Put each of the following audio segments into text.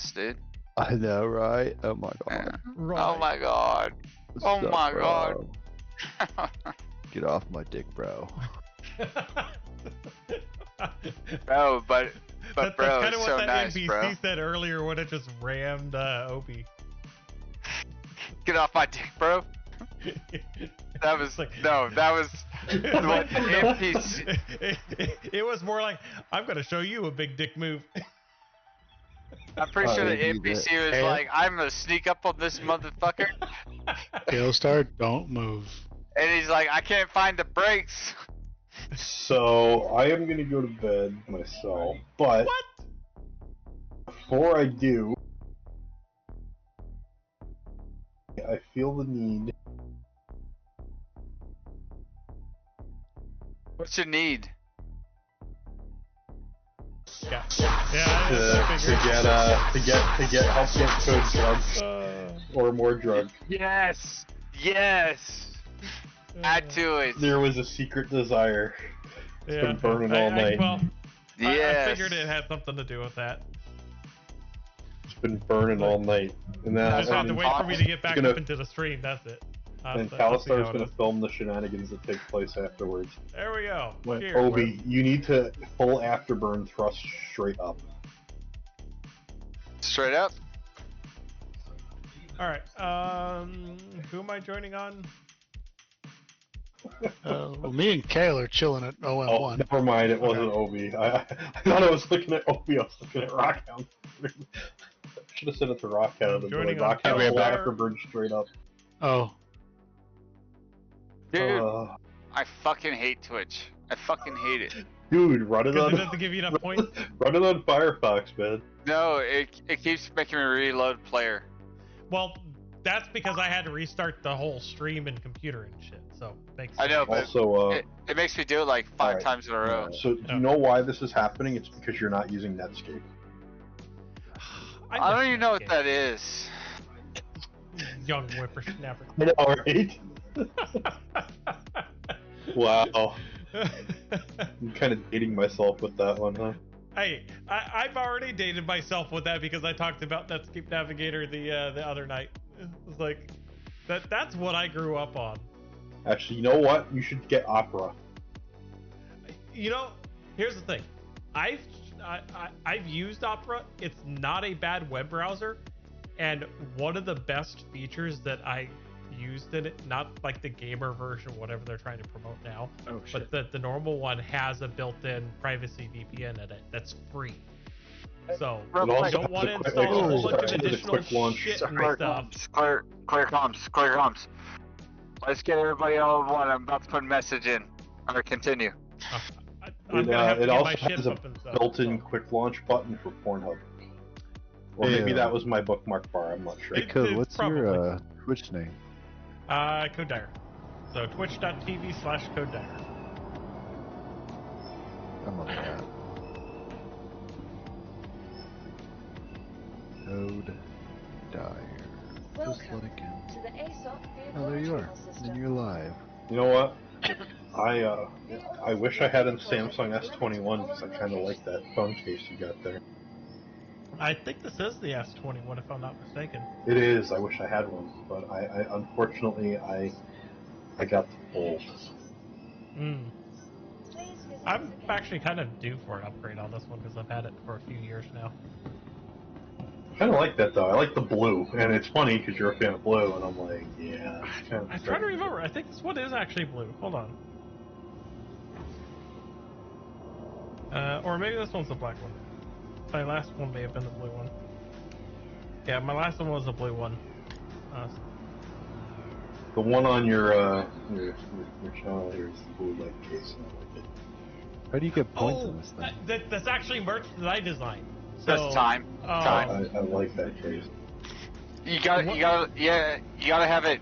dude. I know, right? Oh my Yeah. god. Right. Oh my god. What's Oh up, my bro? god. Get off my dick, bro. Bro, but That's bro, kind it's of what so that nice, NPC bro. said earlier when it just rammed Opie. Get off my dick, bro. That was like, no, that was what the NPC. It was more like, I'm gonna show you a big dick move. I'm pretty sure the maybe NPC that- was like, I'm gonna sneak up on this motherfucker, Tailstar, don't move. and he's like, I can't find the brakes. So I am gonna go to bed myself, but What? before I do, I feel the need What's your need? Yeah. to, Yeah. I figured. to get help get code drugs or more drugs. Yes, yes. Add to it. There was a secret desire. It's been burning all night. Well, I Yes. figured it had something to do with that. It's been burning all night, and then I just had to wait for me to get back gonna- up into the stream. That's it. and I'll see Calistar's how it gonna is. film the shenanigans that take place afterwards. There we go. Wait, Cheers. Obi, you need to full afterburn thrust straight up. Straight up. All right. Who am I joining on? Well, me and Kale are chilling at Oh, OM1. never mind, it wasn't Obi. I thought I was looking at Obi, I was looking at Rockhound. Should have sent it to Rockhound. Joining on Rockhound full Tailstar. afterburn straight up. Oh, Dude, Uh, I fucking hate Twitch. I fucking hate it. dude, run it Because it on, doesn't give you enough points. run it on Firefox, man. No, it keeps making me reload player. Well, that's because I had to restart the whole stream and computer and shit. So makes I know, but Also, it makes me do it like 5 alright. times in a row. so do you know why this is happening? It's because you're not using Netscape. I don't even know what that is. Young whippersnapper. I know, right? Wow. I'm kind of dating myself with that one, huh? Hey, I've already dated myself with that because I talked about Netscape Navigator the other night. It was like that's what I grew up on. Actually, you know what? You should get Opera. You know, here's the thing. I've used Opera. It's not a bad web browser, and one of the best features that I used in it, not like the gamer version, whatever they're trying to promote now, but the normal one has a built-in privacy VPN in it that's free. So Real I quick, don't want to install a whole bunch of additional shit and Clear stuff. comms, clear comms. Let's get everybody all in one. I'm about to put a message in. Or continue. I'm gonna have to It get also my shit has a up and stuff. built-in quick launch button for Pornhub. Or Hey, maybe that was my bookmark bar, I'm not sure. Hey, Code, it's what's probably- your Twitch name? Codedire. So twitch.tv/codedire. I'm on that. Code Dire. Just like him. To the ASOC Oh, there you are. vehicle And system. you're live. You know what? I wish I had a Samsung S21 because I kind of like that phone case you got there. I think this is the S21 if I'm not mistaken. It is. I wish I had one, but I unfortunately I got the Fold. Mm. I'm actually kind of due for an upgrade on this one because I've had it for a few years now. Kind of like that though. I like the blue, and it's funny because you're a fan of blue, and I'm like, yeah. It's kind of I'm trying to remember. I think this one is actually blue. Hold on. Or maybe this one's the black one. My last one may have been the blue one. Yeah, my last one was the blue one. The one on your channel here is the blue light case. And I like it. How do you get points Oh, on this thing? that's actually merch that I designed. So, Just time. oh. Time. I like that case. You gotta have it.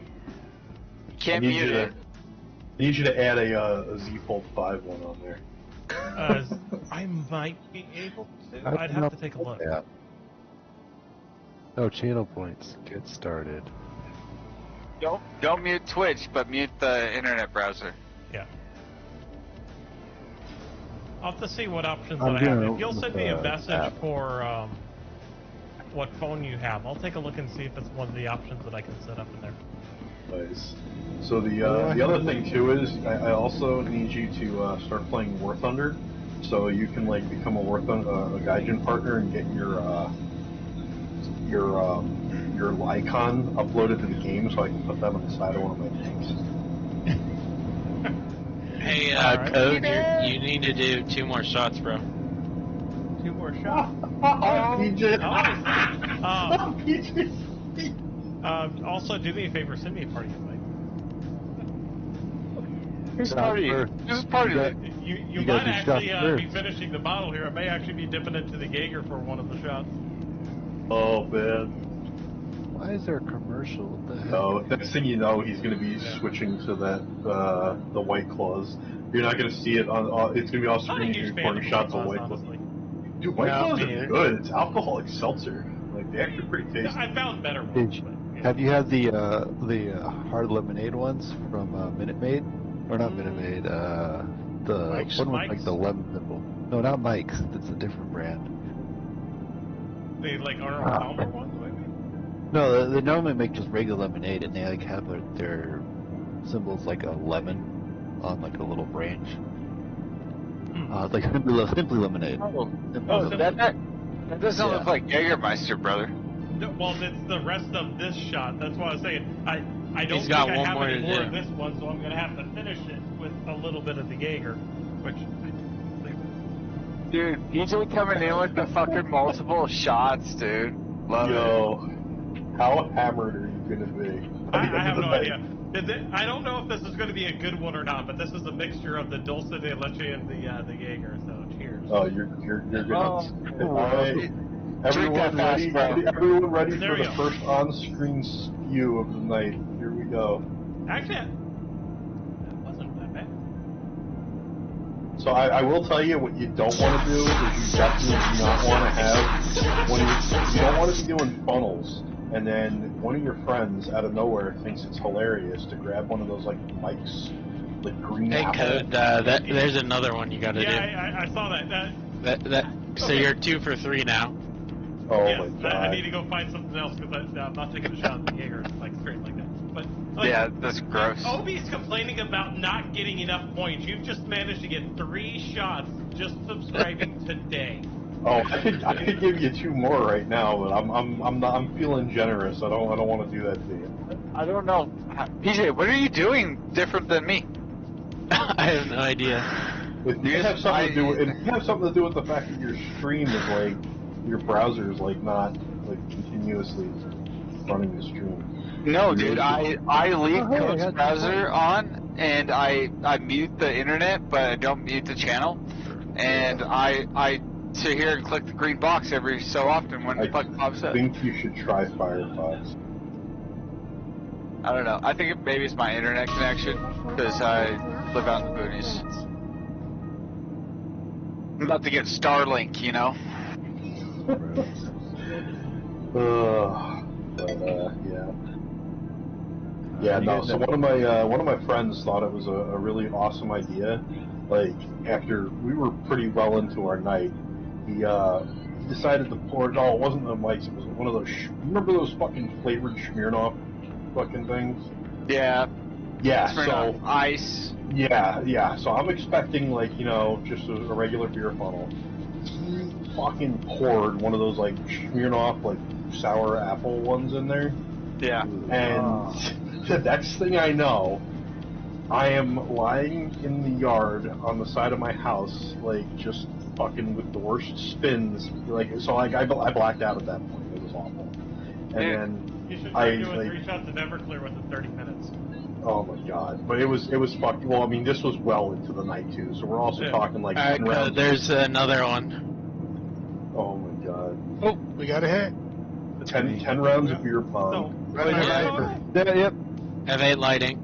You can't mute it. I need you to add a Z Fold 5 one on there. I might be able to. How do I'd you have not to take a put look. that? Oh, channel points. Get started. Don't mute Twitch, but mute the internet browser. Yeah. I'll have to see what options I'm that I have. doing If you'll it send with, me a message app. for what phone you have. I'll take a look and see if it's one of the options that I can set up in there. Nice. So the other thing too is I also need you to start playing War Thunder, so you can like become a a Gaijin partner and get your Lycon uploaded to the game, so I can put them on the side of one of my tanks. Hey, Alright. Code, you need to do 2 more shots, bro. 2 more shots. PJ. Oh, PJ. also, do me a favor, send me a party invite. Who's party? Who's party? You You gotta might do shots actually be first. finishing the bottle here. I may actually be dipping into the Jaeger for one of the shots. Oh man. Why is there a commercial? What the heck? No, next thing you know, he's going to be switching to that the White Claws. You're not going to see it on. It's going to be off Not a screen. huge You're fan pouring of shots of White White Claws, Claws. honestly. Dude, White No, Claws me are neither. good. It's alcoholic seltzer. Like they actually pretty tasty. I found better ones. Did But, yeah. Have you had the hard lemonade ones from Minute Maid? Or not Minute Maid, the Mike's? one with like Mike's? the lemon nipple. No, not Mike's. That's a different brand. The like Arnold Palmer ones, maybe? No, they normally make just regular lemonade, and they like have their symbols like a lemon on like a little branch. Like simply lemonade. Oh, Simply oh, lemonade. that doesn't Yeah. look like Jägermeister, brother. No, well, it's the rest of this shot. That's why I was saying I don't He's think got I one have more any to more do. of this one, so I'm gonna have to finish it with a little bit of the Jaeger, which. Dude, usually coming in with the fucking multiple shots, dude. Love it. Yo, how hammered are you going to be? I have no idea. I don't know if this is going to be a good one or not, but this is a mixture of the Dulce de Leche and the Jaeger. So cheers. Oh, you're good. Oh. All right. Drink Everyone that fast, ready? bro. Everyone ready There for we the go. first on-screen spew of the night? Here we go. Actually, that wasn't that bad. So I will tell you what you don't want to do is you definitely do not want to have when you don't want to be doing funnels and then one of your friends out of nowhere thinks it's hilarious to grab one of those like Mike's like green Hey, apple. Code, there's another one you gotta do. Yeah, I saw that. So Okay. you're 2 for 3 now. Oh Yes, my god. I need to go find something else because I'm not taking a shot at the Jaeger like straight like that. But like, Yeah, that's gross. Obi's complaining about not getting enough points. You've just managed to get 3 shots just subscribing today. Oh, I could give you 2 more right now, but I'm feeling generous. I don't want to do that to you. I don't know. PJ, what are you doing different than me? I have no idea. It may have something to do with the fact that your stream is like your browser is like not like continuously running the stream. No, dude, I leave Oh, hey, I Code's got browser on, and I mute the internet, but I don't mute the channel. And I sit here and click the green box every so often when the fuck pops I up. think you should try Firefox. I don't know. I think maybe it's my internet connection, because I live out in the boonies. I'm about to get Starlink, you know? Yeah. Yeah, no. So one of my friends thought it was a really awesome idea. Like after we were pretty well into our night, he decided to pour. No, it wasn't the mics. It was one of those. Remember those fucking flavored Smirnoff fucking things? Yeah. Yeah. Smirnoff So Ice. yeah. So I'm expecting like just a regular beer funnel. He fucking poured one of those like Smirnoff like sour apple ones in there. Yeah. And the next thing I know, I am lying in the yard on the side of my house, like just fucking with the worst spins. Like so, like I blacked out at that point. It was awful. And then You should try doing like, 3 shots of Everclear within 30 minutes. oh my god! But it was fucking. Well, I mean, this was well into the night too, so we're also Yeah. talking like Alright, 10 Code, rounds. there's another one. Oh my god! Oh, we got a hit. 10 rounds of beer pong. So, Yeah, yep. Have 8 lighting.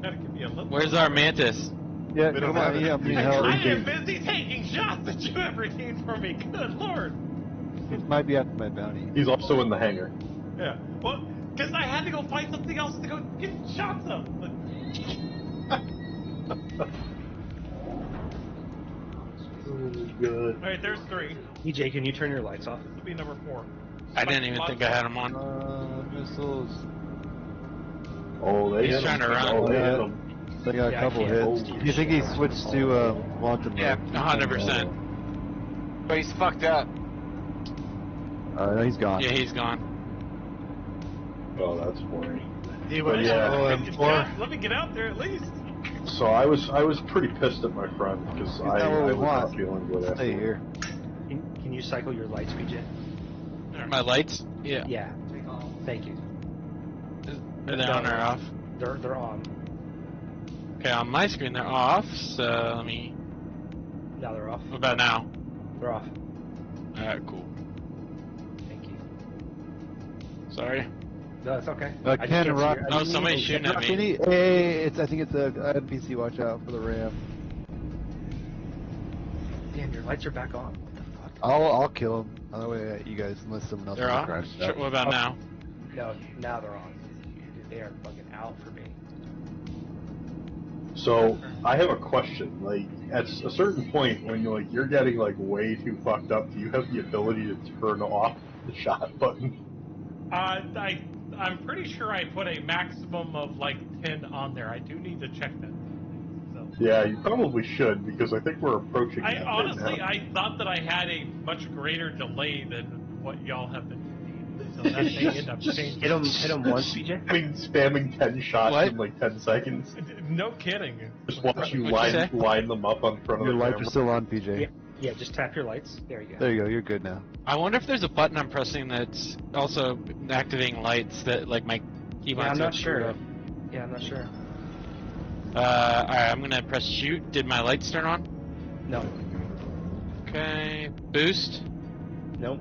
gotta give me a little. Where's our mantis? Yeah, We don't come have on, it. yeah, I mean, I hell, am busy taking shots that you have retained for me. Good lord. it might be after my bounty. He's also in the hangar. Yeah. Well, because I had to go find something else to go get shots of. But Good. All right, there's 3. EJ, can you turn your lights off? This will be number 4. I didn't even think I had him on. Missiles. Oh, they He's hit trying him. to run. Oh, they Yeah. hit him. They got a Yeah, I couple can't hits. hold Do you think he switched to quantum Yeah, mode? 100%. But he's fucked up. No, he's gone. Yeah, he's gone. Oh, that's funny. He But went yeah. Let me get out there at least. So I was pretty pissed at my friend because not I what we was not want. feeling good after. Stay here. Can you cycle your lights, BJ? My lights? Yeah. Yeah. Thank you. Are they on or off? They're on. Okay, on my screen they're off, so let me... Now they're off. What about now? They're off. Alright, cool. Thank you. Sorry. No, it's okay. Ken I just can't see Rock- your- I Oh, just- somebody's shooting at me. Hey, I think it's a NPC. Watch out for the ram. Damn, your lights are back on. What the fuck? I'll kill him. On the way at you guys, unless someone else They're off? crashes Sure, out. what about now? No, now they're on. Dude, they are fucking out for me. So I have a question. Like at a certain point when you're getting like way too fucked up, do you have the ability to turn off the shot button? I'm pretty sure I put a maximum of like 10 on there. I do need to check that. So. Yeah, you probably should because I think we're approaching. I that honestly, right now. I thought that I had a much greater delay than what y'all have been seeing. So that may end up changing. Hit him once, BJ. Spamming 10 shots What? in like 10 seconds. No kidding. Just watch you What'd you say? line them up on front of Your the lights camera. are still on, PJ. Yeah, just tap your lights. There you go. There you go. You're good now. I wonder if there's a button I'm pressing that's also activating lights that like my keyboard. Yeah, I'm not sure. Yeah, I'm not sure. Alright, I'm gonna press shoot. Did my lights turn on? No. Okay. Boost. Nope.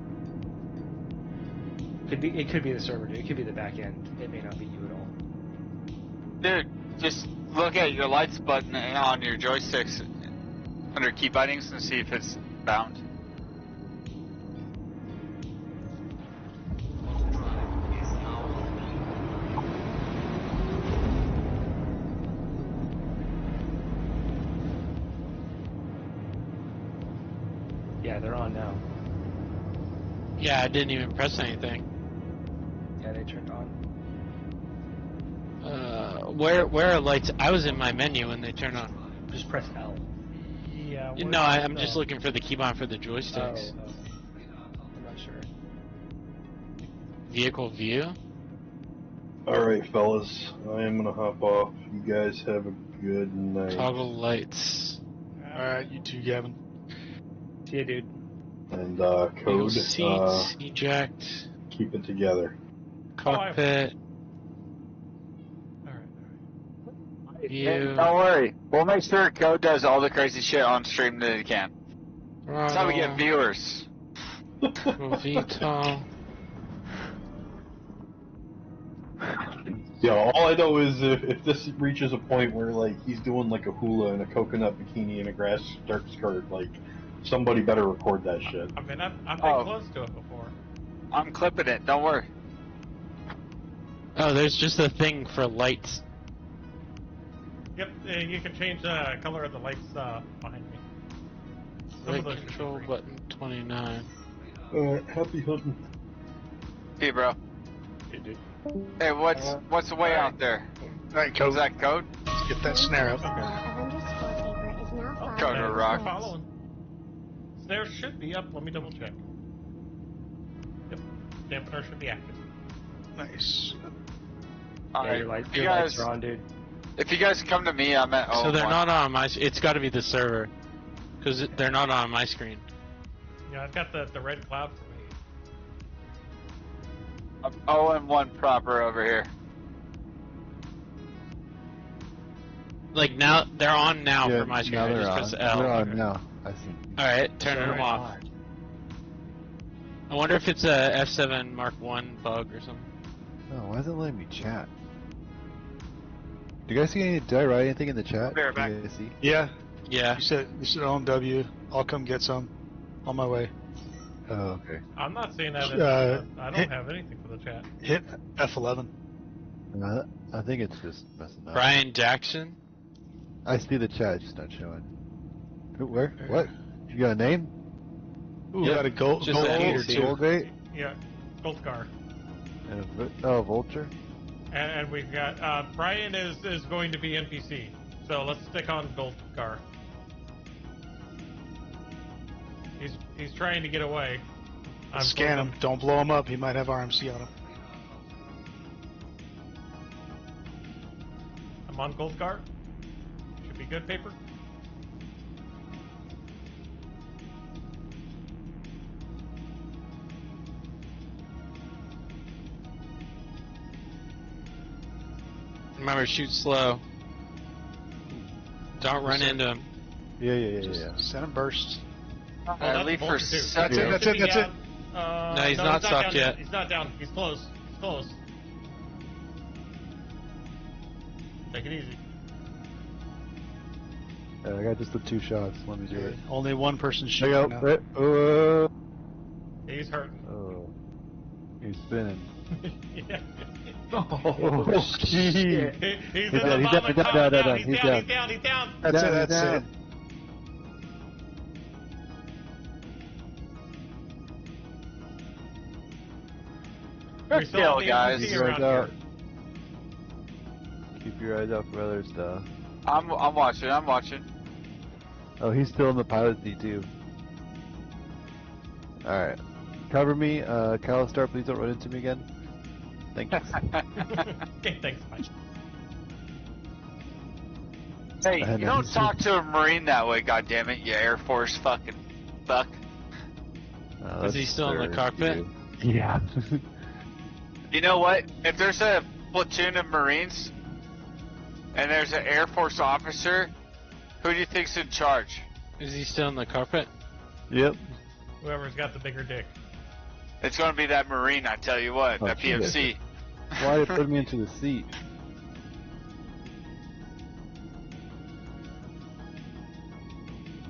It could be the server, dude. It could be the back end. It may not be you at all. Dude, just look at your lights button on your joysticks under key bindings and see if it's bound. Yeah, they're on now. Yeah, I didn't even press anything. Yeah, they turned on. Where are lights? I was in my menu when they turned on. Just press L. Yeah. No, I'm just looking for the keybind for the joysticks. Oh. I'm not sure. Vehicle view. Alright, fellas. I am gonna hop off. You guys have a good night. Toggle lights. Alright, you too, Gavin. See ya, dude. And Wheel code, seats. Eject. keep it together. Cockpit. View. Don't worry. We'll make sure Code does all the crazy shit on stream that he can. That's how we get viewers. VTOL. Yeah, all I know is if this reaches a point where like he's doing like a hula and a coconut bikini and a grass skirt, like somebody better record that shit. I mean, I've been close to it before. I'm clipping it. Don't worry. Oh, there's just a thing for lights. Yep, you can change the color of the lights behind me. Some Right of those should be control free. button 29. Alright, happy hunting. Hey, bro. Hey, dude. Hey, what's the way out there? Alright, Is Code. that Code? Let's get that snare up. Code Okay, rock. following. Snare should be up. Let me double check. Yep, dampener should be active. Nice. All Yeah, right. your lights, If you your lights guys, are on, dude. if you guys come to me, I'm at. So they're 01. not on my. It's got to be the server, because they're not on my screen. Yeah, I've got the red cloud for me. I'm 0-1 proper over here. Like now, they're on now Yeah, for my screen. now I they're just on. press L. They're on now. I see. All right, turning them off. I wonder if it's a F7 Mark 1 bug or something. Oh, why isn't it letting me chat? Do you guys see any? Did I write anything in the chat? Be right back. Do you guys see? Yeah, Yeah. you said OMW. I'll come get some. On my way. Oh, okay. I'm not seeing that. I don't have anything for the chat. Hit F11. I think it's just messing up. Brian Jackson. I see the chat, it's just not showing. Where? What? You got a name? Ooh, Yep, got a gold just a gate or Gold two. Gold gate? Yeah, gold car. And a vulture? And we've got Brian is going to be NPC. So let's stick on gold car. He's trying to get away. Scan him. Don't blow him up. He might have RMC on him. I'm on gold car. Should be good, paper. Remember, shoot slow. Don't run into him. Yeah. Send him bursts. I leave for Vulture too. such Yeah. a... That's it. That's it. No, he's not stopped down yet. He's not down. He's close. He's close. Take it easy. I got just the 2 shots. Let me do it. Only one person There shooting you now. go. He's hurting. Oh. He's spinning. Yeah. Oh, He's in the down, he's vomit down, column down, now. he's He's down. down. He's down. That's Down, it. That's down. it. We Good still kill, have the guys. NPC Keep your around eyes out. here. Keep your eyes out for other stuff. I'm watching. I'm watching. Oh, he's still in the pilot seat too. Alright. Cover me, Calistar, please don't run into me again. Thank you. Okay, thanks, Mike. Hey, I you know. don't talk to a Marine that way, goddammit, you Air Force fucking fuck. Is he still in the cockpit? Yeah. You know what? If there's a platoon of Marines and there's an Air Force officer, who do you think's in charge? Is he still in the carpet? Yep. Whoever's got the bigger dick. It's gonna be that Marine, I tell you what, Oh, that PFC. Why did it put me into the seat?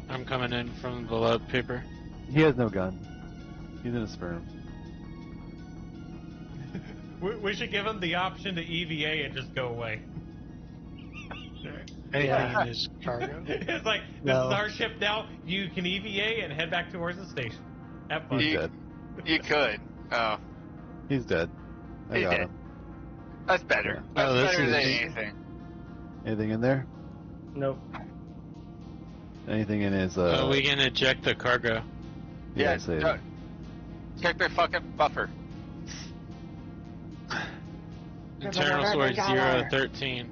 I'm coming in from below paper. He has no gun. He's in a sperm. We should give him the option to EVA and just go away. Anything in his cargo? It's like, this is our ship now. You can EVA and head back towards the station. Have fun. He's You- dead. You could. Oh, He's dead. I He got did. him. that's better. Yeah. That's Oh, this better is- than anything. Anything in there? Nope. Anything in his, We can eject the cargo. yeah, Yeah, say no, check their fucking buffer. Internal storage 013.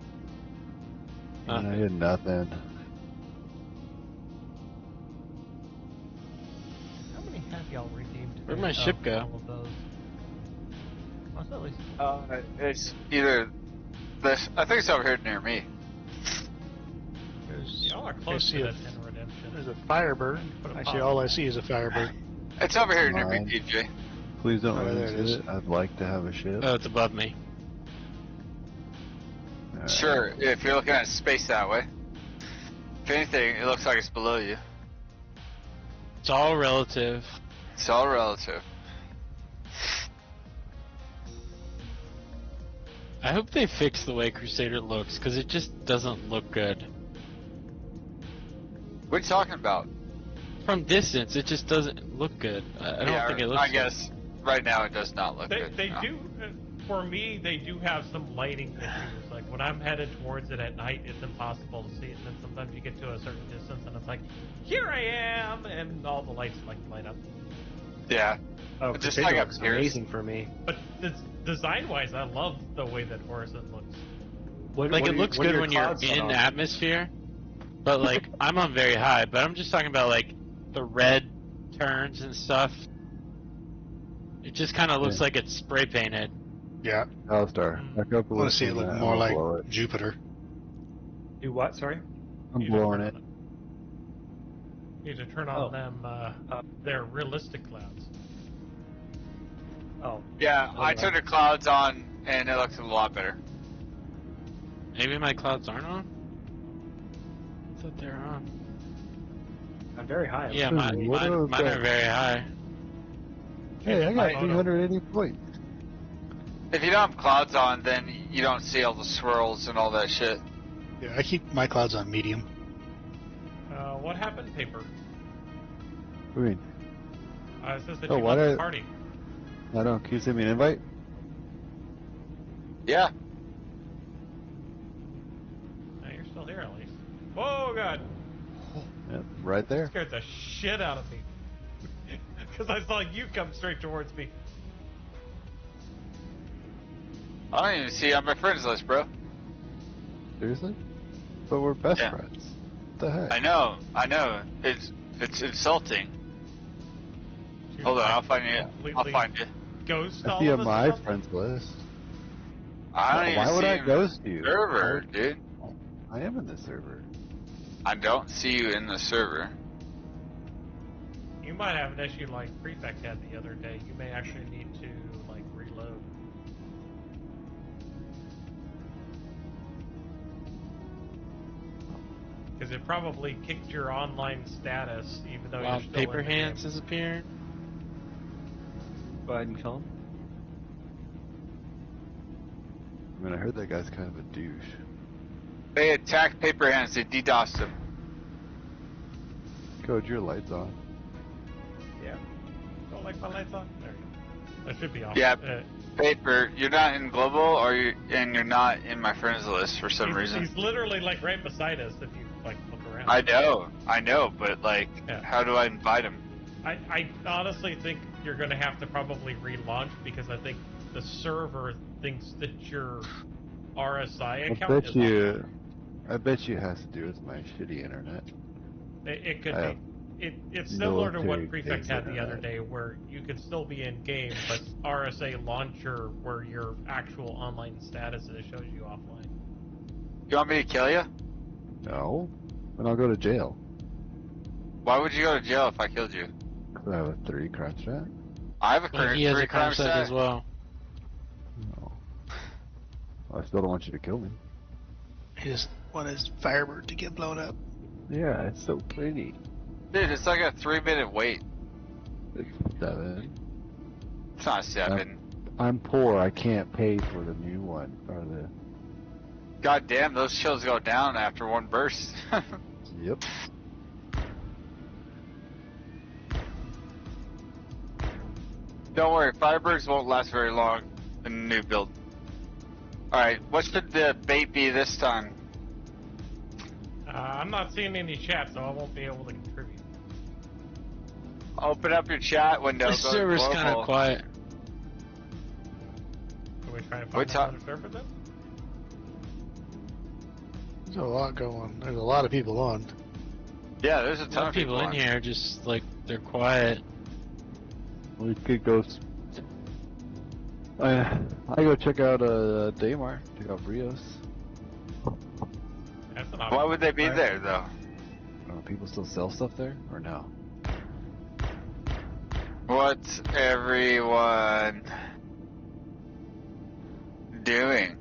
I did nothing. How many have y'all redeemed? Where'd my ship go? All of those. Must at least. It's either this. I think it's over here near me. Y'all are I close see to a- that 10 redemption. There's a Firebird. Put a Actually, pop. all I see is a Firebird. It's over here near me, Mine. DJ. Please don't Oh, run there it into is. it. I'd like to have a ship. Oh, it's above me. Alright. Sure, if you're looking at space that way. If anything, it looks like it's below you. It's all relative. It's all relative. I hope they fix the way Crusader looks, because it just doesn't look good. What are you talking about? From distance, it just doesn't look good. I don't think it looks I good. guess right now it does not look good. They no. do, for me, they do have some lighting issues. Like when I'm headed towards it at night, it's impossible to see it. And then sometimes you get to a certain distance and it's like, here I am! And all the lights like light up. Yeah. Oh, But just Crusader like looks upstairs. amazing for me. But design-wise, I love the way that Horizon looks. What, Like, what it are you- looks what are good your when you're clouds set in on? atmosphere, but like, I'm on very high, but I'm just talking about like, the red turns and stuff. It just kind of looks Yeah. like it's spray painted. Yeah. Alistar, back up a I want to see it little look bit. more I'm gonna like blow it. Jupiter. Do what? Sorry. I'm You blowing need it. to Need to turn on them, their realistic clouds. Oh, Yeah, I turned the clouds on and it looks a lot better. Maybe my clouds aren't on? I thought they were on. I'm very high. Yeah, Hmm, mine what are about- very high. Hey, I got I- 380 points. If you don't have clouds on, then you don't see all the swirls and all that shit. Yeah, I keep my clouds on medium. What happened, Paper? I mean, It says that Oh, you why left the did- party. I don't. Can you send me an invite? Yeah. No, you're still here at least. Whoa, God! Yep, right there. Scared the shit out of me. Because I saw you come straight towards me. I don't even see you on my friends list, bro. Seriously? But we're best Yeah. friends. What the heck? I know. It's insulting. She Hold was on, like I'll find you. I'll completely find you. Ghost I all see of on us my or something? friends list. I don't even Why would see I you in ghost the you? server, dude. I am in the server. I don't see you in the server. You might have an issue like Prefect had the other day. You may actually need to like reload. Because it probably kicked your online status, even though you're Wild still Paper in the Hands game. has appeared. Go ahead and kill him. I mean, I heard that guy's kind of a douche. They attacked Paper Hands. They DDoSed him. Code, your lights on. Yeah. Don't like my lights on? There you go. That should be off. Yeah. Paper, you're not in global, or and you're not in my friends list for some reason. He's literally like right beside us if you like look around. I know, but like, Yeah. how do I invite him? I honestly think you're going to have to probably relaunch because I think the server thinks that your RSI account is offline. I bet you it has to do with my shitty internet. It could I be. It's similar to what military Prefect base had the other internet. day, where you could still be in game, but RSA launcher, where your actual online status is, shows you offline. You want me to kill you? No. Then I'll go to jail. Why would you go to jail if I killed you? 'Cause I have a 3 crime stat. I have a Well, he has three a crime crime set as well. No. I still don't want you to kill me. He just want his Firebird to get blown up. Yeah, it's so pretty. Dude, it's like a 3-minute wait. It's 7. It's not 7. I'm poor. I can't pay for the new one. Or the... God damn, those chills go down after one burst. Yep. Don't worry, Firebirds won't last very long in the new build. Alright, what should the bait be this time? I'm not seeing any chat, so I won't be able to contribute. Open up your chat window. This go to server's kind global. of quiet. Can we try and What's find up? another server then? There's a lot going. There's a lot of people on. Yeah, there's a ton Some of people in on. here just like they're quiet. We could go. I go check out Daymar. Check out Brios. That's an Why option. would they be Right. there, though? People still sell stuff there or no? What's everyone doing?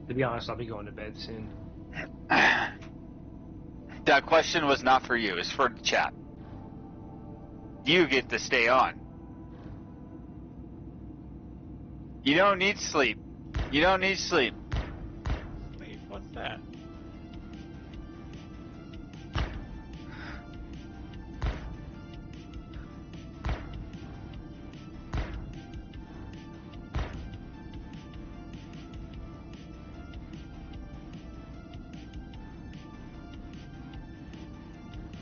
To be honest, I'll be going to bed soon. That question was not for you. It's for the chat. You get to stay on. You don't need sleep. You don't need sleep. Wait, what's that?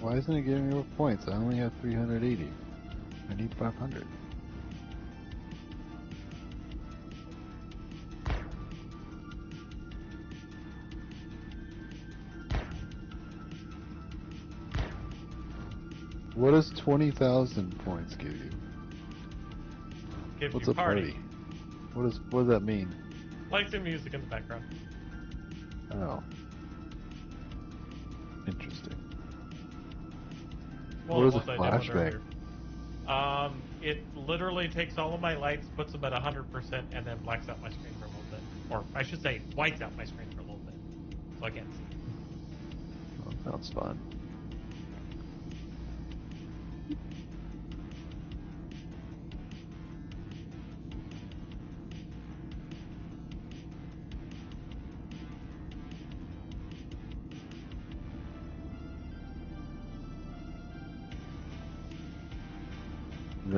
Why isn't it giving me more points? I only have 380. I need 500. What does 20,000 points give you? Gives What's you a party? What does that mean? Like some music in the background. Oh. Interesting. Well, What is a ones I demoed flashbang? earlier. It literally takes all of my lights, puts them at 100%, and then blacks out my screen for a little bit. Or I should say, whites out my screen for a little bit. So I can't see. Oh, sounds fun.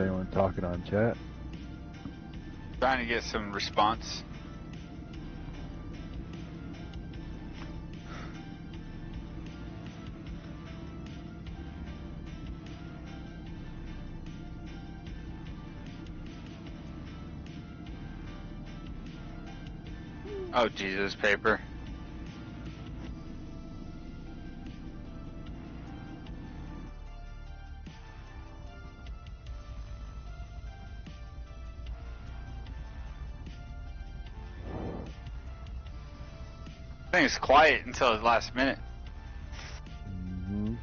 anyone talking on chat? Trying to get some response. Oh, Jesus, paper. I think it's quiet until the last minute. Mm-hmm.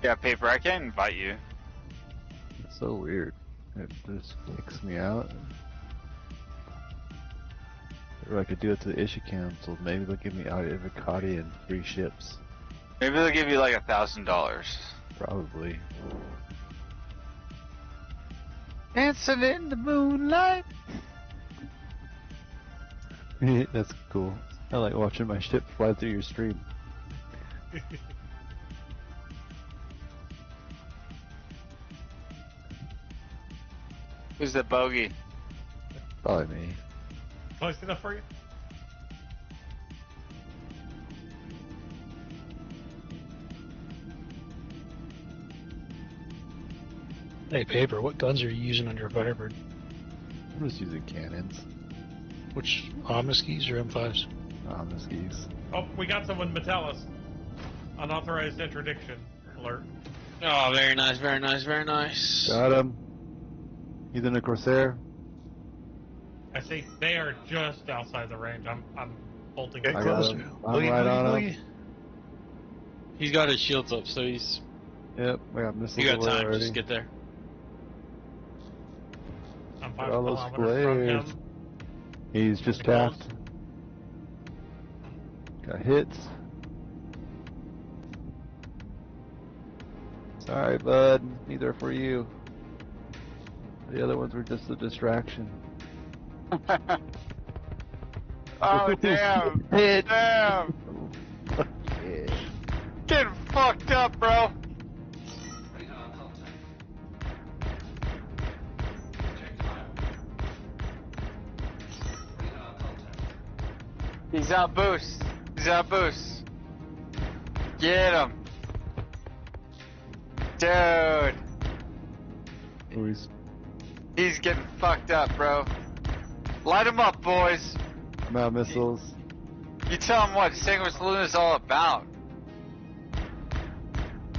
Yeah, paper, I can invite you. It's so weird. It just kicks me out. Or I could do it to the issue cancelled. Maybe they'll give me avocado and free ships. Maybe they'll give you like $1,000. Probably. Dancing in the moonlight. That's cool. I like watching my ship fly through your stream. Who's the bogey? Probably me. Close enough for you? Hey, Paper, what guns are you using on your Firebird? I'm just using cannons. Which, Omniskis or M5s? Omniskis. Oh, we got someone, Metellus. Unauthorized interdiction alert. Oh, very nice, very nice, very nice. Got him. He's in a Corsair. I see they are just outside the range. I'm bolting. Get I close. got him. I'm right on him. He's got his shields up, so he's. Yep, I got missiles You got away time, already. just get there. I'm 5 All those kilometers from flares. him. He's just Close. tapped. Got hits. Sorry, bud. These are for you. The other ones were just a distraction. Oh, damn. Hit. Damn. Fuck yeah. Getting fucked up, bro. He's out boost. He's out boost. Get him. Dude. Oh, He's getting fucked up, bro. Light him up, boys. I'm out missiles. You tell him what Sanguis Luna's all about.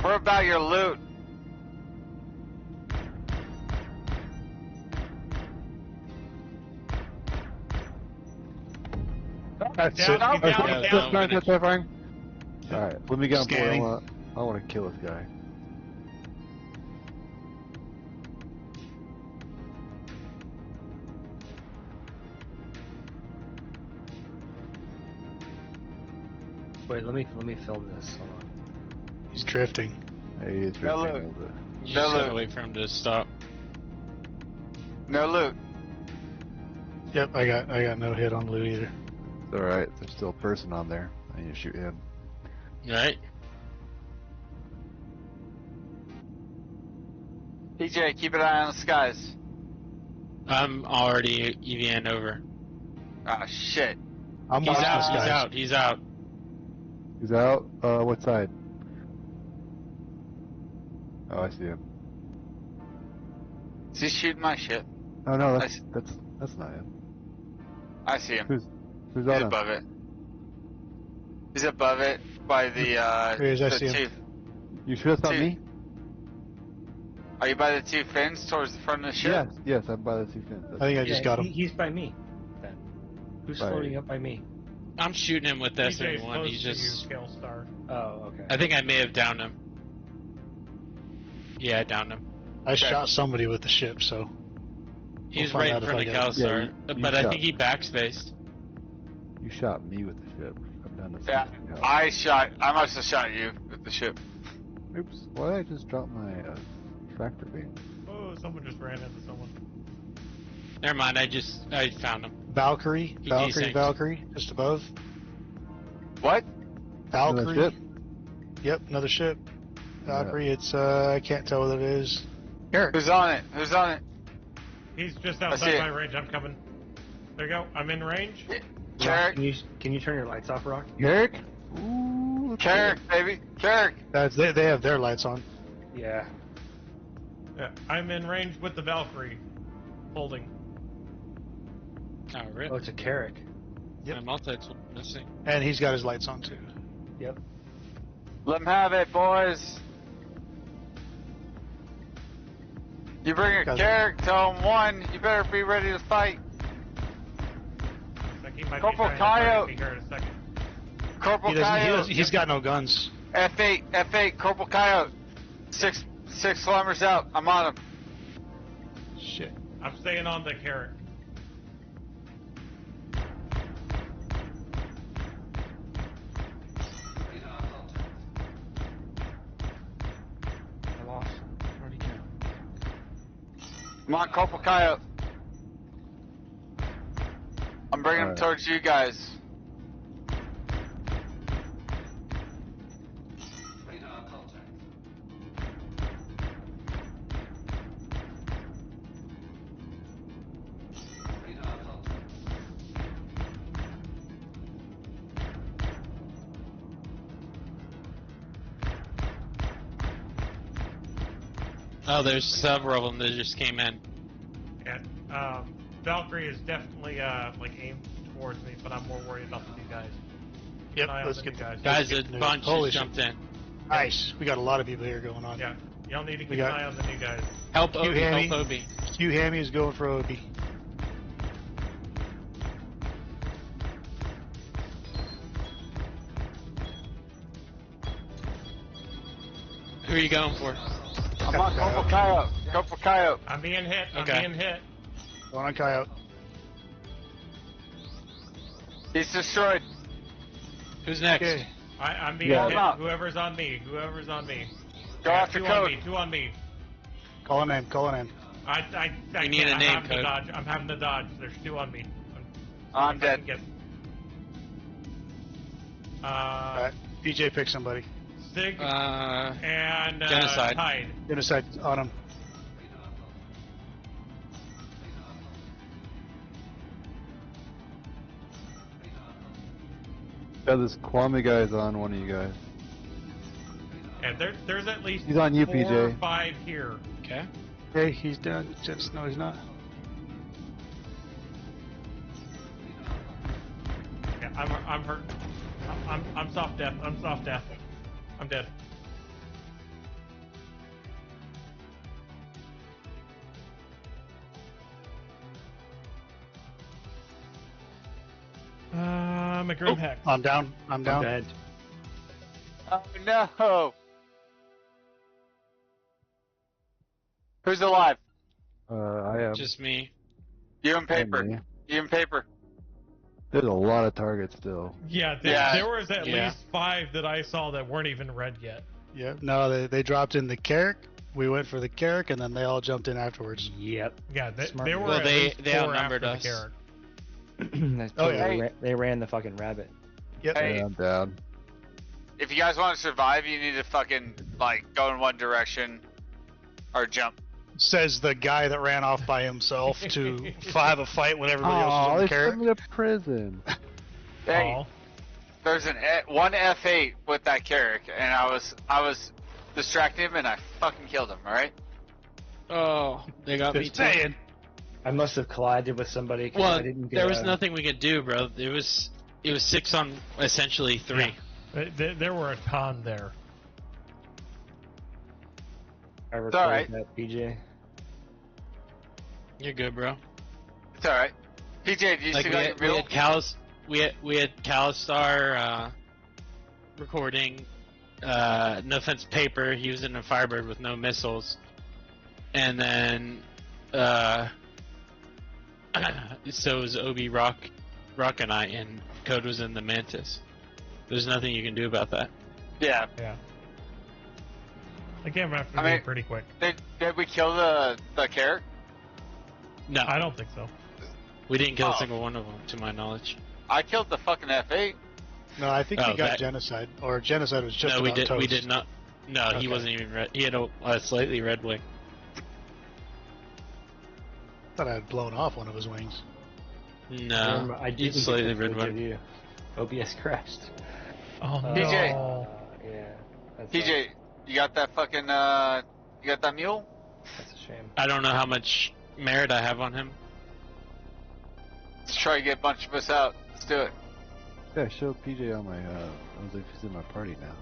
We're about your loot. That's Down, it. down, Okay. down, Yeah, down. no, Terrifying. Alright, let me get on board. Scanning. I want to kill this guy. Wait, let me film this. Hold on. He's drifting. Hey, he's No drifting loot. over. You No just gotta loot. wait for him to stop. No loot. Yep, I got no hit on loot either. It's alright, there's still a person on there. I need to shoot him. Right? PJ, keep an eye on the skies. I'm already EVN over. Ah, shit. I'm He's watching out, this he's guy. out, he's out. He's out? What side? Oh, I see him. Is he shooting my shit? Oh no, I see. that's not him. I see him. Who's He's on him? above it. He's above it by the, Here he is, I the see him. two. You sure that's not Two. me? Are you by the two fins towards the front of the ship? Yes, I'm by the two fins. I think I just got him. He's by me. Then. Who's By- floating up by me? I'm shooting him with DJ's S31. close He's to you, just. Scalestar. Oh, okay. I think I may have downed him. Yeah, I downed him. I shot somebody with the ship, so He's find right in out if front I of get him. Calstar. Yeah, you But I shot. think he backspaced. You shot me with the ship. I'm down to Yeah, 60 health. I must have shot you with the ship. Oops, why did I just drop my tractor beam? Oh, someone just ran into someone. Never mind, I found him. Valkyrie, He Valkyrie, desynced. Valkyrie, just above. What? Another Valkyrie. ship? Yep, another ship. Valkyrie, it's I can't tell what it is. Eric. Who's on it? Who's on it? He's just I see outside it. my range. I'm coming. There you go. I'm in range. Carrick. Can you turn your lights off, Rock? Eric? Ooh, Carrick, baby. Carrick. They have their lights on. Yeah. Yeah, I'm in range with the Valkyrie. Holding. Oh, Oh, really? it's a Carrick. Yep. My multi's missing. And he's got his lights on too. Yep. Let him have it, boys. You bring a Got it. Carrick, tell him 1. You better be ready to fight. Like he might Corporal be trying to Coyote. target me here in a second. Corporal He doesn't. Coyote. He's got no guns. F8, Corporal Coyote. Six slumbers out. I'm on him. Shit. I'm staying on the carrot. I lost. Where'd he go? I'm on Corporal Coyote. I'm bringing him Alright. towards you guys. Oh, there's several of them that just came in. And Valkyrie is definitely like aimed towards me, but I'm more worried about the new guys. Keep Yep. an eye on Let's the get new the guys. Guys, a get the bunch holy just jumped in. Nice. We got a lot of people here going on. Yeah, y'all need to keep We an got- eye on the new guys. Help Q Obi, Hammy. help Obi. Q Hammy is going for Obi. Who are you going for? I'm on Corporal Coyote. Corporal Coyote. I'm being hit. I'm Okay. being hit. Going on Coyote. He's destroyed. Who's next? Okay. I'm being Yeah. hit. Hold up. Whoever's on me. Whoever's on me. Go Yeah, after two Code. on me. Two on me. Call him in. Call him in. I You need can't. a I'm name having to code. dodge. I'm having to dodge. There's two on me. I'm If I dead. can get- Alright. PJ pick somebody. Sig Uh, and Genocide. Tide. Genocide on him. Yeah, this Kwame guy's on one of you guys. And there's at least He's on you, 4 PJ. or 5 here. okay. Okay, he's down. Just no, he's not. Yeah, I'm hurt. I'm soft death. I'm soft death. I'm dead. I'm a grim hex. I'm down. I'm down. Dead. Oh no. Who's alive? I am. Just me. You and paper. me. You and paper. There's a lot of targets still. Yeah, Yeah. there was at Yeah. least 5 that I saw that weren't even red yet. Yeah. No, they dropped in the Carrick. We went for the Carrick, and then they all jumped in afterwards. Yep. Yeah, Smart. there were Well, at they- least they 4 outnumbered after us. the carrot. That's Oh, totally yeah. they ran the fucking rabbit. Yep. Hey. Yeah, I'm down. If you guys want to survive, you need to fucking like go in one direction or jump. Says the guy that ran off by himself to have a fight when everybody else was Oh, on they the Carrick. sent me to prison. Hey, Aw. there's one F8 with that Carrick, and I was distracting him, and I fucking killed him. All right. Oh, they got me Just too. saying. I must have collided with somebody. 'Cause Well, I didn't get there was a- nothing we could do, bro. It was 6 on essentially 3. There were a ton there. I all recorded right. that, PJ. You're good, bro. It's all right. PJ, do you Like see we that had, middle? we had Calistar recording. No offense, paper. He was in a Firebird with no missiles, and then so was Obi Rock, and I, and Code was in the Mantis. There's nothing you can do about that. Yeah. Yeah. The game after I mean- pretty quick. Did we kill the Carrick? No, I don't think so. we didn't kill Oh. a single one of them, to my knowledge. I killed the fucking F8. No, I think Oh, we got that- Genocide, or Genocide was just No, about we did. toast. We did not. No, he Okay. wasn't even red. He had a slightly red wing. Thought I had blown off one of his wings. No, I he's didn't slightly get the red footage of wing. you. OBS crashed. Oh no. PJ. Yeah. That's PJ, you got that fucking you got that mule? That's a shame. I don't know how much merit I have on him. Let's try to get a bunch of us out. Let's do it. Yeah, I showed PJ on my, I was like, he's in my party now.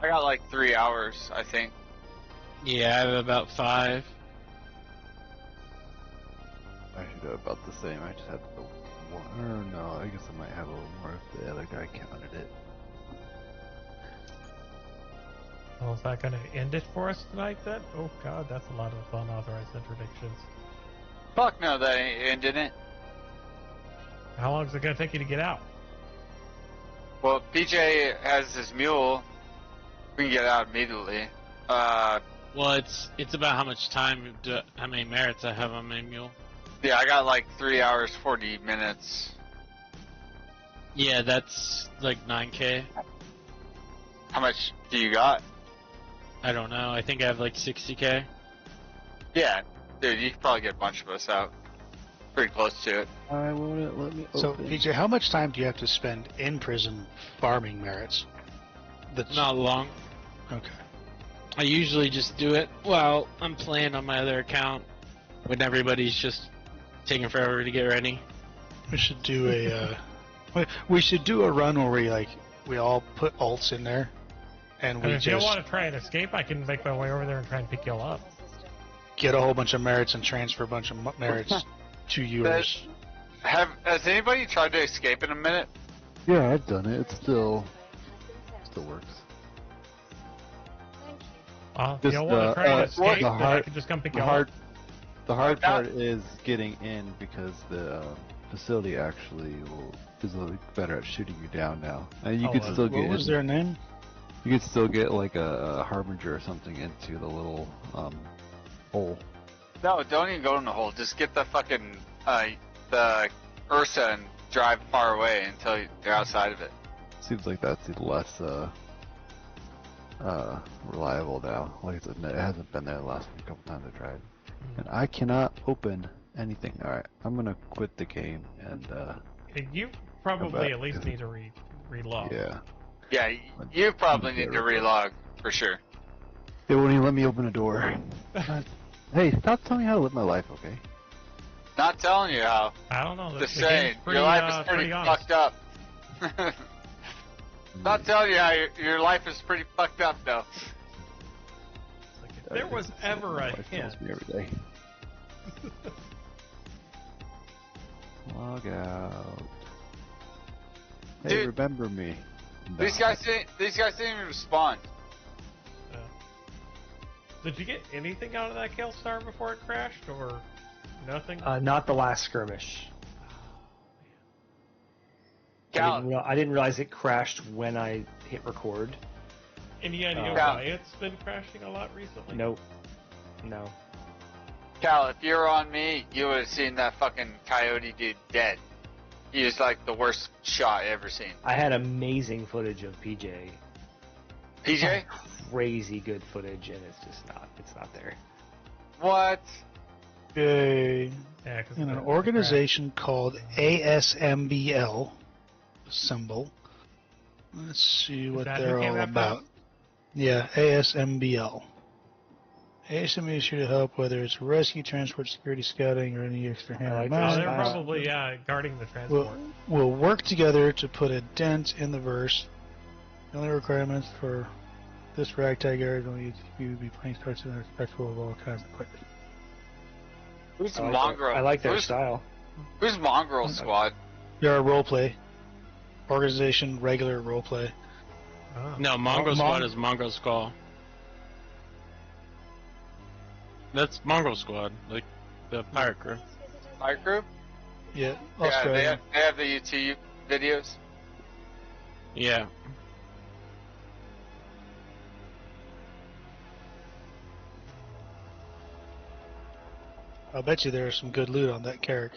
I got like 3 hours, I think. Yeah, I have about 5. I should have about the same, I just had the one, or no, I guess I might have a little more if the other guy counted it. Well, is that going to end it for us tonight then? Oh god, that's a lot of unauthorized interdictions. Fuck no, that ain't ending it. How long is it going to take you to get out? Well, PJ has his mule. We can get out immediately. Well, it's about how much time, how many merits I have on my mule. Yeah, I got like 3 hours, 40 minutes. Yeah, that's like 9k. How much do you got? I don't know. I think I have like 60k. Yeah, dude, you could probably get a bunch of us out. Pretty close to it. I won't let me So, open. PJ, how much time do you have to spend in prison farming merits? That's Not long. okay. I usually just do it while I'm playing on my other account when everybody's just taking forever to get ready. We should do we should do a run where we all put alts in there, and And we if you don't just want to try and escape, I can make my way over there and try and pick you all up. get a whole bunch of merits and transfer a bunch of merits to yours. Has anybody tried to escape in a minute? Yeah, I've done it, it still works. If you Just, don't want to try and escape, the then I can just come pick you up. The hard part is getting in because the facility actually is a little better at shooting you down now. And you could still get what was their name? You could still get like a harbinger or something into the little hole. No, don't even go in the hole. Just get the fucking the Ursa and drive far away until you're outside of it. Seems like that's less reliable now. Like I said, it hasn't been there the last couple times I tried. And I cannot open anything. Alright, I'm gonna quit the game and You Come probably back. at least need to reload. yeah. Yeah, you probably need to relog for sure. They won't even let me open a door. Hey, stop telling me how to live my life, okay? Not telling you how. I don't know. Just the saying, game's pretty, your life is pretty honest. fucked up. Not telling you how your life is pretty fucked up though. Like, if there was ever a My wife hint. tells me every day. Log out. Hey, Dude, remember me. These No. guys didn't even respond. Did you get anything out of that kill star before it crashed, or nothing? Not the last skirmish. Cal, I didn't realize it crashed when I hit record. Any idea Yeah. why it's been crashing a lot recently? Nope. No. Cal, if you were on me, you would have seen that fucking coyote dude dead. He was like the worst shot I ever seen. I had amazing footage of PJ. PJ? Crazy good footage, and it's not there. What? Okay. Yeah, 'cause In of an the organization called ASMBL symbol. Let's see what that who they're came all up about. Yeah, ASMBL. ASMBL is here to help whether it's rescue, transport, security, scouting, or any extra hand. like crash. Oh, they're Nice. probably guarding the transport. We'll work together to put a dent in the verse. The only requirements for this ragtag area is only you be playing starts and respectful of all kinds of equipment. Who's I like Mongrel? I like their who's, style. Who's Mongrel Squad? They're a roleplay organization, regular roleplay. Oh. No, Mongrel Mon- Squad is Mongrel Skull. That's Mongrel Squad, like the pirate crew. My group? Yeah, Yeah, Australia. they have the YouTube videos. Yeah. I'll bet you there's some good loot on that carrick.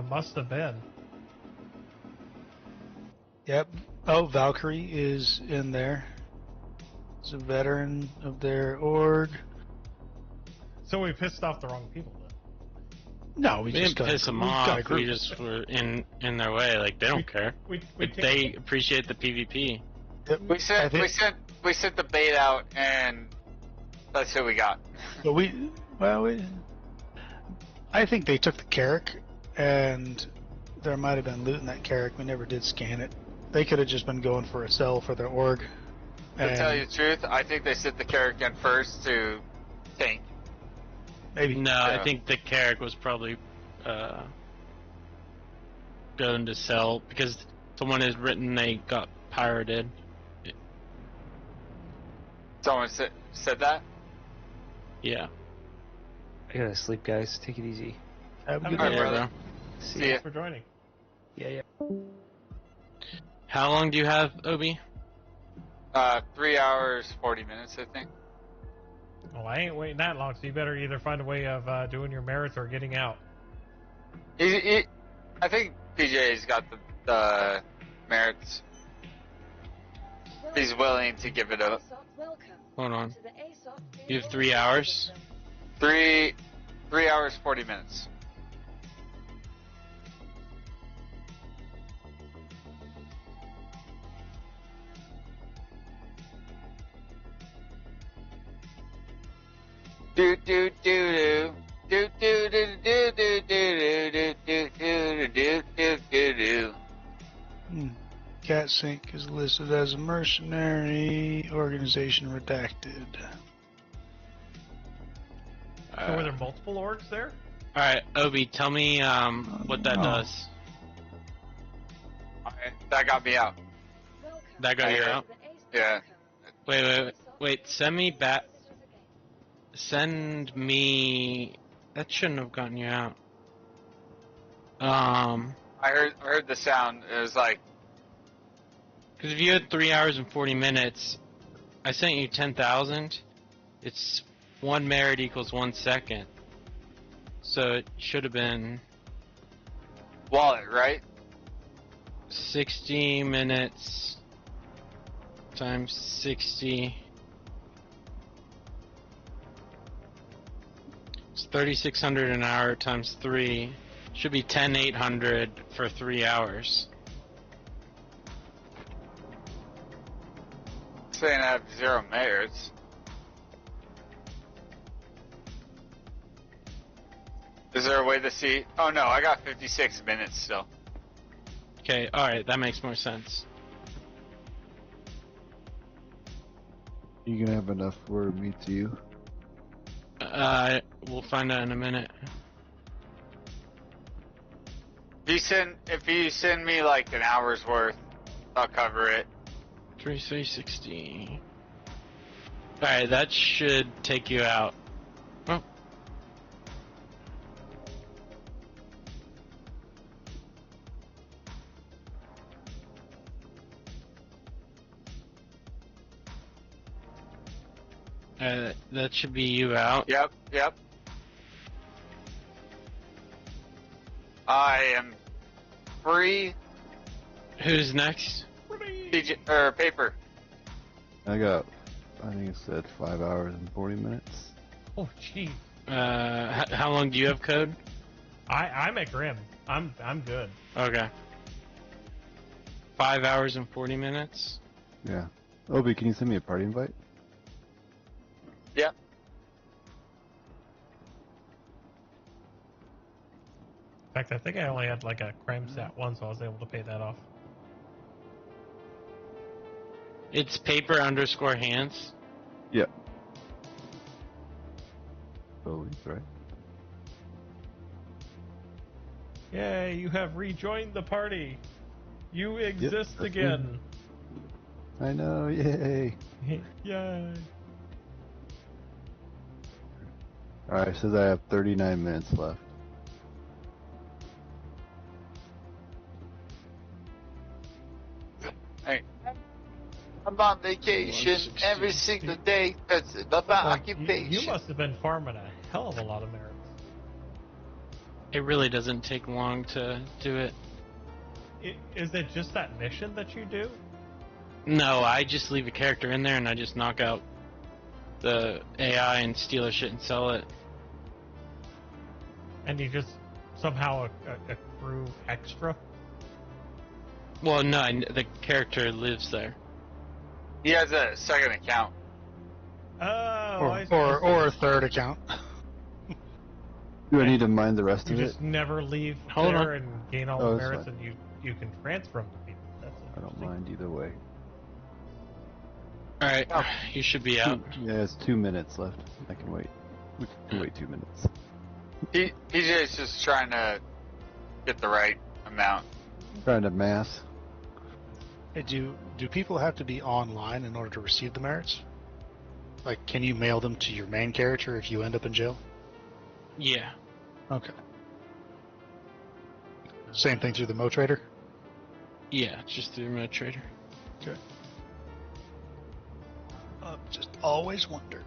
Must have been. Yep. Oh, Valkyrie is in there. He's a veteran of their org. So we pissed off the wrong people then. No, We just didn't got piss them off. We just were in their way. Like they don't care. They appreciate the PvP. Yep. We sent the bait out, and that's who we got. But I think they took the Carrick, and there might have been loot in that Carrick. We never did scan it. They could have just been going for a sell for their org. To tell you the truth, I think they sent the Carrick in first to tank. Maybe. No, Yeah. I think the Carrick was probably going to sell because someone has written they got pirated. Someone said that? Yeah. I gotta sleep, guys. Take it easy. Have a good All right, night. brother. bro. See Thanks ya. for joining. Yeah. How long do you have, Obi? 3 hours, 40 minutes, I think. Well, I ain't waiting that long, so you better either find a way of doing your merits or getting out. I think PJ's got the merits. He's willing to give it up. Hold on. You have 3 hours? 3 hours, 40 minutes. Do do do do do do do do do do do do do do do do. Cat Sync is listed as a mercenary organization redacted. So were there multiple orgs there? Alright, Obi, tell me what that does. Alright, that got me out. That got you out? Yeah. Wait, send me back. Send me. That shouldn't have gotten you out. I heard the sound. It was like, Because if you had 3 hours and 40 minutes, I sent you 10,000. It's 1 merit equals 1 second. So it should have been wallet, right? 60 minutes times 60. It's 3,600 an hour times 3. Should be 10,800 for 3 hours. Saying I have 0 merits. Is there a way to see? Oh no, I got 56 minutes still. Okay, alright, that makes more sense. You gonna have enough for me to you? We'll find out in a minute. If you send me like an hour's worth, I'll cover it. 360. Alright, that should take you out. Oh. That should be you out. Yep. I am free. Who's next? Paper. I think it said 5 hours and 40 minutes. Oh, jeez. How long do you have code? I'm at Grim. I'm good. Okay. 5 hours and 40 minutes? Yeah. Obi, can you send me a party invite? Yep. In fact, I think I only had like a crime stat one, so I was able to pay that off. It's paper_hands. Yep. Obi's right. Yay, you have rejoined the party. You exist that's again. I know, yay! Yay. Alright, it says I have 39 minutes left. Hey, I'm on vacation every single day because of my occupation. You must have been farming a hell of a lot of merits. It really doesn't take long to do it. Is it just that mission that you do? No, I just leave a character in there and I just knock out the AI and steal their shit and sell it. And you just somehow accrue extra? Well, no, the character lives there. He has a second account. Oh, Or a third account. Do I need to mine the rest You of it? just never leave Hold there on. and gain all Oh, the that's merits, fine. and you can transfer them to people. That's I don't interesting. mind either way. Alright, you should be out. Yeah, it's 2 minutes left. I can wait. We can wait 2 minutes. PJ's just trying to get the right amount. Trying to math. Hey, do people have to be online in order to receive the merits? Like, can you mail them to your main character if you end up in jail? Yeah. Okay. Same thing through the Mo Trader? Yeah, just through Remote Trader. Okay. Just always wondered.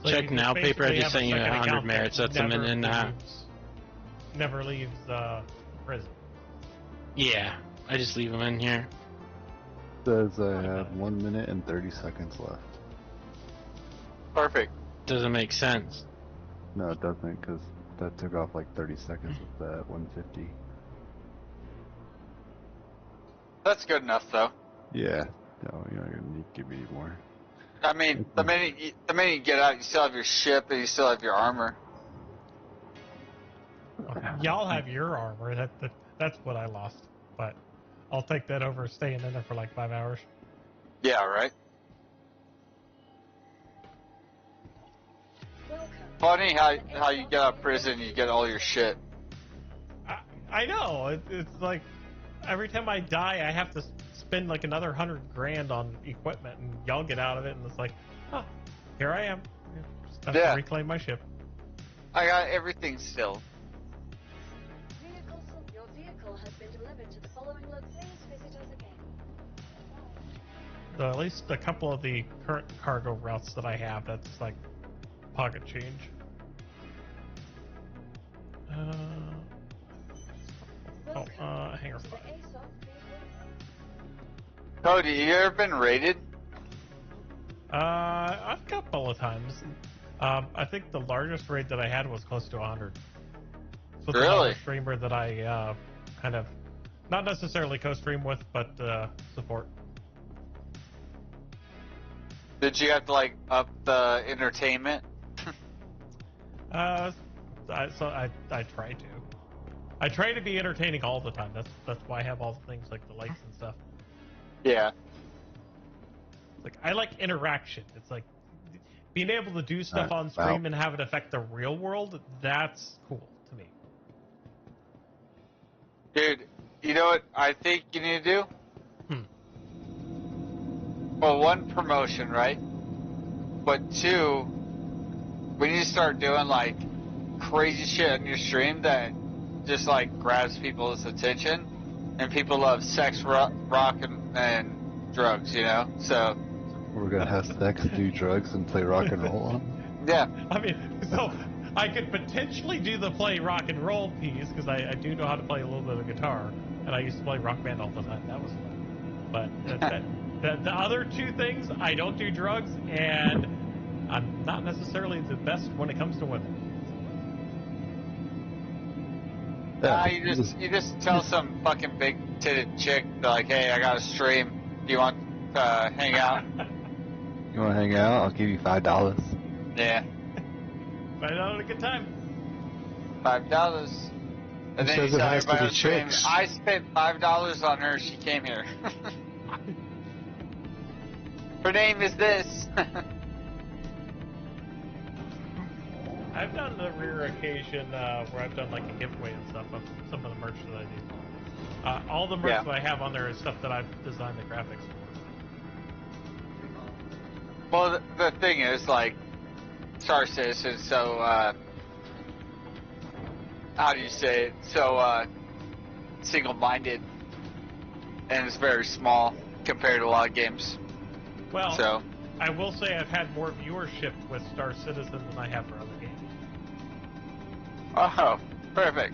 So Check you now, paper. I basically just have sent you second 100 account merits. that That's a minute and a half. Never leaves prison. Yeah, I just leave them in here. Says I have 1 minute and 30 seconds left. Perfect. Doesn't make sense. No, it doesn't, because that took off like 30 seconds with that 150. That's good enough, though. Yeah. No, you're not gonna need to give me any more. I mean, the minute you get out, you still have your ship and you still have your armor. Y'all have your armor. That's what I lost. But I'll take that over staying in there for like 5 hours. Yeah, right. Funny how you get out of prison, you get all your shit. I know. It's like every time I die, I have to spend like another $100 grand on equipment, and y'all get out of it, and it's like, oh, here I am. Just have to reclaim my ship. I got everything still. Your vehicle has been delivered to the following location. Please visit us again. So at least a couple of the current cargo routes that I have, that's like pocket change. Hangar 5. Cody, you ever been raided? A couple of times. I think the largest raid that I had was close to 100. So it's Really? another streamer that I kind of, not necessarily co-stream with, but support. Did you have to like up the entertainment? I try to. I try to be entertaining all the time. That's why I have all the things like the lights and stuff. Yeah. Like I like interaction. It's like being able to do stuff on stream and have it affect the real world. That's cool to me. Dude, you know what I think you need to do? Well, one, promotion, right? But two, we need to start doing like crazy shit on your stream that just like grabs people's attention, and people love sex, rock, and drugs, you know? So we're gonna have sex, do drugs, and play rock and roll on? Yeah. I mean, so I could potentially do the play rock and roll piece, because I do know how to play a little bit of guitar, and I used to play Rock Band all the time. That was fun. But the other two things, I don't do drugs, and I'm not necessarily the best when it comes to women. You just tell some fucking big titted chick, like, hey, I got a stream. Do you want to hang out? You want to hang out? I'll give you $5. Yeah. Find out at a good time. $5. And then you tell everybody on stream, I spent $5 on her. She came here. Her name is this. I've done the rare occasion where I've done like a giveaway and stuff of some of the merch that I do. All the merch that I have on there is stuff that I've designed the graphics for. Well, the thing is, like, Star Citizen, so, how do you say it? So, single-minded, and it's very small compared to a lot of games. Well, so I will say I've had more viewership with Star Citizen than I have for other games. Oh. Perfect.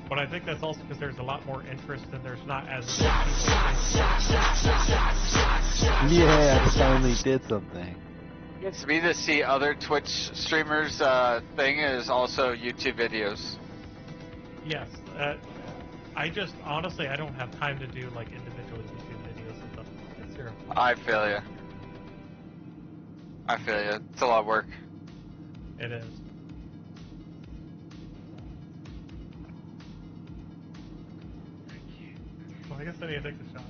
But I think that's also because there's a lot more interest and there's not as many people. Yeah, I finally did something. It's me to see other Twitch streamers' thing is also YouTube videos. Yes. I just, honestly, I don't have time to do, like, individual YouTube videos and stuff. It's zero. I feel you. I feel you. It's a lot of work. It is. Well, I guess I need to take the shot.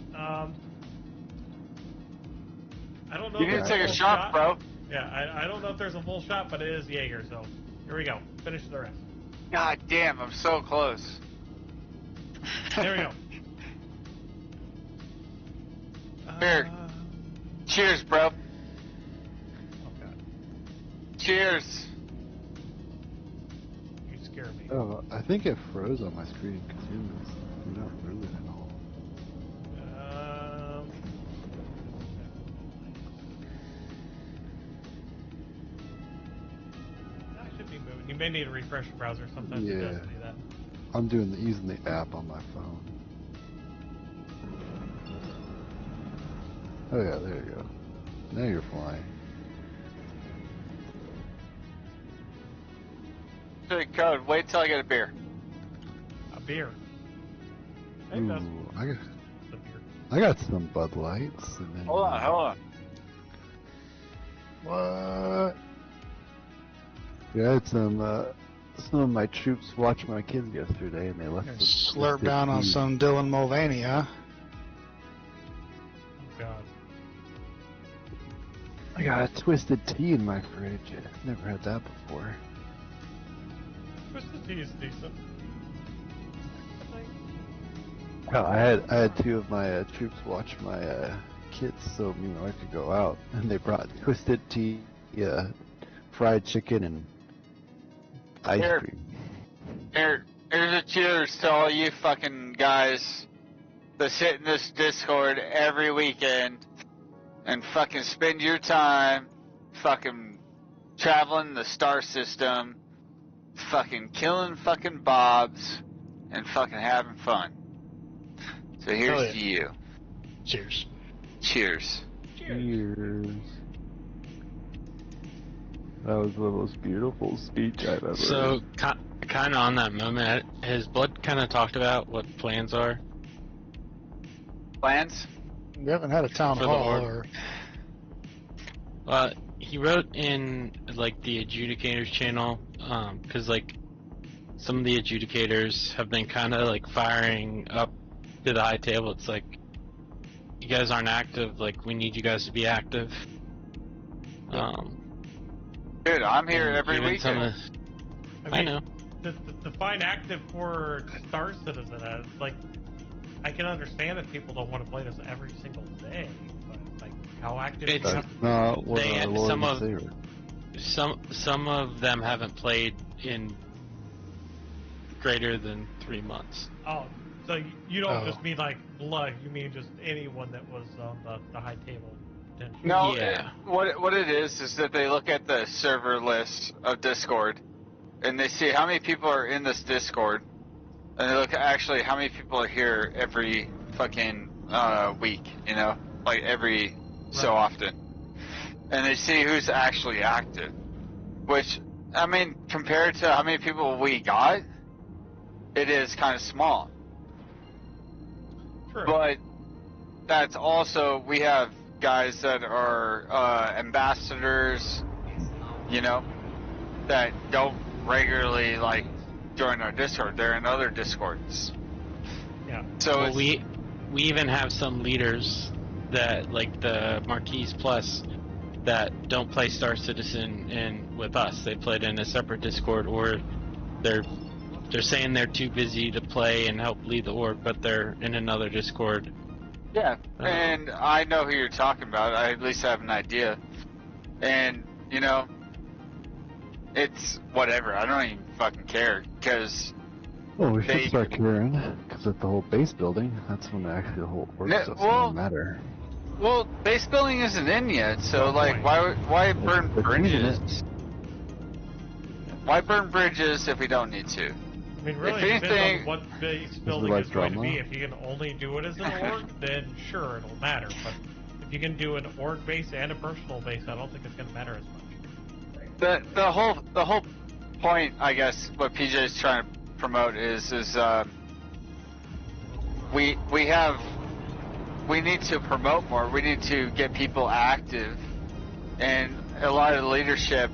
I don't know. You need to take a shot, bro. Yeah, I don't know if there's a full shot, but it is Jaeger, so here we go. Finish the rest. God damn, I'm so close. There we go. Here. Cheers, bro. Okay. Cheers. You scare me. Oh, I think it froze on my screen because you're not frozen at all. That should be moving. You may need to refresh the browser. Sometimes it does do that. I'm using the app on my phone. Oh yeah, there you go. Now you're flying. Good code. Wait till I get a beer. A beer. I think that's the beer. I got some Bud Lights. And then, Hold on. What? Yeah, I had some of my troops watch my kids yesterday, and they left. Slurp down on some Dylan Mulvaney, huh? Oh God. I got a twisted tea in my fridge. Never had that before. Twisted tea is decent. Oh, I had two of my troops watch my kids, so me and my wife could go out, and they brought twisted tea, fried chicken, and ice cream. Here's a cheers to all you fucking guys that sit in this Discord every weekend and fucking spend your time fucking traveling the star system, fucking killing fucking bobs, and fucking having fun. So here's to you. Cheers. Cheers. Cheers. That was the most beautiful speech I've ever So, kind of on that moment, has Blood kind of talked about what plans are? Plans? We haven't had a town For the hall, org. or He wrote in, like, the Adjudicators channel, because, like, some of the Adjudicators have been kind of, like, firing up to the high table. It's like, you guys aren't active, like, we need you guys to be active. Dude, I'm here every even weekend. I know. Define active for Star Citizen as, like, I can understand if people don't want to play this every single day, but, like, how active It's- do you That's have not what They- our Lord some and of- Savior. Some of them haven't played in greater than 3 months. Oh, so you don't Oh. just mean, like, Blood, you mean just anyone that was on the high table. Potentially. No, Yeah. what it is that they look at the server list of Discord, and they see how many people are in this Discord, and they look at actually how many people are here every fucking week, you know, like every so often, and they see who's actually active. Which, I mean, compared to how many people we got, it is kind of small. True. But that's also, we have guys that are ambassadors, you know, that don't regularly, like, join our Discord. They're in other Discords. Yeah. So Well, it's, we even have some leaders that, like the Marquise Plus, that don't play Star Citizen with us. They played in a separate Discord, or they're saying they're too busy to play and help lead the org, but they're in another Discord. yeah, and I know who you're talking about. I at least have an idea. And, you know, it's whatever. I don't even fucking care, because Well, we They- should start caring, because at the whole base building, that's when actually the whole work Yeah, stuff's well- gonna matter. well, base building isn't in yet, so, like, why burn They're changing bridges? Why burn bridges if we don't need to? I mean, really, If it depends anything- on what base building like is going to drama? be. If you can only do it as an org, then sure, it'll matter. But if you can do an org base and a personal base, I don't think it's going to matter as much. The whole point, I guess, what PJ is trying to promote is we need to promote more. We need to get people active, and a lot of the leadership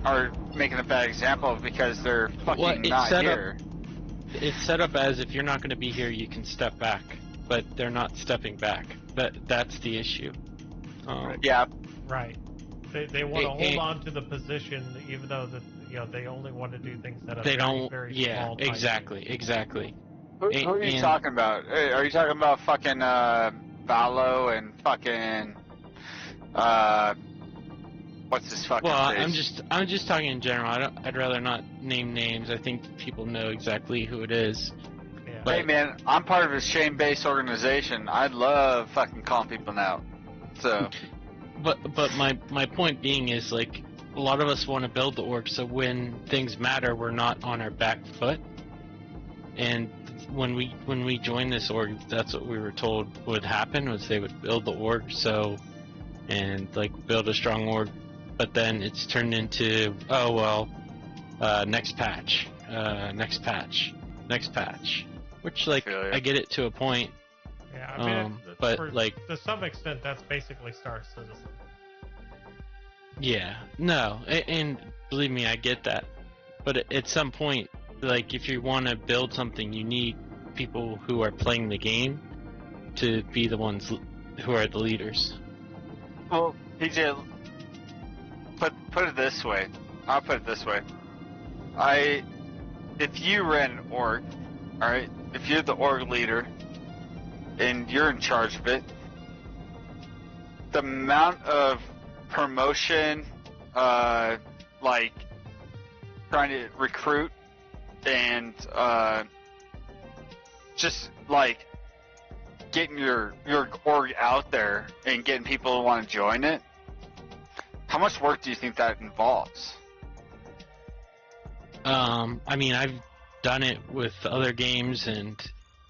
are making a bad example because they're fucking not here. It's set up as if you're not going to be here, you can step back, but they're not stepping back. That's the issue. Yeah. Right. They want to hold on to the position, even though they only want to do things that are very small. Yeah, exactly. Who are you talking about? Are you talking about fucking Valo and fucking what's his fucking face? I'm just talking in general. I'd rather not name names. I think people know exactly who it is. Yeah. Hey man, I'm part of a shame-based organization. I love fucking calling people out. So, but my point being is, like, a lot of us want to build the org, so when things matter, we're not on our back foot. And when we joined this org, that's what we were told would happen, was they would build the org, and like build a strong org. But then it's turned into, next patch, which, like, I get it to a point. Yeah, I mean, but like, to some extent, that's basically Star Citizen. Yeah, no, and believe me, I get that. But at some point, like, if you want to build something, you need people who are playing the game to be the ones who are the leaders. Well, PJ, put it this way. I'll put it this way. If you ran an org, all right, if you're the org leader and you're in charge of it, the amount of promotion, like trying to recruit and just like getting your org out there and getting people to want to join it, how much work do you think that involves? I mean, I've done it with other games, and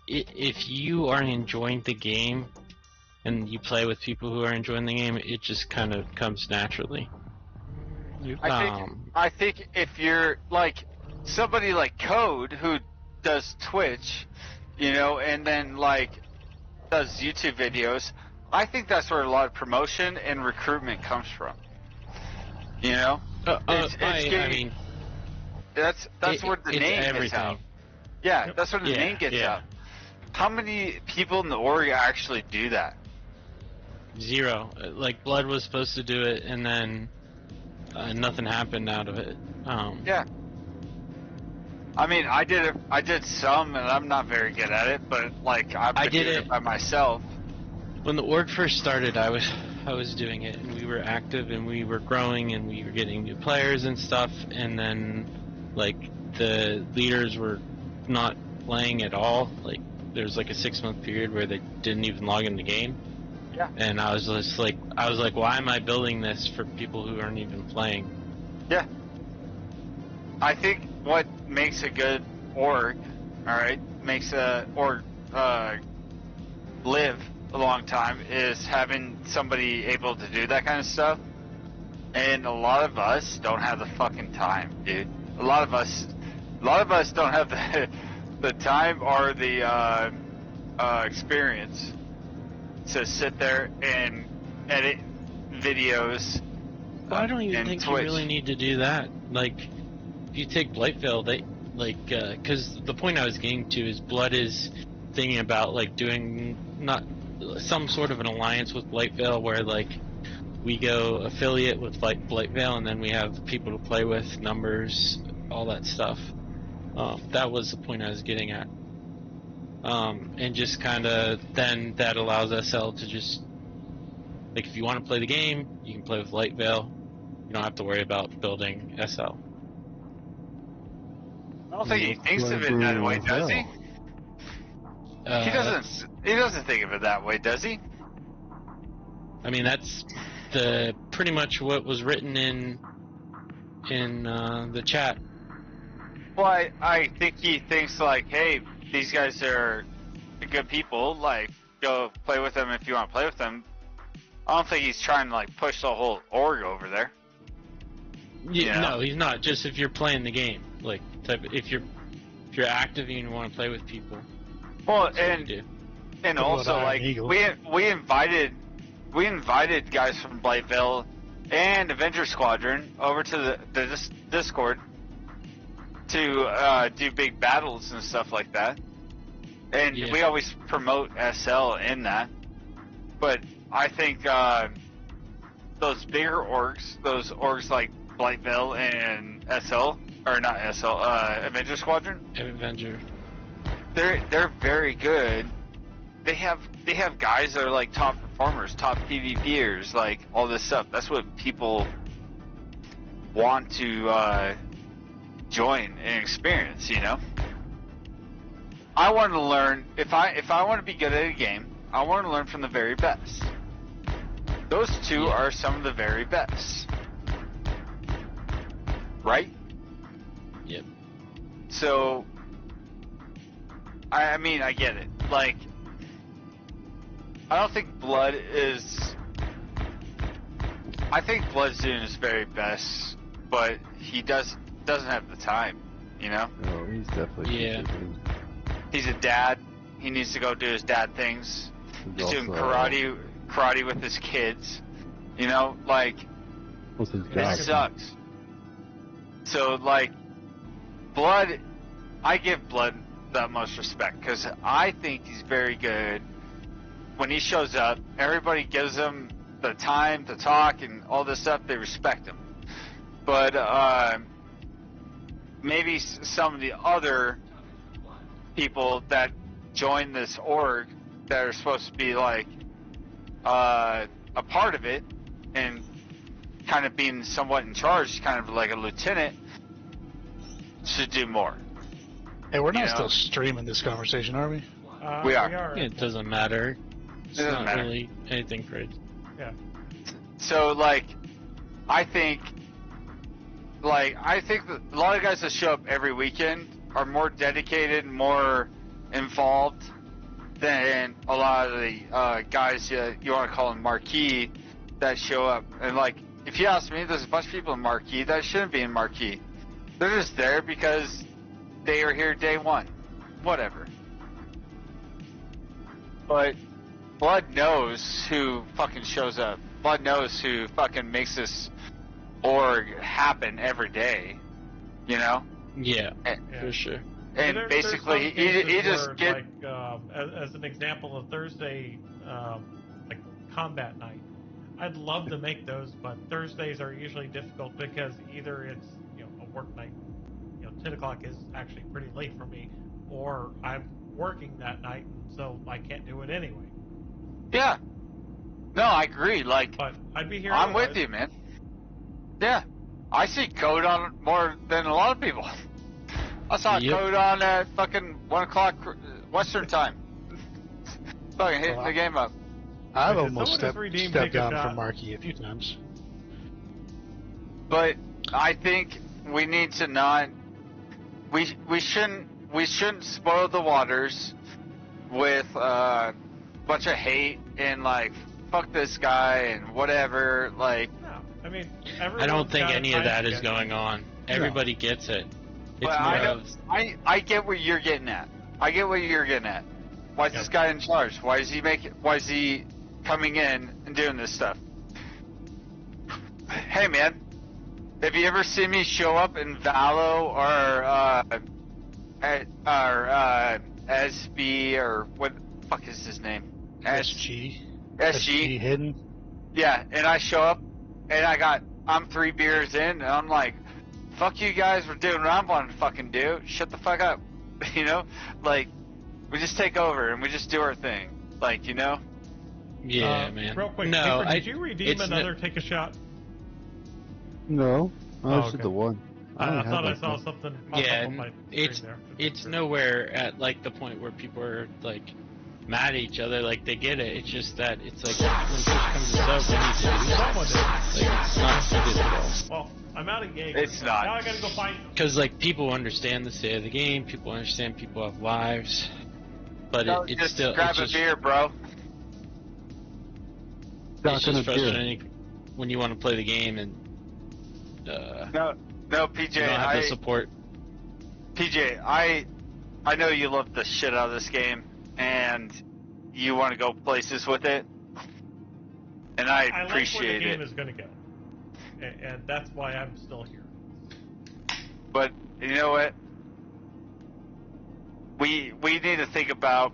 if you are enjoying the game and you play with people who are enjoying the game, it just kind of comes naturally. I think if you're like somebody like Code who does Twitch, and then like does YouTube videos, I think that's where a lot of promotion and recruitment comes from. I mean, that's where the name gets out. Yeah, that's where the name gets out. How many people in the org actually do that? 0. Like, Blood was supposed to do it, and then nothing happened out of it. Yeah. I mean, I did some, and I'm not very good at it, but like I did it by myself. When the org first started, I was doing it, and we were active, and we were growing, and we were getting new players and stuff, and then like the leaders were not playing at all. Like, there was like a 6-month period where they didn't even log in the game. Yeah. And I was like, why am I building this for people who aren't even playing? Yeah. I think what makes a good org, makes a org live a long time is having somebody able to do that kind of stuff. And a lot of us don't have the fucking time, dude. A lot of us don't have the time or the experience to sit there and edit videos. Well, I don't even think Twitch. you really need to do that. Like, if you take Blightveil, because the point I was getting to is Blood is thinking about like doing not some sort of an alliance with Blightveil where like we go affiliate with Blightveil and then we have people to play with, numbers, all that stuff. That was the point I was getting at. And just kind of then that allows SL to just, like, if you want to play the game, you can play with Blightveil. You don't have to worry about building SL. I don't think he thinks of it that way, does he? He doesn't think of it that way, does he? I mean, that's pretty much what was written in the chat. Well, I think he thinks like, hey, these guys are good people. Like, go play with them if you want to play with them. I don't think he's trying to like push the whole org over there. Yeah, no, he's not. Just if you're playing the game, like if you're active and you want to play with people. Well, and also like we invited guys from Blightveil and Avenger Squadron over to the Discord to do big battles and stuff like that. And we always promote SL in that. But I think those bigger orgs, those orgs like Blightveil and SL, or not SL, Avenger Squadron. Avenger. They're very good. They have guys that are like top performers, top PvPers, like all this stuff. That's what people want to join and experience, you know? I want to learn, if I want to be good at a game, I want to learn from the very best. Those two are some of the very best. Right? Yep. So, I mean, I get it. Like, I don't think Blood is... I think Bloodzoon is very best, but he doesn't have the time, you know? No, he's definitely He's a dad. He needs to go do his dad things. He's doing karate with his kids. You know, like, it sucks. So, like, Blood, I give Blood the utmost respect because I think he's very good. When he shows up, everybody gives him the time to talk and all this stuff. They respect him. But maybe some of the other people that join this org that are supposed to be like a part of it and kind of being somewhat in charge, kind of like a lieutenant, should do more. Hey, we're not still streaming this conversation, are we? We are. Yeah, it doesn't matter. It's doesn't matter. Really anything crazy. Yeah. So, like, I think that a lot of guys that show up every weekend are more dedicated, more involved than a lot of the guys you want to call them marquee that show up. And, like, if you ask me, there's a bunch of people in marquee that shouldn't be in marquee. They're just there because they are here day one. Whatever. But Blood knows who fucking shows up. Blood knows who fucking makes this org happen every day. You know? Yeah, for sure. And basically, he just get... Like, as an example of Thursday, like, combat night. I'd love to make those, but Thursdays are usually difficult because either it's, a work night, 10 o'clock is actually pretty late for me, or I'm working that night, so I can't do it anyway. Yeah. No, I agree. Like, but I'd be here. I'm otherwise. with you, man. Yeah. I see code on more than a lot of people. I saw code on at fucking 1 o'clock Western time. Fucking hitting the game up. I've almost stepped down from Marquee a few times. But I think we need to not... We shouldn't spoil the waters with a bunch of hate and, like, fuck this guy and whatever, like... No, I mean, I don't think any of that is going on. Everybody gets it. It's I get what you're getting at. I get what you're getting at. Why is this guy in charge? Why is he coming in and doing this stuff? Hey, man. Have you ever seen me show up in Valo or SB or what the fuck is his name? SG hidden? Yeah, and I show up and I'm 3 beers in and I'm like, fuck you guys, we're doing what I want to fucking do. Shut the fuck up. You know? Like, we just take over and we just do our thing. Like, you know? Yeah, man. Real quick, no, Keeper, did you redeem another take a shot? No, I just did the one. I thought I saw something. Yeah, it's nowhere at like the point where people are like mad at each other. Like they get it. It's just that it's like when push comes to shove, they need to do something. Like it's not suited at all. Well, I'm out of Jaeger. It's not. Now I gotta go find them. Because like people understand the state of the game, people understand people have lives, but No, it's just still grab it's a just, beer, bro. it's Shotgun just a beer. frustrating when you want to play the game and No, PJ. you don't have I the support. PJ, I know you love the shit out of this game, and you want to go places with it, and I I appreciate like where the game it. is gonna go, and that's why I'm still here. But you know what? We need to think about,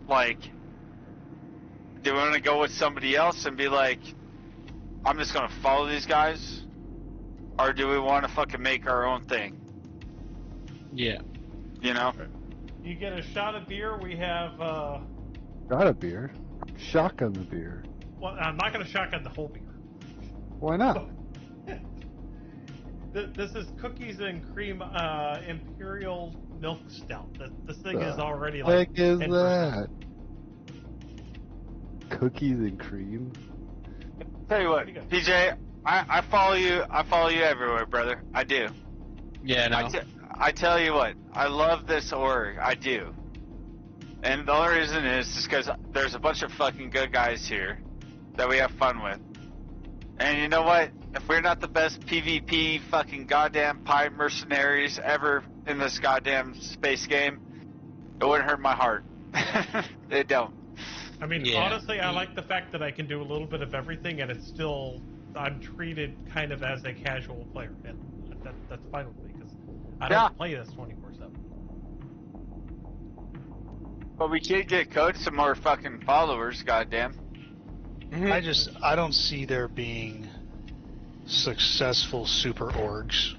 like, do we want to go with somebody else and be like, I'm just gonna follow these guys, or do we want to fucking make our own thing? Yeah. You know? You get a shot of beer. We have. Got a beer. Shotgun the beer. Well, I'm not gonna shotgun the whole beer. Why not? This is cookies and cream imperial milk stout. This thing is already like. Heck is 10%. that? Cookies and cream. Tell you what, PJ, I follow you. I follow you everywhere, brother. I do. Yeah, no. I tell you what, I love this org. I do. And the only reason is just because there's a bunch of fucking good guys here that we have fun with. And you know what? If we're not the best PvP fucking goddamn pie mercenaries ever in this goddamn space game, it wouldn't hurt my heart. It don't. I mean, Yeah. honestly, I like the fact that I can do a little bit of everything, and it's still I'm treated kind of as a casual player, and that's fine with me because I don't play this 24/7. But we can't get Code some more fucking followers, goddamn. I don't see there being successful super orgs.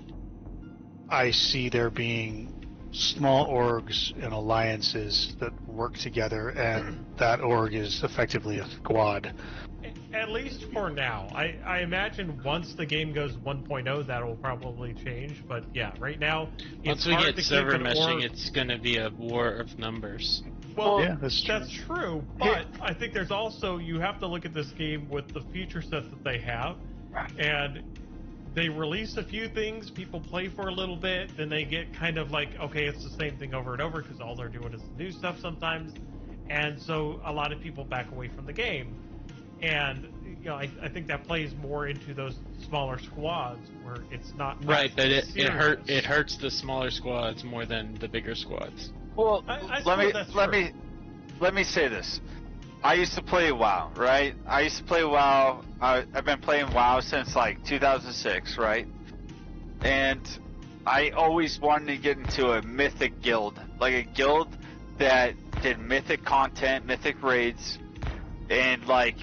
I see there being small orgs and alliances that work together, and that org is effectively a squad. At least for now. I imagine once the game goes 1.0, that will probably change. But yeah, right now, Once it's we hard get to server keep an meshing, org. it's gonna be a war of numbers. Well, Yeah, that's true. But I think there's also, you have to look at this game with the feature sets that they have, and they release a few things, people play for a little bit, then they get kind of like, okay, it's the same thing over and over because all they're doing is new stuff sometimes, and so a lot of people back away from the game. And you know, I think that plays more into those smaller squads where it's not Right, but it serious. hurts the smaller squads more than the bigger squads. Well, I let me suppose that's let me say this. I used to play WoW, right? I used to play WoW. I've been playing WoW since like 2006, right? And I always wanted to get into a mythic guild, like a guild that did mythic content, mythic raids, and like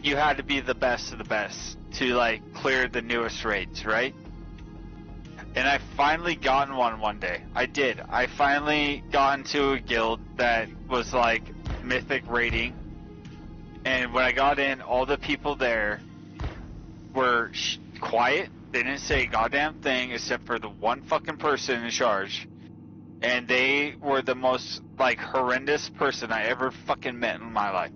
you had to be the best of the best to like clear the newest raids, right? And I finally got in one day. I did. I finally got into a guild that was like mythic raiding. And when I got in, all the people there were quiet. They didn't say a goddamn thing except for the one fucking person in charge. And they were the most like horrendous person I ever fucking met in my life.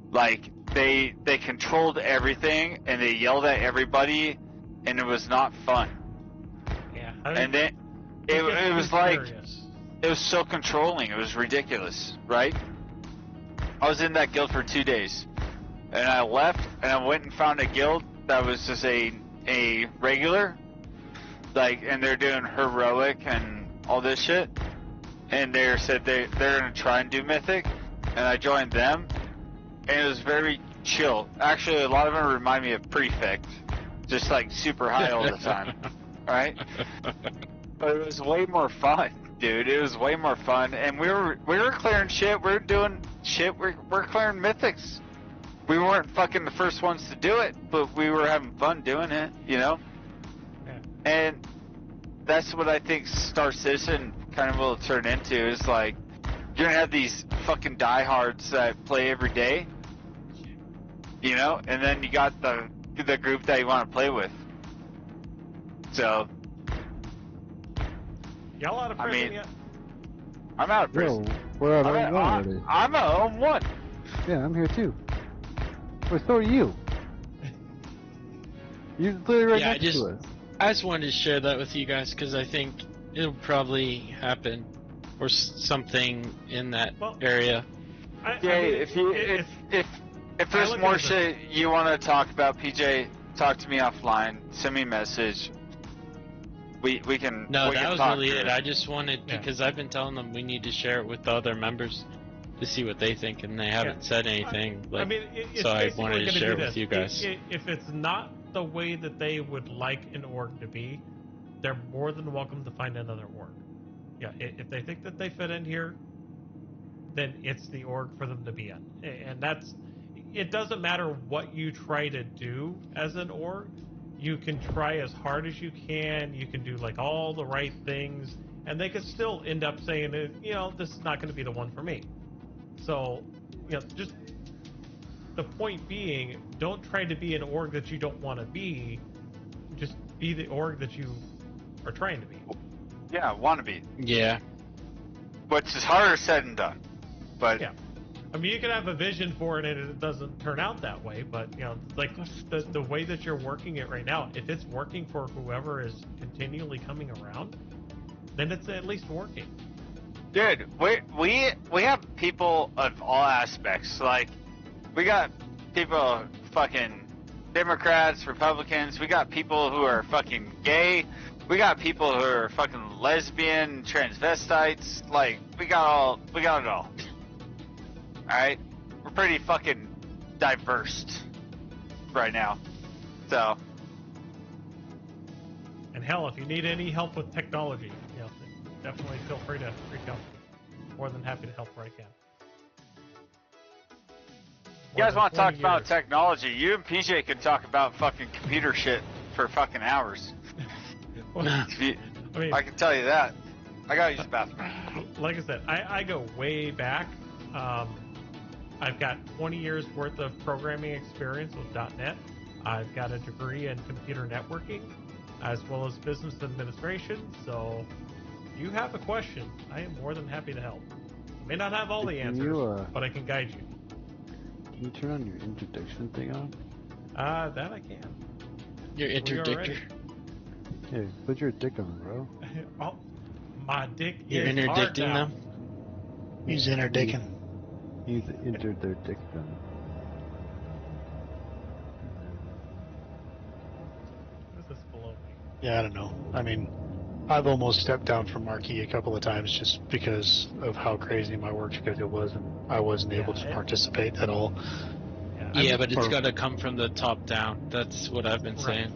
Like they controlled everything and they yelled at everybody and it was not fun. Yeah. And then it was like, it was so controlling. It was ridiculous, right? I was in that guild for 2 days, and I left, and I went and found a guild that was just a regular, like, and they're doing heroic and all this shit, and they said they're gonna try and do mythic, and I joined them, and it was very chill. Actually, a lot of them remind me of Prefect, just like super high all the time, right? But it was way more fun, dude. It was way more fun, and we were clearing shit. We were doing shit. We're clearing mythics. We weren't fucking the first ones to do it, but we were having fun doing it, you know. Yeah. And that's what I think Star Citizen kind of will turn into. Is like you're gonna have these fucking diehards that play every day, you know, and then you got the group that you want to play with. So. Y'all out of prison yet? I'm out of prison. Yo, we're out of one already. I'm at home one. Yeah, I'm here too. Well, so are you. You're literally right next to us. I just wanted to share that with you guys because I think it'll probably happen, or something in that area. If there's more shit you want to talk about, PJ, talk to me offline. Send me a message. We can. No, we that can was talk really through it. I just wanted, because I've been telling them we need to share it with the other members to see what they think, and they haven't said anything. Like, it's so I basically wanted to gonna share be it with this. you guys. If it's not the way that they would like an org to be, they're more than welcome to find another org. Yeah, if they think that they fit in here, then it's the org for them to be in. And that's, it doesn't matter what you try to do as an org. You can try as hard as you can. You can do like all the right things, and they could still end up saying, this is not going to be the one for me. So, just the point being, don't try to be an org that you don't want to be. Just be the org that you are trying to be. Yeah, want to be. Yeah. Which is harder said than done. But yeah. I mean, you can have a vision for it and it doesn't turn out that way, but, like the way that you're working it right now, if it's working for whoever is continually coming around, then it's at least working. Dude, we have people of all aspects. Like, we got people fucking Democrats, Republicans. We got people who are fucking gay. We got people who are fucking lesbian, transvestites. Like, we got it all. Alright? We're pretty fucking diverse right now. So. And hell, if you need any help with technology, definitely feel free to reach out. More than happy to help where I can. You guys want to talk about technology? You and PJ could talk about fucking computer shit for fucking hours. I can tell you that. I gotta use the bathroom. Like I said, I go way back. I've got 20 years worth of programming experience with .NET. I've got a degree in computer networking, as well as business administration. So, if you have a question, I am more than happy to help. I may not have all the answers, but I can guide you. Can you turn on your interdiction thing on? That I can. Your interdictor? Hey, put your dick on, bro. Oh, my dick You're is hard interdicting now. them? He's interdicting. He's entered their dick gun. What is this below me? Yeah, I don't know. I mean, I've almost stepped down from Marquee a couple of times just because of how crazy my work schedule was, and I wasn't able to participate at all. Yeah, but it's got to come from the top down. That's what I've been saying.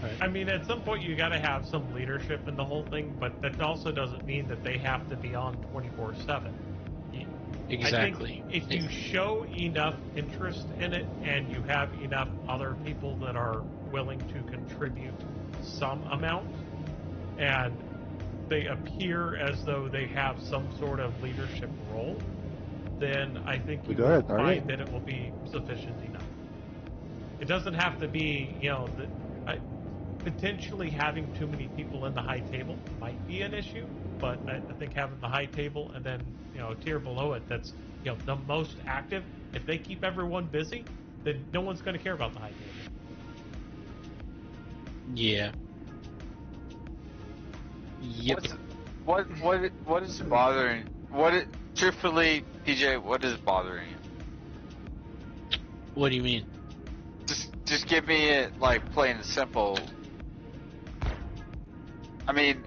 Right. I mean, at some point you got to have some leadership in the whole thing, but that also doesn't mean that they have to be on 24/7. Exactly. I think if you show enough interest in it and you have enough other people that are willing to contribute some amount, and they appear as though they have some sort of leadership role, then I think you will find that it will be sufficient enough. It doesn't have to be, potentially having too many people in the high table might be an issue, but I think having the high table and then, a tier below it that's, the most active, if they keep everyone busy, then no one's going to care about the high table. Yeah. Yep. What is bothering? Truthfully, PJ, what is bothering you? What do you mean? Just give me it like plain and simple. I mean,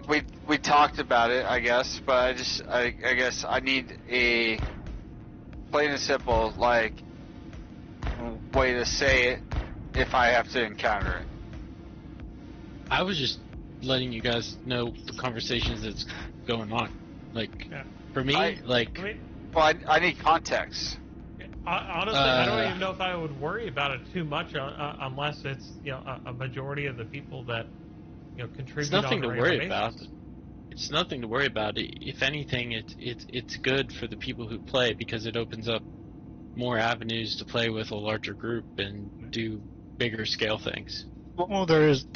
we talked about it, I guess, but I guess I need a plain and simple like way to say it if I have to encounter it. I was just letting you guys know the conversations that's going on. Like, for me, I need context. Honestly, I don't even know if I would worry about it too much unless it's a majority of the people that contribute. It's nothing on to a worry basis. about. It's nothing to worry about. If anything, it's good for the people who play because it opens up more avenues to play with a larger group and do bigger scale things. Well, there's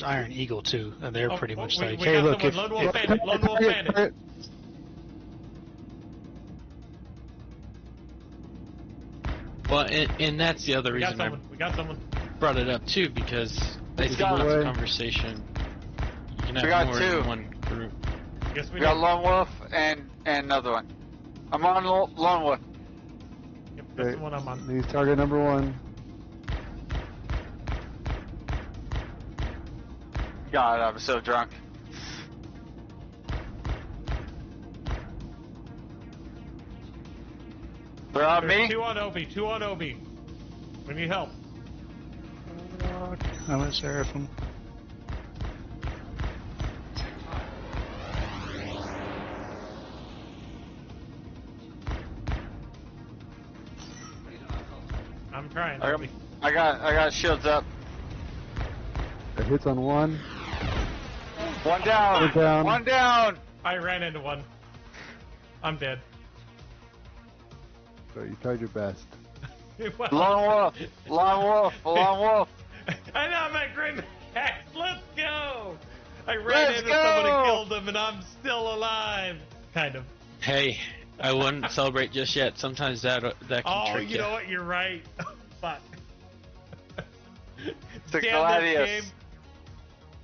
Iron Eagle too, and they're pretty much like, hey, look, if Lone Wolf Bandit. Well, and that's the other reason we got someone. brought it up too, because I He's think gone. that's away. a conversation. You can We have got more two. than one group. Yes, we We got do. Lone Wolf and another one. I'm on Lone Wolf. Yep, that's Okay. the one I'm on. He's target number 1. God, I'm so drunk. They're on There's me. 2 on Obi. 2 on Obi. We need help. I'm at Seraphim. I'm trying, I got, Obi. I got shields up. That hits on 1. One down. One down. One down. I ran into one. I'm dead. So you tried your best. Well, Lone Wolf. Lone Wolf. Lone Wolf. I know I'm at Grim Hex. Let's go. I ran Let's into go. someone and killed him, and I'm still alive. Kind of. Hey, I wouldn't celebrate just yet. Sometimes that can Oh, trick you know what? You're right. Fuck. It's a Damn this gladius. game.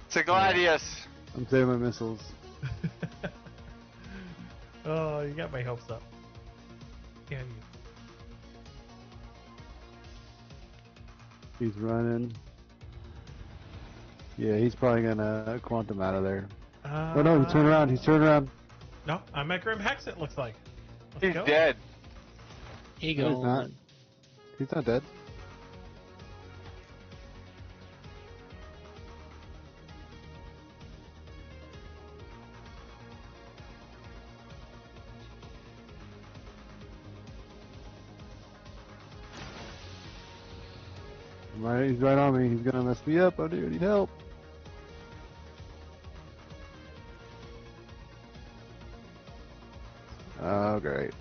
It's a gladius. I'm saving my missiles. Oh, you got my hopes up. Damn you. He's running. Yeah, he's probably gonna quantum out of there. Oh no, he turned around. He's turned around. No, I'm at Grim Hex, it looks like. Let's He's go. dead. He No, he's goes. not. He's not dead. Right, he's right on me. He's gonna mess me up. I do need help. Oh, great.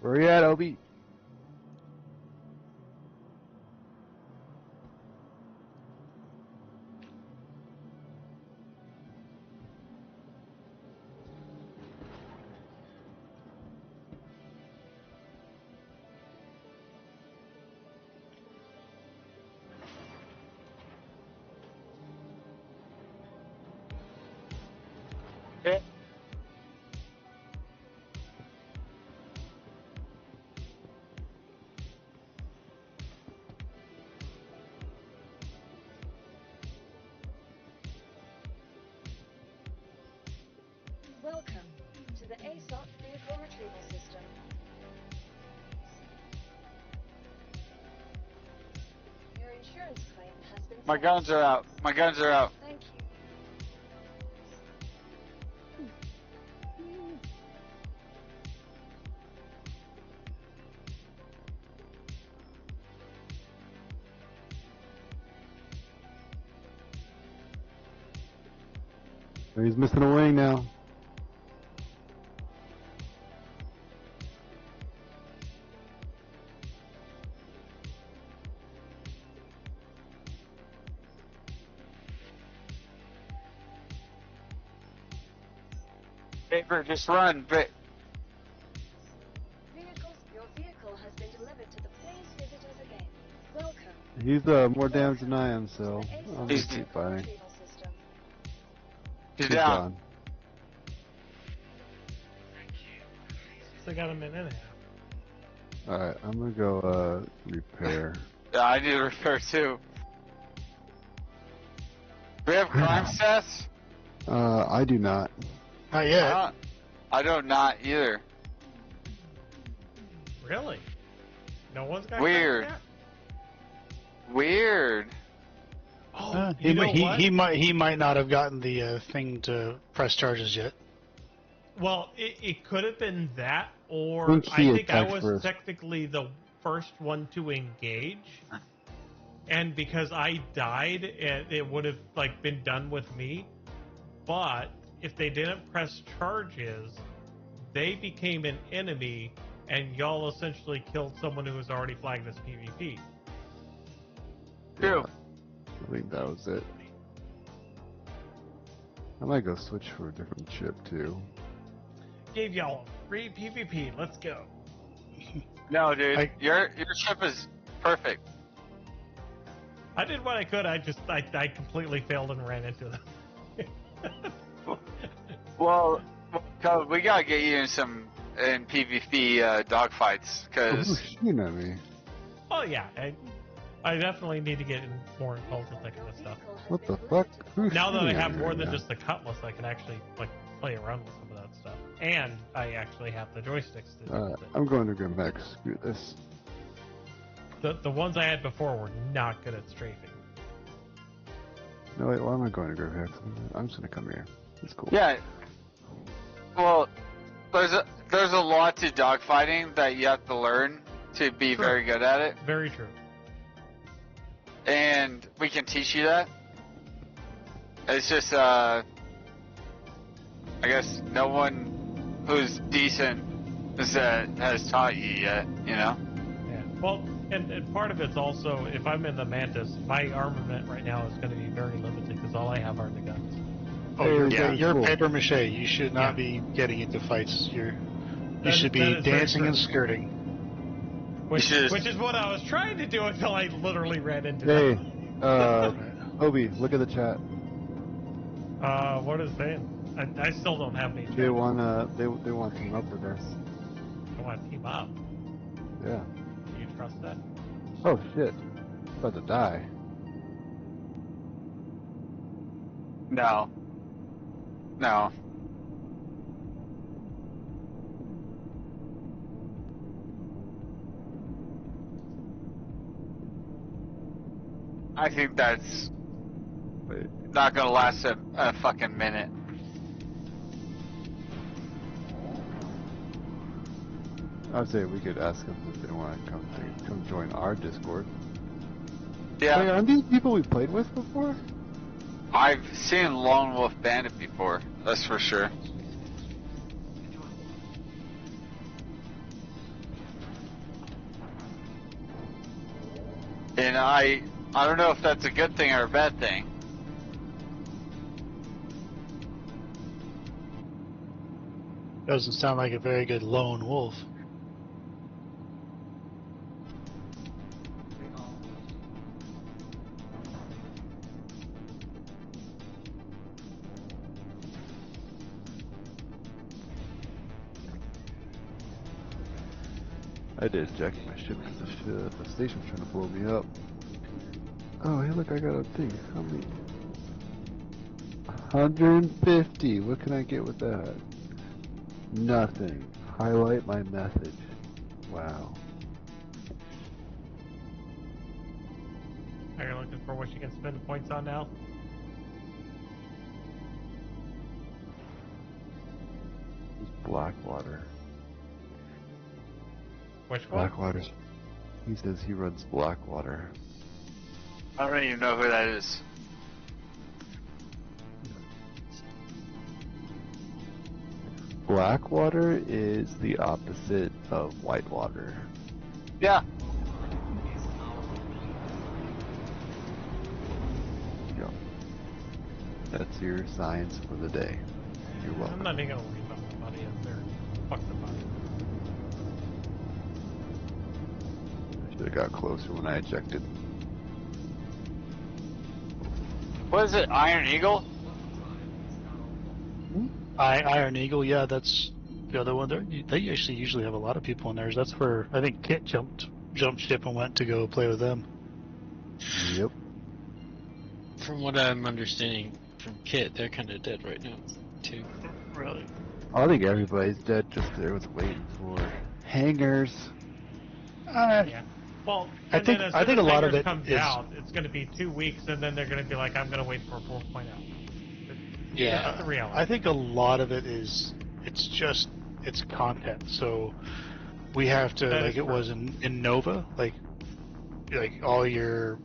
Where you at, Obi? Eh. Welcome to the ASOP vehicle retrieval system. Your insurance claim has been My settled. guns are out. My guns are out. Thank you. He's missing a wing now. Paper, just run. But Your vehicle has been delivered to the Please Visit Us Again. Welcome. He's more damaged than I am, so to the ASOP I'm He's- just keep vehicle fighting. retrieval system. he's He's down. gone. Still got a minute and a half. Alright, I'm gonna go repair. Yeah, I need to repair too. Do we have crime stats? I do not. Not yet. I don't not either. Really? No one's got Weird. that? Weird. Oh, He you know what? he might not have gotten the thing to press charges yet. Well, it could have been that, or I think he I attacked was first. technically the first one to engage, and because I died, it would have like been done with me. But if they didn't press charges, they became an enemy, and y'all essentially killed someone who was already flagged as PvP. True. I think that was it. I might go switch for a different ship too. Gave y'all free PvP. Let's go. No, dude. I- Your ship is perfect. I did what I could. I completely failed and ran into them. Well, Code, we gotta get you in PvP dogfights, Who's because shooting at me? Oh yeah, I definitely need to get more involved with that kind of stuff. What the fuck? Who's Now that I shooting at have me more right than now? just the cutlass, I can actually like play around with some of that stuff, and I actually have the joysticks to do with it. I'm going to go back. Screw this. The ones I had before were not good at strafing. No, wait, why am I going to go back? I'm just gonna come here. It's cool. yeah. Well, there's a lot to dogfighting that you have to learn to be True. very good at it, Very true. and we can teach you that. It's just I guess no one who's decent has taught you yet, you know? Yeah. Well, and part of it's also, if I'm in the Mantis, my armament right now is going to be very limited because all I have are the guns. Oh, Hey, you're cool. paper mache. You should not Yeah. be getting into fights. You That should is be very dancing true. and skirting. Which Just- is what I was trying to do until I literally ran into Hey, them. Obi, look at the chat. What is it saying? I still don't have any. They chat. want they want to team up with us. I want to team up. Yeah. Do you trust that? Oh shit. About to die. No. No. I think that's Wait. not gonna last a fucking minute. I'd say we could ask them if they want to come join our Discord. Yeah, Wait, aren't these people we played with before? I've seen Lone Wolf Bandit before, that's for sure. And I don't know if that's a good thing or a bad thing. Doesn't sound like a very good lone wolf. I did eject my ship because the station's trying to blow me up. Oh, hey, look, I got a thing. How many? 150. What can I get with that? Nothing. Highlight my message. Wow. Are you looking for what you can spend points on now? It's Blackwater. Which one? Blackwater's. He says he runs Blackwater. I don't even know who that is. Blackwater is the opposite of Whitewater. Yeah. Yep. That's your science for the day. You're I'm welcome. not even gonna worry about the body up there. Fuck the body. I should have got closer when I ejected. What is it, Iron Eagle? Iron Eagle, yeah, that's the other one. They actually usually have a lot of people in theirs. That's where I think Kit jumped ship and went to go play with them. Yep. From what I'm understanding from Kit, they're kind of dead right now, too. Really? I think everybody's dead. Just there was waiting for hangers. Yeah. Well, I and think- then as I soon think as a lot of Hangers it comes is- out, it's going to be 2 weeks, and then they're going to be like, I'm going to wait for a 4.0. Yeah, That's the reality. I think a lot of it is it's content. So we have to That like is it true. was in Nova, like all your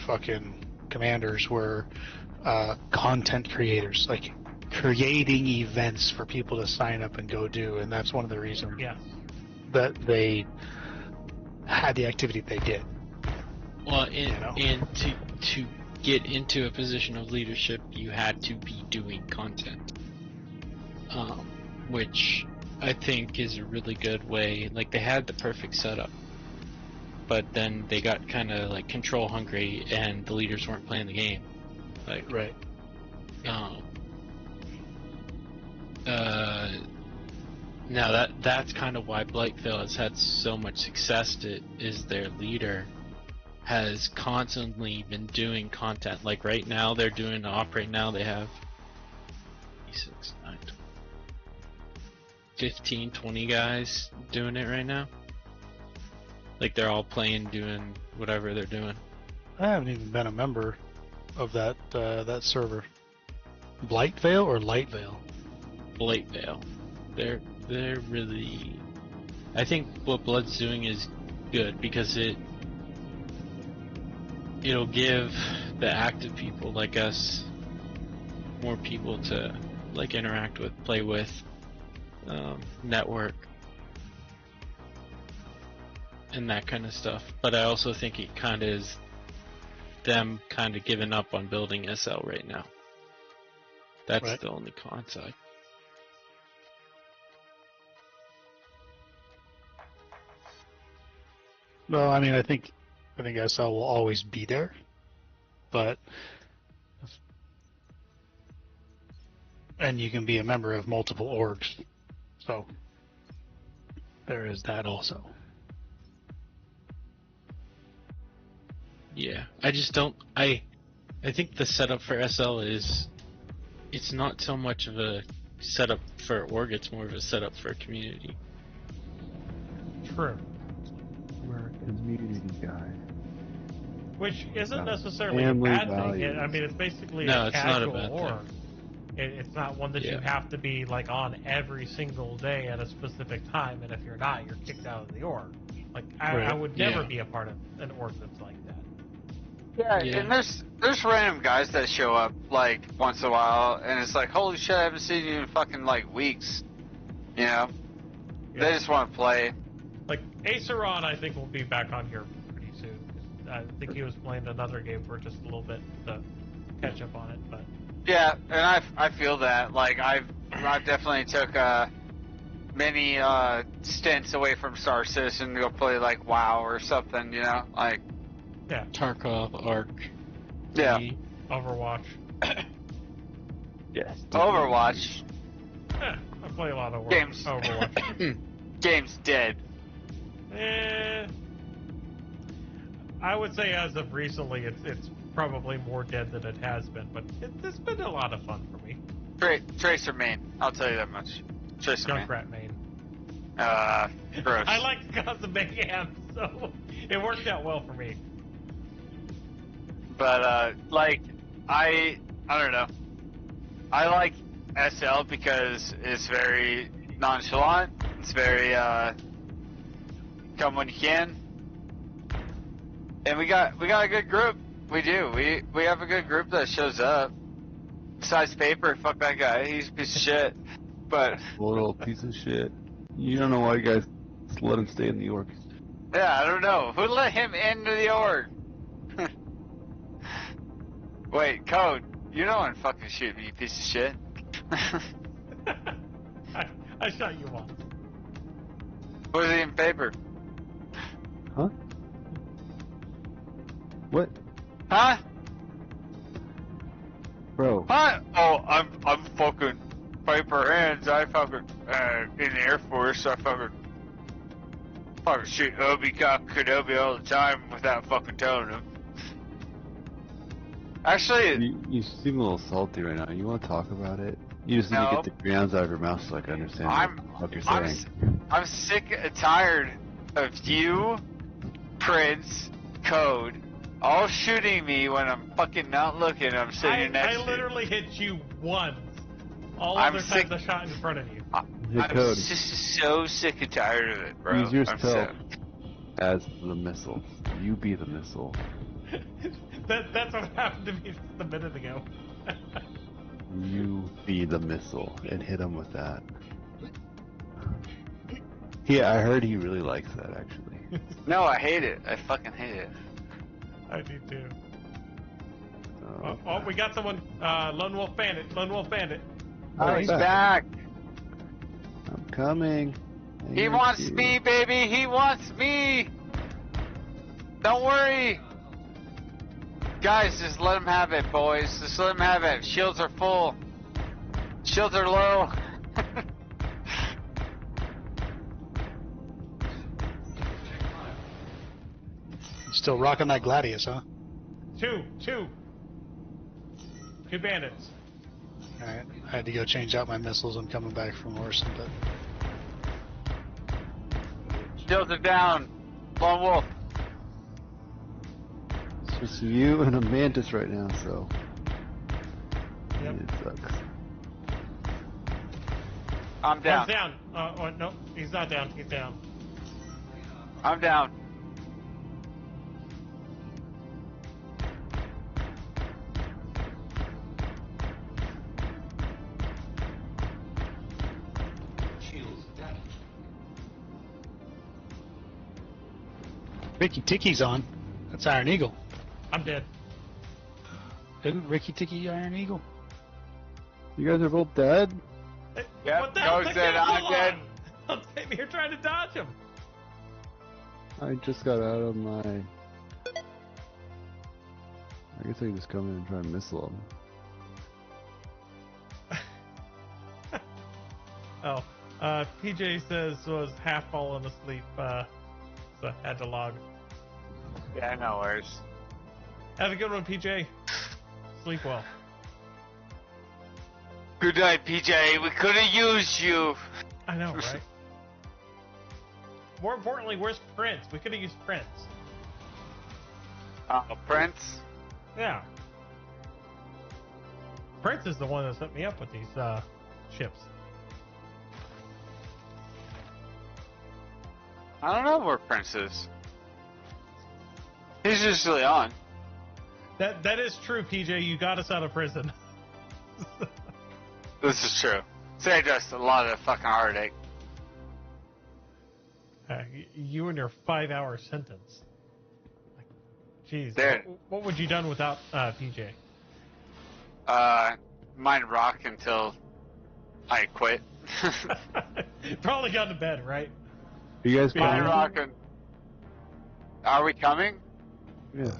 fucking commanders were content creators, like creating events for people to sign up and go do, and that's one of the reasons Yeah. that they had the activity they did. Well, know? and to get into a position of leadership, you had to be doing content, which I think is a really good way. Like, they had the perfect setup. but then they got kind of like control hungry, and the leaders weren't playing the game. Like, Right. Now that's kind of why Blightveil has had so much success. Is their leader has constantly been doing content. Like right now, they're doing the op right now. They have 6, 9, 15, 20 guys doing it right now. Like they're all playing, doing whatever they're doing. I haven't even been a member of that server. Blightveil or Lightvale? Blightveil. They're really. I think what Blood's doing is good because it'll give the active people like us more people to like interact with, play with, network, and that kind of stuff. But I also think it kind of is them kind of giving up on building SL right now. That's right. the only con side. Well, I mean, I think SL will always be there, but and you can be a member of multiple orgs, so there is that also. Yeah, I just don't. I think the setup for SL is, it's not so much of a setup for org. It's more of a setup for a community. True. We're a community guy. Which isn't necessarily a Family bad thing. values. I mean, it's basically No, a it's not a casual bad org. It's not one that you Yeah. have to be like on every single day at a specific time, and if you're not, you're kicked out of the org. Like I Right. would never Yeah. be a part of an org that's like that. Yeah, Yeah. and there's random guys that show up like once in a while, and it's like, holy shit, I haven't seen you in fucking like weeks. You know, Yeah. they just want to play. Like Aceron, I think will be back on here pretty soon. I think he was playing another game for just a little bit to catch up on it, but Yeah, and I feel that. Like I've definitely took many stints away from Star Citizen to go play like WoW or something. You know, like yeah, Tarkov, Arc. yeah, Overwatch. Yes. Overwatch. I play a lot of Games. Overwatch. Game's dead. I would say as of recently, it's probably more dead than it has been, but it's been a lot of fun for me. Tracer main. I'll tell you that much. Tracer main. Junkrat main. Gross. I like to cause a mayhem, so it worked out well for me. But like I don't know. I like SL because it's very nonchalant. It's very come when you can. And we got a good group. We do. We have a good group that shows up. Besides Paper, fuck that guy. He's a piece of shit. But Little piece of shit. You don't know why you guys let him stay in the org. yeah, I don't know. Who let him into the org? Wait, Code. You don't want to fucking shoot me, you piece of shit. I shot you once. Was he in Paper? Huh? What? Huh? Bro. Huh? Oh, I'm fucking Paper Hands. I fucking in the Air Force. I fucking shoot Obi-Wan Kenobi all the time without fucking telling him. Actually, You seem a little salty right now. You want to talk about it? You just need No. to get the grounds out of your mouth so I can understand what you're saying. I'm sick and tired of you, Prince, Code, all shooting me when I'm fucking not looking. I'm sitting next to you. I literally hit you once. All I'm other sick- times I shot in front of you. Hey, I'm Code, just so sick and tired of it, bro. use yourself I'm as the missile. You be the missile. That's what happened to me just a minute ago. You be the missile and hit him with that. Yeah, I heard he really likes that actually. No, I hate it. I fucking hate it. I do too. Oh, Oh, we got someone. Lone Wolf Bandit. Lone Wolf Bandit. Oh, he's back. I'm coming. I He hear wants you. me, baby. He wants me. Don't worry. Guys, just let him have it, boys. Just let him have it. Shields are full. Shields are low. Still rocking that Gladius, huh? Two bandits. Alright, I had to go change out my missiles. I'm coming back from Orson, but... Shields are down. Lone Wolf. It's just you and a mantis right now, so Yep. it sucks. I'm down. One's down. Oh, no, he's not down. He's down. I'm down. Ricky Ticky's on. That's Iron Eagle. I'm dead. Isn't Ricky Ticky Iron Eagle? You guys are both dead? Yep, What the hell? Ghost Take dead, that I'm ball dead. on. I'm sitting here trying to dodge him. I just got out of my... I guess I can just come in and try and missile them. Oh, PJ says was half fallen asleep, so had to log. Yeah, no worries. Have a good one, PJ. Sleep well. Good night, PJ. We could have used you. I know, right? More importantly, where's Prince? We could have used Prince. Prince? Yeah. Prince is the one that set me up with these ships. I don't know where Prince is. He's usually on. That is true, PJ. You got us out of prison. This is true. Saved us a lot of fucking heartache. You and your 5-hour sentence. Like, jeez. Dude. What would you done without PJ? Mine rock until I quit. Probably gone to bed, right? Are you guys Mine coming? rocking. Are we coming? Yeah.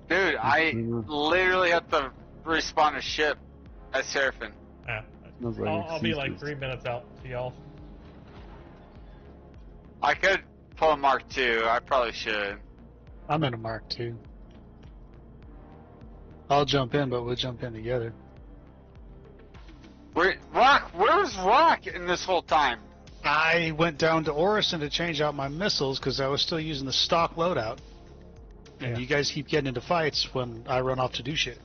Dude, I literally have to respawn a ship at Seraphim. Yeah. Smells like I'll be like excuses. 3 minutes out to y'all. I could pull a Mark II. I probably should. I'm in a Mark II. I'll jump in, but we'll jump in together. Where's Rock in this whole time? I went down to Orison to change out my missiles because I was still using the stock loadout. And Yeah. you guys keep getting into fights when I run off to do shit.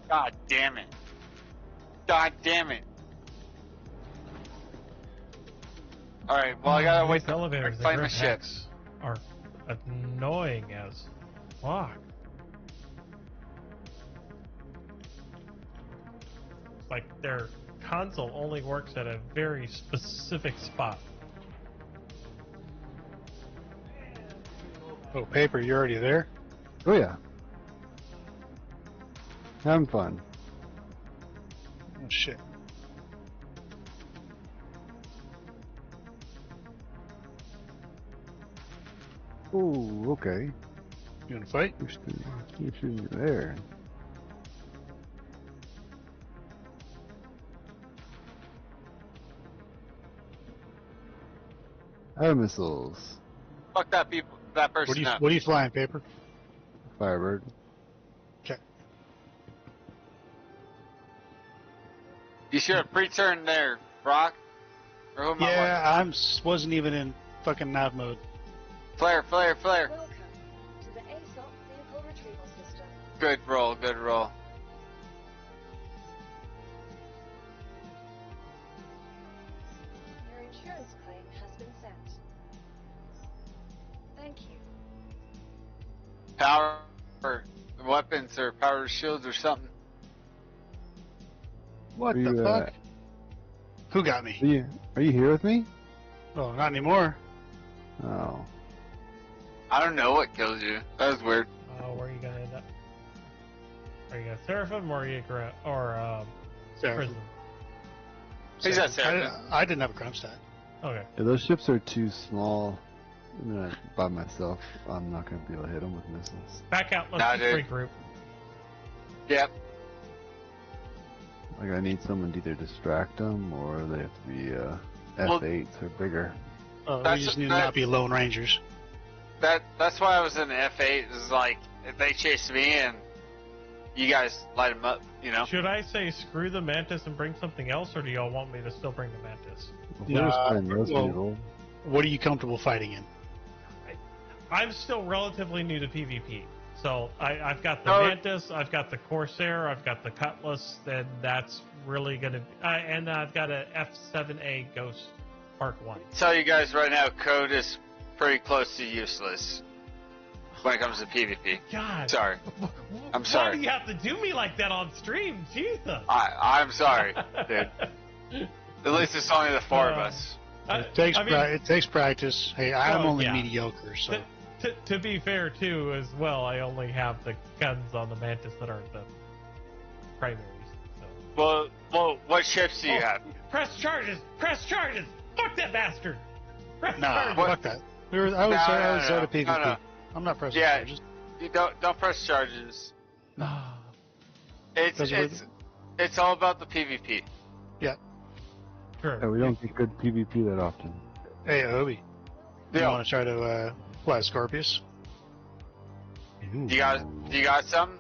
God damn it. God damn it. Alright, well I gotta wait These to elevators find and my grid ship. hacks are annoying as fuck. Like their console only works at a very specific spot. Oh, Paper, you're already there? Oh yeah. Having fun. Oh, shit. Ooh, okay. You want to fight? You're shooting there. Air missiles. Fuck that that person up. What are you flying, Paper? Firebird. Okay. You should have pre-turned there, Brock. Or who am I Yeah, wasn't even in fucking nav mode. watching? Flare. Welcome to the ASOP vehicle retrieval system. Good roll, good roll. Your insurance claim has been sent. Thank you. Power weapons or power shields or something. What Where the you fuck? at? Who got me? Are you here with me? Oh, not anymore. Oh. I don't know what kills you. That was weird. Where are you gonna end up? Are you gonna Seraphim or are you Seraphim. prison? He's at Seraphim. I didn't have a crime stat. Okay. Yeah, those ships are too small By myself, I'm not going to be able to hit them with missiles. Back out. Let's Nah, just dude. regroup. Yep. Like, I need someone to either distract them or they have to be Well- F8s or bigger. We That's- just need to that- not be Lone Rangers. That's why I was in F8. Is like if they chase me and you guys light them up, you know. Should I say screw the Mantis and bring something else, or do y'all want me to still bring the Mantis? If we're just Nah, fighting those well- people, What are you comfortable fighting in? I'm still relatively new to PvP. So I've got the No. Mantis, I've got the Corsair, I've got the Cutlass, and that's really going to... and I've got a F7A Ghost Mark 1. Tell you guys right now, code is pretty close to useless when it comes to PvP. God. Sorry. I'm sorry. Why do you have to do me like that on stream? Jesus. I'm sorry, dude. At least it's only the four of us. It takes practice. Hey, I'm only yeah. mediocre, so To be fair, too, as well, I only have the guns on the Mantis that are the primaries. So. Well, what ships do you have? Press charges! Press charges! Fuck that bastard! Press nah, charges! fuck that. I was out of PvP. no. I'm not pressing Yeah. charges. You don't press charges. No. It's all about the PvP. Sure. yeah, we don't get good PvP that often. Hey, Obi. You Yeah. want to try to fly Scorpius? Ooh. You got something?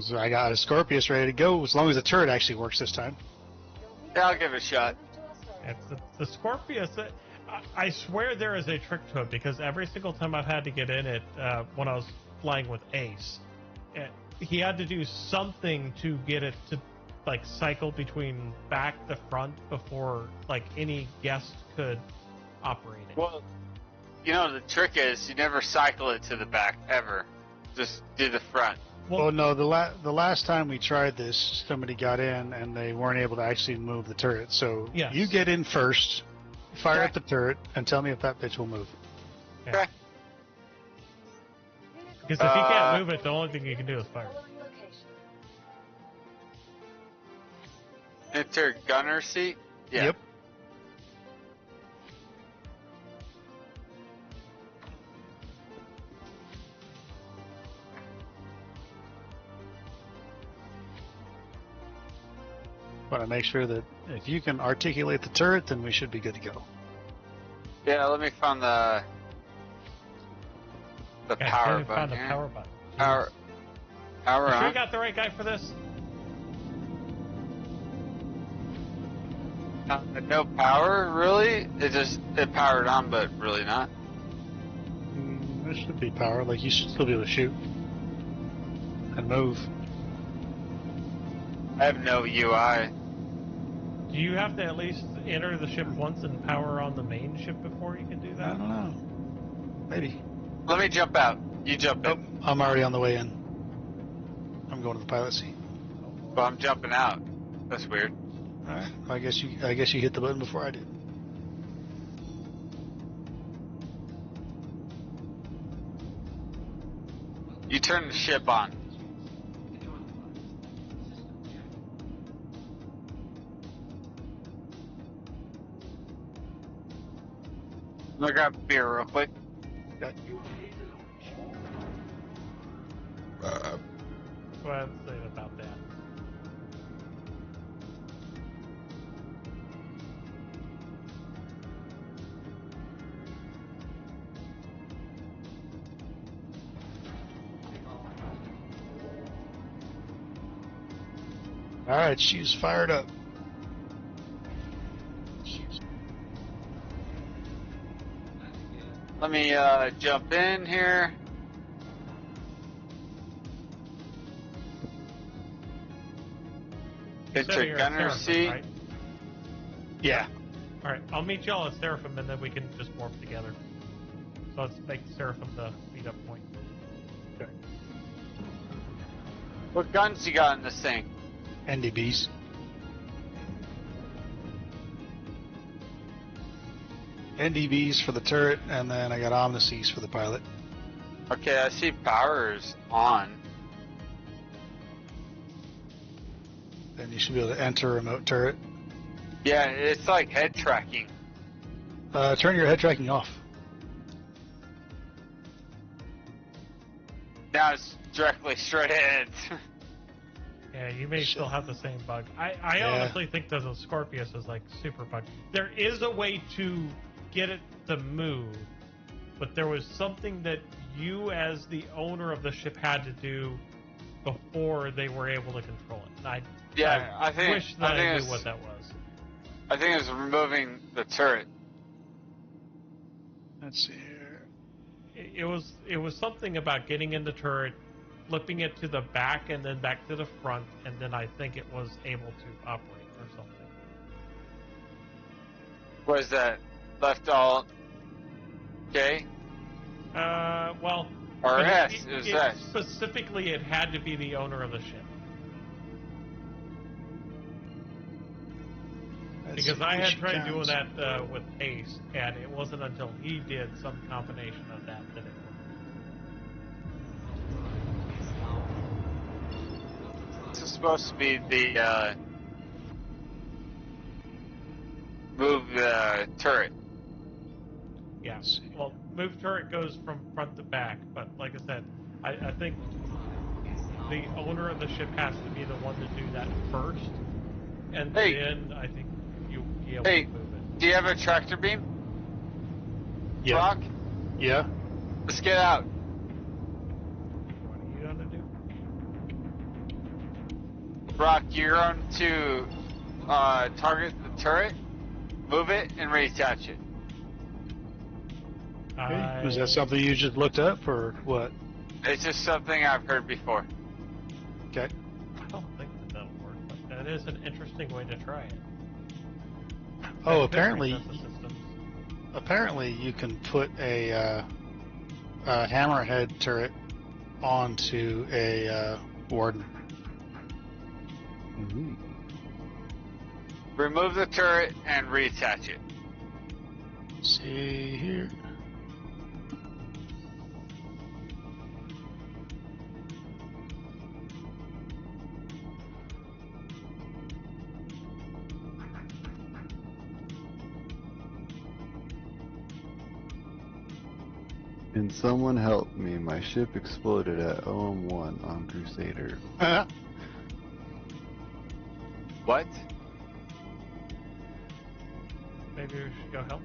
So I got a Scorpius ready to go, as long as the turret actually works this time. Yeah, I'll give it a shot. It's the Scorpius. I swear there is a trick to it, because every single time I've had to get in it when I was flying with Ace, he had to do something to get it to like cycle between back to front before like any guest could operate it. Well, you know the trick is you never cycle it to the back ever. Just do the front. Well, no, the last time we tried this, somebody got in and they weren't able to actually move the turret. So Yes. you get in first, fire Okay. at the turret, and tell me if that bitch will move. Okay. Because if you can't move it, the only thing you can do is fire. Following location. Enter gunner seat. Yeah. Yep. Want to make sure that if you can articulate the turret, then we should be good to go. Yeah. Let me find the Yeah, power can't even find button the here. power button. Power You sure you on. got the right guy for this? No power, really? It powered on, but really not. There should be power. Like you should still be able to shoot and move. I have no UI. Do you have to at least enter the ship once and power on the main ship before you can do I that? don't know. Maybe. Let me jump out. You jump Oh, in. I'm already on the way in. I'm going to the pilot seat. Well, I'm jumping out. That's weird. All right. I guess you hit the button before I did. You turn the ship on. I'll grab a beer real quick. What I'm saying about that. All right, she's fired up. Let me jump in here. Said Enter you're at gunner Seraphim, seat. right? Yeah. All right, I'll meet y'all at Seraphim, and then we can just morph together. So let's make Seraphim the speed up point. Okay. What guns you got in this thing? NDBs. NDBs for the turret, and then I got Omniseas for the pilot. Okay, I see power's on. Then you should be able to enter remote turret. Yeah, it's like head tracking. Turn your head tracking off. Now it's directly straight ahead. Yeah, you may still have the same bug. I honestly think that the Scorpius is like super bug. There is a way to get it to move, but there was something that you as the owner of the ship had to do before they were able to control it. And I wish that I knew what that was. I think it was removing the turret. Let's see here. It was something about getting in the turret, flipping it to the back and then back to the front, and then I think it was able to operate or something. Was that left alt K? Well, Or but S, it was S. Specifically, it had to be the owner of the ship. Because I had tried doing that with Ace, and it wasn't until he did some combination of that it worked. This is supposed to be the move the turret. Yeah. Well, move turret goes from front to back, but like I said, I think the owner of the ship has to be the one to do that first, and then I think you'll be able to move it. Do you have a tractor beam? Yeah. Brock? Yeah. Let's get out. What are you gonna do? Brock, you're going to target the turret, move it, and reattach it. Okay. Was that something you just looked up, or what? It's just something I've heard before. Okay. I don't think that'll work, but that is an interesting way to try it. Oh, apparently you can put a hammerhead turret onto a warden. Mm-hmm. Remove the turret and reattach it. See here. Can someone help me? My ship exploded at OM1 on Crusader. What? Maybe we should go help.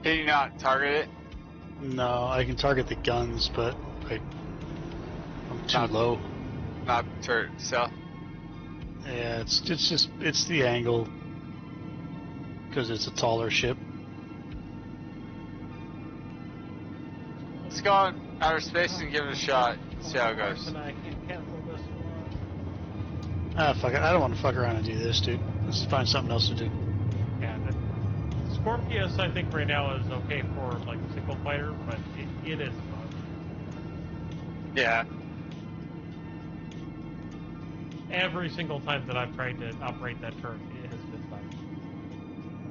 Can you not target it? No, I can target the guns, but I'm too low. Not the turret itself. Yeah, it's the angle because it's a taller ship. Let's go out outer space and give it a shot. See how it goes. I can cancel this one. Ah, fuck it. I don't want to fuck around and do this, dude. Let's find something else to do. Yeah, the Scorpius I think right now is okay for like single fighter, but it is fun. Yeah. Every single time that I've tried to operate that turret, it has been fun.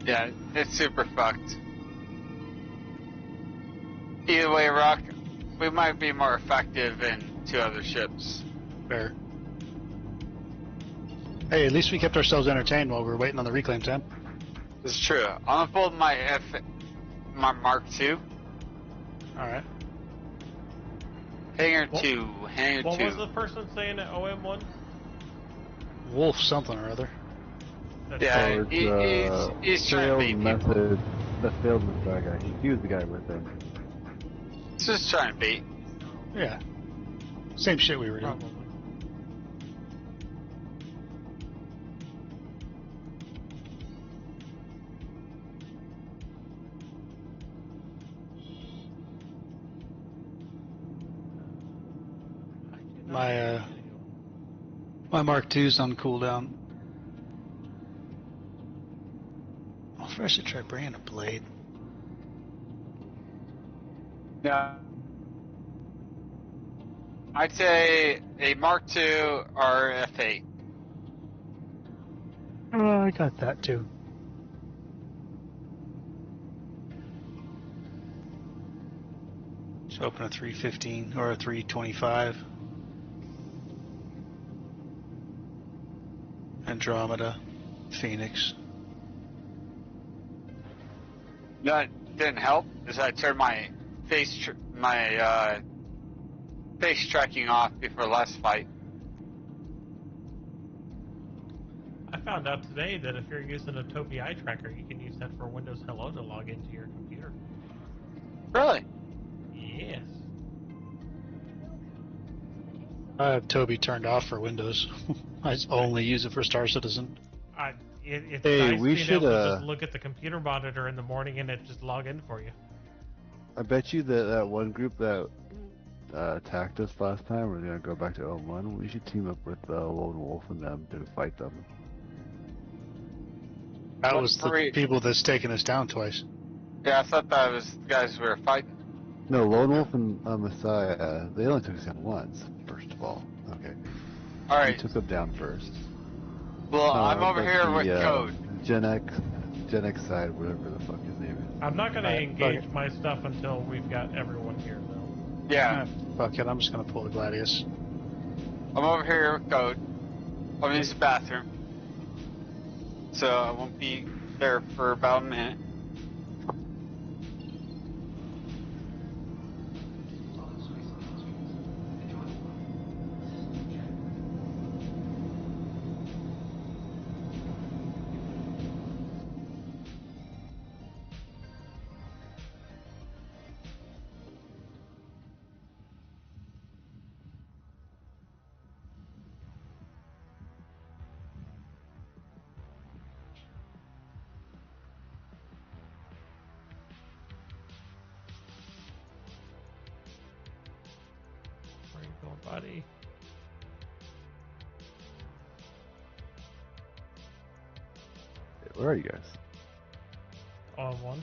Yeah, it's super fucked. Either way, Rock, we might be more effective in two other ships. Fair. Hey, at least we kept ourselves entertained while we were waiting on the reclaim tab. It's true. I'll unfold my Mark II. Alright. Hangar What? 2. Hangar 2. What was the person saying at OM1? Wolf something or other. Yeah, he's trying to beat people. The failed method guy. He was the guy with him. He's just trying to beat. Yeah. Same shit we were doing. Probably. My Mark II's on cooldown. I should try bringing a blade. Yeah. I'd say a Mark II or F8. Oh, I got that too. Just open a 315 or a 325. Andromeda, Phoenix. That didn't help. Is I turned my face face tracking off before last fight. I found out today that if you're using a Tobii eye tracker, you can use that for Windows Hello to log into your computer. Really? Yes. I have Toby turned off for Windows. I only use it for Star Citizen. It's Hey, nice we being should, able to just look at the computer monitor in the morning and it just log in for you. I bet you that one group that attacked us last time, we're gonna go back to 01. We should team up with Lone Wolf and them to fight them. That What was the three- people that's taken us down twice. Yeah, I thought that was the guys we were fighting. No, Lone Wolf and Messiah, they only took us down once, first of all. Okay. All We right. took them down first. Well, I'm over but here with the, Code. Gen X side, whatever the fuck his name is. I'm not going to Alright, engage fuck it. my stuff until we've got everyone here, though. Yeah, Fuck it, I'm just gonna pull the Gladius. I'm over here with Code. I'm gonna use the bathroom, so I won't be there for about a minute. Where you going, buddy? Where are you guys? On one.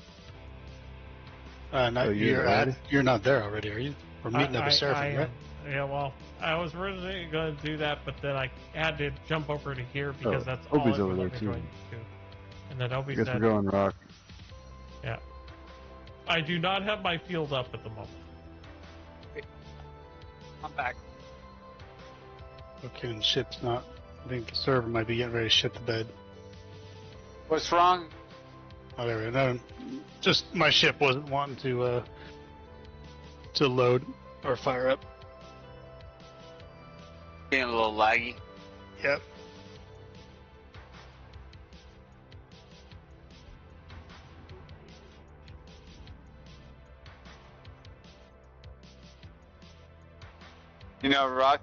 Oh, you're You're not there already, are you? We're meeting up with Seraphim, right? Yeah, well, I was originally going to do that, but then I had to jump over to here because that's all Obi's it over would there let me too. join to. And then Obi I guess said, we're going rock. yeah. I do not have my field up at the moment. I'm back. Okay, and ship's not. I think the server might be getting ready to ship the bed. What's wrong? Oh, there we go. No, just my ship wasn't wanting to load or fire up. Being a little laggy. Yep. You know, Rock.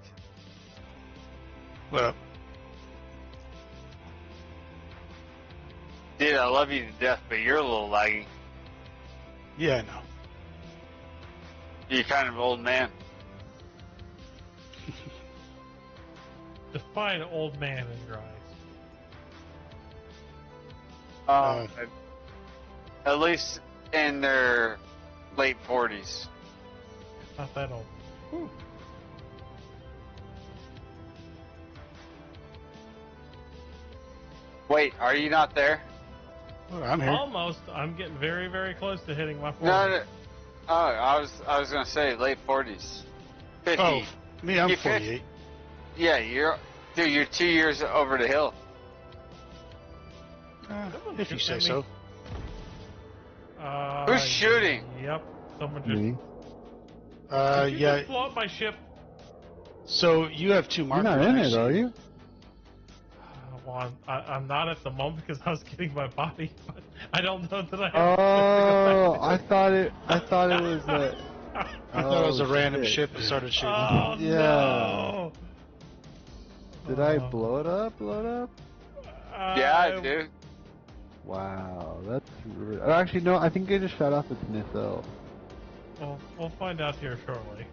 What up? Dude, I love you to death, but you're a little laggy. Yeah, I know. You're kind of an old man. Define old man in your eyes. At least in their late 40s. Not that old. Wait, are you not there? Oh, I'm here. Almost. I'm getting very, very close to hitting my 40. No. Oh, I was gonna say late 40s. 50. Oh, me, I'm You fit- 48. Yeah, you're 2 years over the hill. Someone If you shoot say at me. so. Who's shooting? Yep. Someone just. Me? Did you Yeah. just blow up my ship? So you have two You're markers. not in next it, to are you? Well, I'm not at the moment because I was getting my body, but I don't know that I have. Oh, I thought it was I thought it was a random ship that started shooting. Oh Yeah. no! Did I blow it up? Yeah, dude. Wow, that's actually no. I think I just shot off its nacelle. Well, we'll find out here shortly.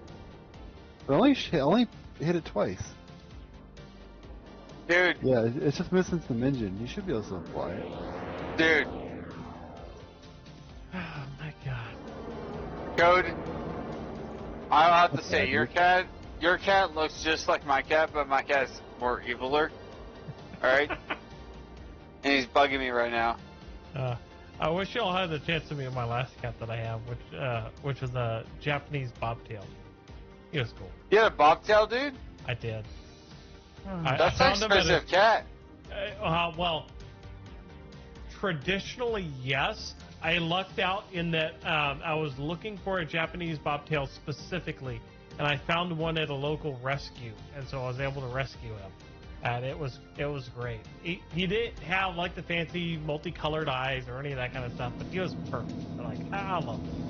But only hit it twice. Dude, Yeah, it's just missing some engine. You should be able to fly it. dude. Oh my god. Code. I'll have to What's say, that, your dude? cat looks just like my cat, but my cat's more eviler. Alright? And he's bugging me right now. I wish y'all had the chance to meet my last cat that I have, which is a Japanese bobtail. He was cool. You had a bobtail, dude? I did. That's an expensive cat. Well, traditionally yes, I lucked out in that I was looking for a Japanese bobtail specifically, and I found one at a local rescue, and so I was able to rescue him, and it was great. He didn't have like the fancy multicolored eyes or any of that kind of stuff, but he was perfect. Like, I love him.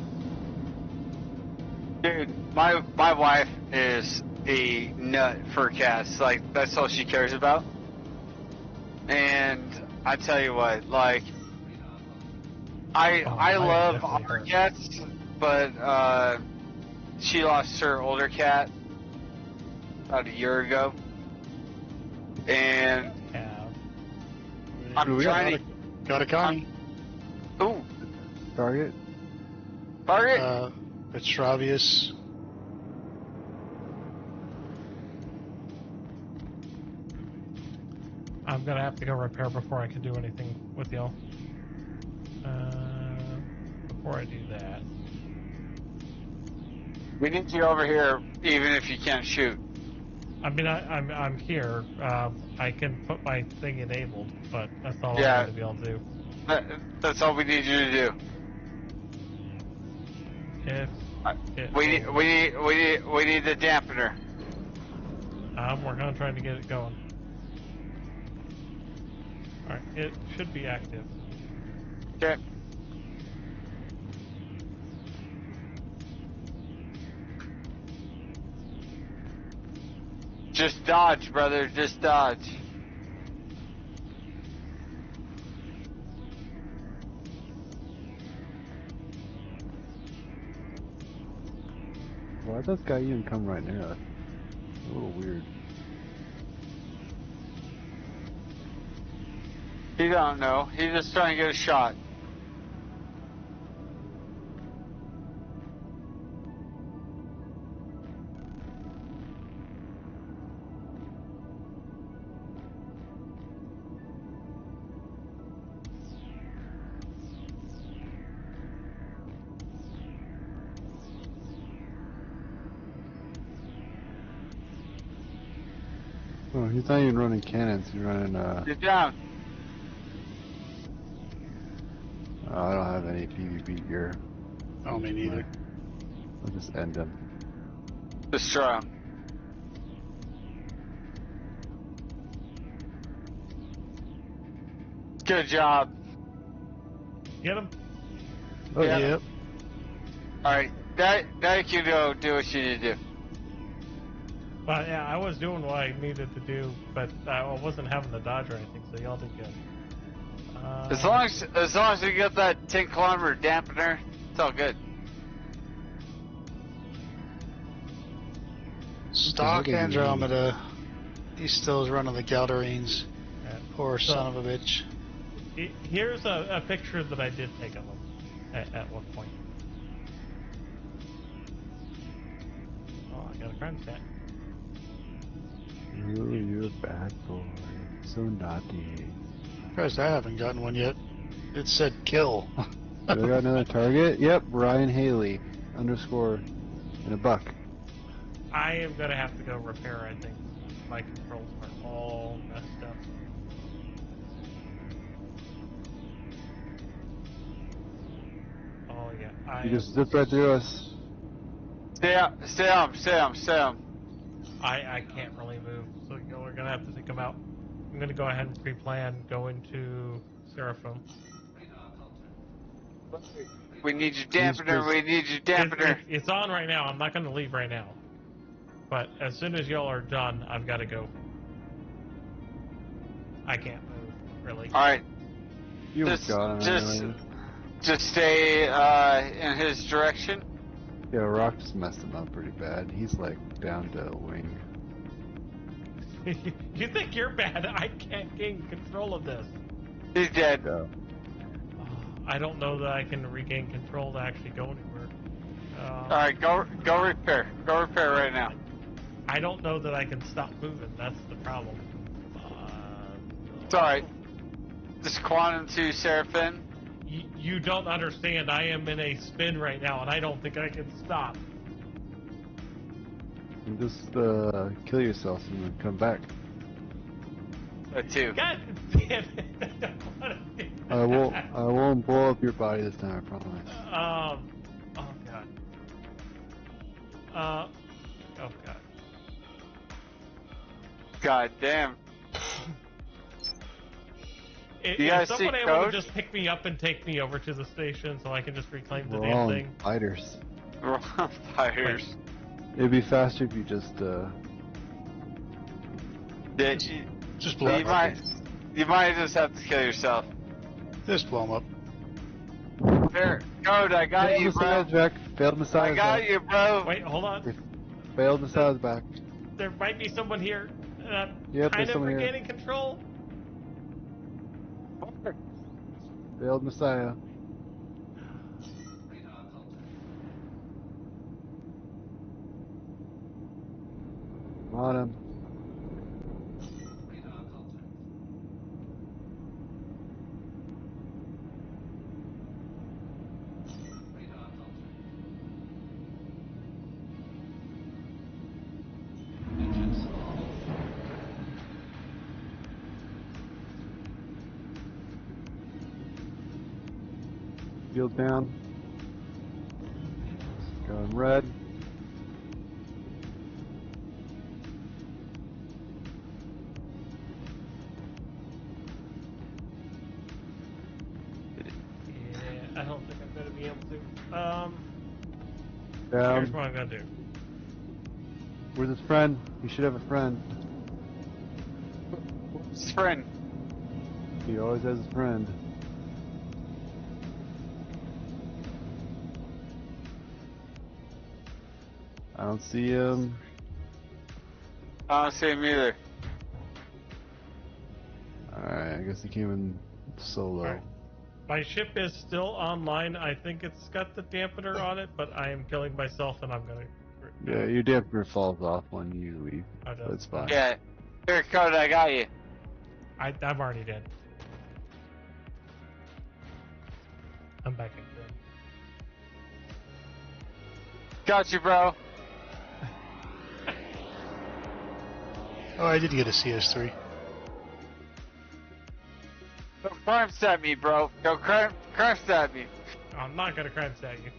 Dude, my wife is a nut for cats. Like, that's all she cares about. And I tell you what, like, I love our cats, but she lost her older cat about a year ago, and I'm trying to. Got a Connie. Ooh, Target? Petravius. I'm gonna have to go repair before I can do anything with y'all. Before I do that, we need you over here, even if you can't shoot. I mean, I'm here. I can put my thing enabled, but that's all Yeah. I'm going to be able to do. That's all we need you to do. We need the dampener. I'm working on trying to get it going. All right, it should be active. Okay. Just dodge, brother. Just dodge. Why does this guy even come right now? That's a little weird. He don't know. He's just trying to get a shot. Oh, he's not even running cannons. He's running, Get down. Oh, I don't have any PvP gear. Oh, me neither. I'll just end him. Destroy him. Good job. Get him. Oh, Yeah. Yep. Alright, now you can go do what you need to do. Well, yeah, I was doing what I needed to do, but I wasn't having to dodge or anything, so y'all did good. As long as we get that 10-kilometer dampener, it's all good. Stock Andromeda. He still is running the Galdarines. Yeah. Poor So- son of a bitch. Here's a picture that I did take of him at one point. Oh, I got a crime stat. Ooh, you're a bad boy. So naughty. Surprised I haven't gotten one yet. It said kill. Do I got another target? Yep, Ryan Haley, _ and a buck. I am gonna have to go repair. I think my controls are all messed up. Oh yeah, You just zipped right through us. Stay on. I can't really move, so y'all are gonna have to take them out. I'm gonna go ahead and pre-plan, go into Seraphim. We need your dampener. It's on right now. I'm not gonna leave right now. But as soon as y'all are done, I've got to go. I can't move, really. Alright. You Just got him. Just stay in his direction. Yeah, Rock just messed him up pretty bad. He's like down to a wing. You think you're bad? I can't gain control of this. He's dead. Yeah. I don't know that I can regain control to actually go anywhere. Alright, go repair. Go repair right now. I don't know that I can stop moving. That's the problem. It's alright. Just quantum to Seraphim. You don't understand. I am in a spin right now, and I don't think I can stop. You just kill yourself and then come back. That too. God damn it! I don't want to do I won't blow up your body this time, I promise. Oh god. Oh god. God damn. Is someone able to just pick me up and take me over to the station so I can just reclaim the damn thing? Fighters. We're on fighters. It'd be faster if you just Just blow him up. You might just have to kill yourself. Just blow him up. There, Code, I got you, bro. Failed Messiah's I got back. you, bro. Wait, hold on. Failed Messiah's back. There might be someone here. Yep, Kind there's of someone here. regaining control. Failed Messiah. I'm on him. Field down. Going red. Yeah, I don't think I'm gonna be able to. Down. Here's what I'm gonna do. Where's his friend? He should have a friend. His friend. He always has a friend. I don't see him. I don't see him either. Alright, I guess he came in solo. Alright. My ship is still online. I think it's got the dampener on it, but I am killing myself and I'm gonna... Yeah, your dampener falls off when you leave. Oh, no. That's fine. Yeah. Here, Code, I got you. I'm already dead. I'm back in film. Got you, bro. Oh, I did get a CS3. Go crime stab me, bro. Go crime stab me. I'm not gonna crime stat you.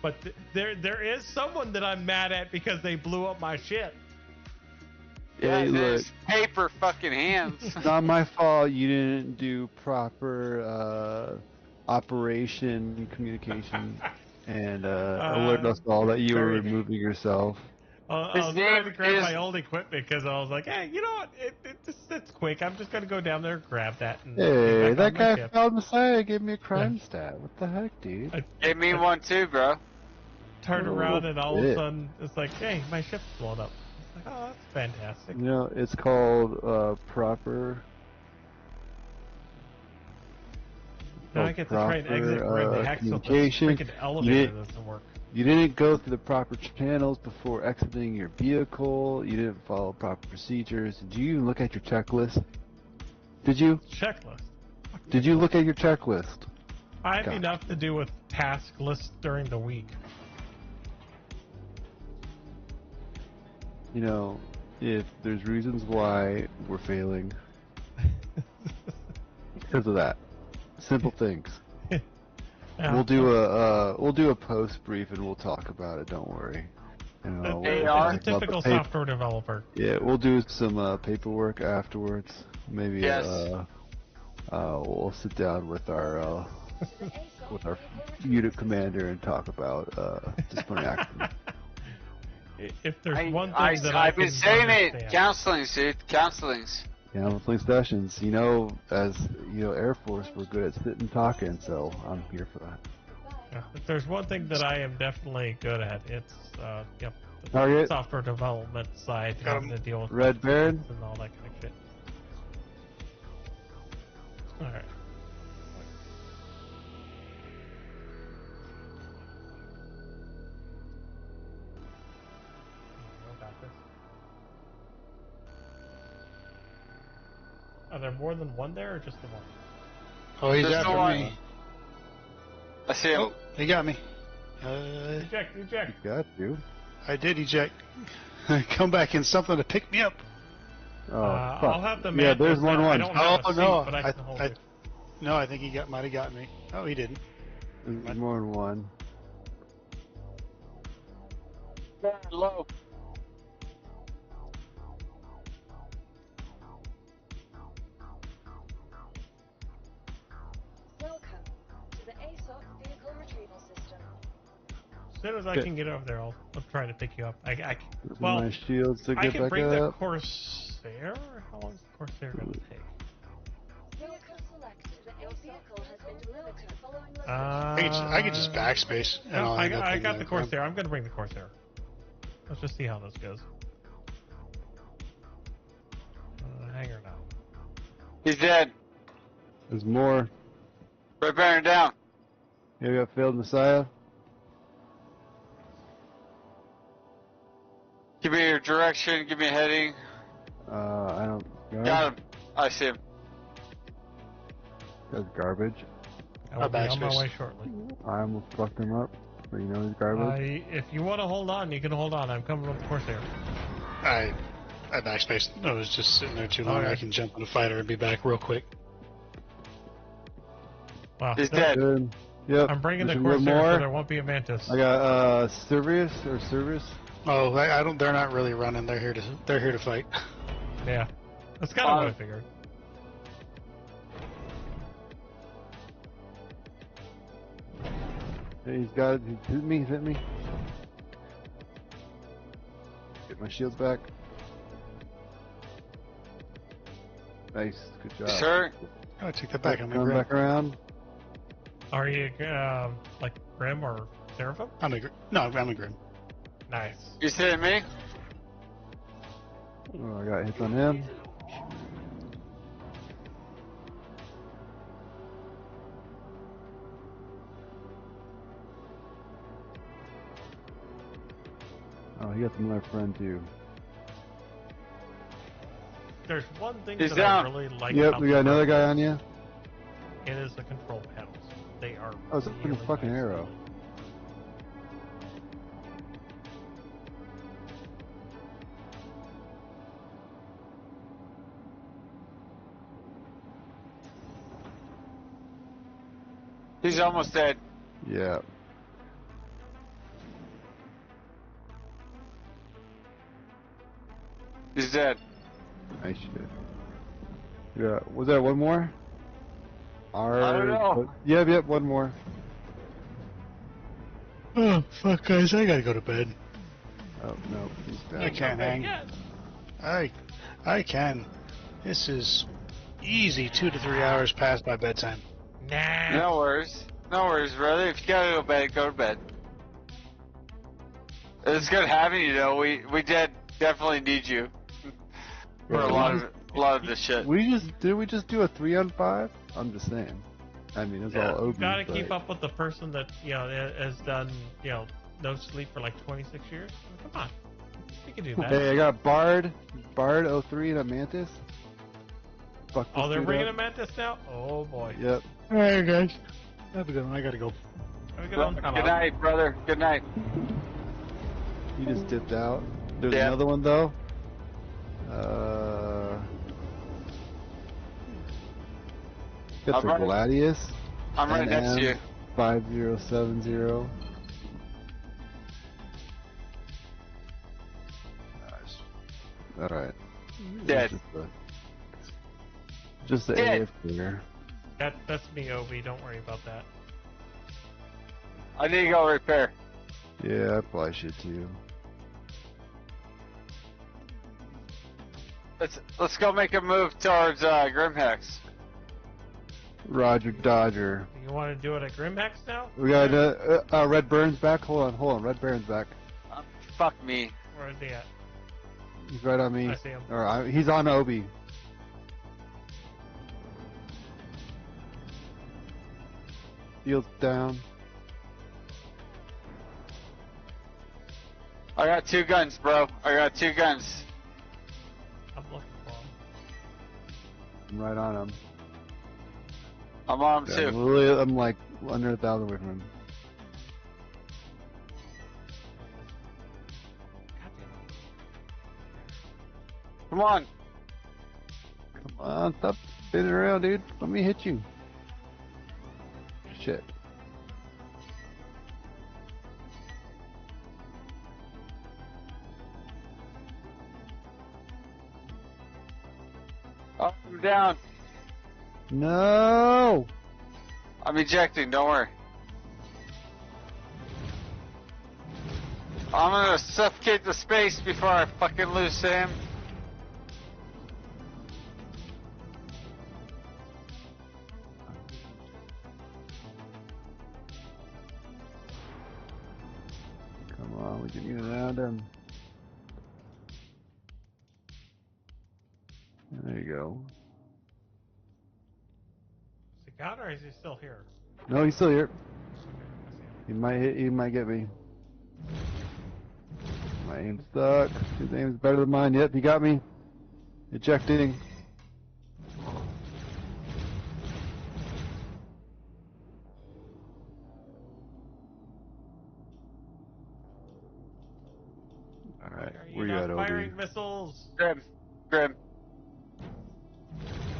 But there is someone that I'm mad at because they blew up my ship. Yeah, Hey, look. there's paper fucking hands. It's not my fault you didn't do proper operation communication and alert us all that you were very- removing yourself. I His was trying to name grab is- my old equipment because I was like, hey, you know what? It's quick. I'm just gonna go down there, grab that, and Hey, get back that on my guy ship. found Messiah gave me a crime stat. What the heck, dude? I Give me one too, bro. turn Oh, around and all of a shit. sudden it's like, hey, my ship's blown up. It's like, oh, that's fantastic. You know, it's called proper. Now I get to try and exit proper, red hex so the communication. freaking elevator You doesn't work. You didn't go through the proper channels before exiting your vehicle. You didn't follow proper procedures. Did you even look at your checklist? Did you? Checklist. Did you look at your checklist? I have God. enough to do with task lists during the week. You know, if there's reasons why we're failing, because of that. Simple things. Yeah. We'll do a post brief and we'll talk about it. Don't worry. You know, They we'll are talk It's a about typical the paper- software developer. Yeah, we'll do some paperwork afterwards. Maybe Yes. we'll sit down with our unit commander and talk about disciplinary action. If there's one thing that I've been can saying understand, it. Counselings, dude. Counselings. Counseling sessions. You know, as you know, Air Force, we're good at sitting and talking, so I'm here for that. if there's one thing that I am definitely good at, it's the Target. software development side, having to deal with Red Baron. and all that kind of shit. All right. Are there more than one there, or just the one? Oh, he's There's no after one. me. I see him. Oh, he got me. Eject, eject. You got to. I did eject. Come back in something to pick me up. Oh, fuck. I'll have the Yeah, man. there's one. I don't have Oh, a seat, no, but I can hold it. No, I think he might have got me. Oh, he didn't. There's more than one. Low. Welcome to the ASOC vehicle retrieval system. As soon as I can get over there, I'll try to pick you up. Well, My shields to I get can back bring the up. Corsair. How long is the Corsair going to take? Vehicle selected. Your vehicle has been delivered to the following I could just backspace. And No, I'll end up I in got the ground. Corsair. I'm going to bring the Corsair. Let's just see how this goes. Hangar now. He's dead. There's more. Right bearing down. Here we got failed Messiah. Give me your direction. Give me a heading. I don't. Got him. I see him. That's garbage. I will be on my backspace. way shortly. I almost fucked him up. But you know he's garbage. If you want to hold on, you can hold on. I'm coming with the Corsair. I backspaced. I was just sitting there too long. Okay. I can jump on a fighter and be back real quick. Wow. He's dead. Good. Yep. I'm bringing the There's one Corsair, more. so there won't be a Mantis. I got Servius or Service. Oh, I don't. They're not really running. They're here to fight. Yeah. That's kind of what I figured. Hey, he's got. He's hit me. He's hit me. Get my shields back. Nice. Good job. Sir? I take that back. I'm Coming back around. Are you like Grim or Seraphim? I'm a Grim. Nice. You seeing me? Oh, I got hits on him. Oh, he got some left friend too. There's one thing He's that down. I really like Yep, about we the got another Grim. guy on you. It is the control panels. They are Oh, it's a really fucking nice. arrow. He's almost dead. Yeah. He's dead. Nice shit. Yeah. Was there one more? I don't know. Yep, one more. Oh fuck, guys! I gotta go to bed. Oh no. He's down. I can't hang. I can. This is easy 2 to 3 hours past my bedtime. Nah. No worries. No worries, brother. If you gotta go to bed, go to bed. It's good having you, though. We definitely need you for a lot of this shit. We just do a 3-on-5? I'm just saying. I mean, it's all You OB. gotta but- keep up with the person that has done no sleep for like 26 years. Come on, you can do that. Hey, I got Bard 03 and a Mantis. Fuck Oh, this they're dude bringing up. a Mantis now. Oh boy. Yep. Alright, guys. Have a good one. I gotta go. Have a good one. Good night, brother. Good night. He just dipped out. There's Yeah. another one though. Got the I'm right- Gladius. I'm right next to you. 5070. Nice. Alright. Dead. Just the Dead. AF here. That's me, Obi. Don't worry about that. I need to go repair. Yeah, I probably should too. Let's go make a move towards Grimhex. Roger Dodger. You want to do it at Grimhex now? We got Red Burns back. Hold on. Red Burns back. Fuck me. Where is he at? He's right on me. I see him. Or he's on Obi. Shields down. I got 2 guns, bro. I got 2 guns. I'm looking for him. I'm right on him. I'm on him Yeah, too. literally, I'm like under 1,000 away from him. Come on. Come on, stop spinning around, dude. Let me hit you. shit. Oh, I'm down. No! I'm ejecting, don't worry. I'm gonna suffocate the space before I fucking lose him. Come on, we can get around him. There you go. Is he gone or is he still here? No, he's still here. Okay, I see him. He might hit. He might get me. My aim's stuck. His aim's better than mine. Yep, he got me. Ejecting. All right, Are where you you not at, firing Obi? missiles? Grim. Grim.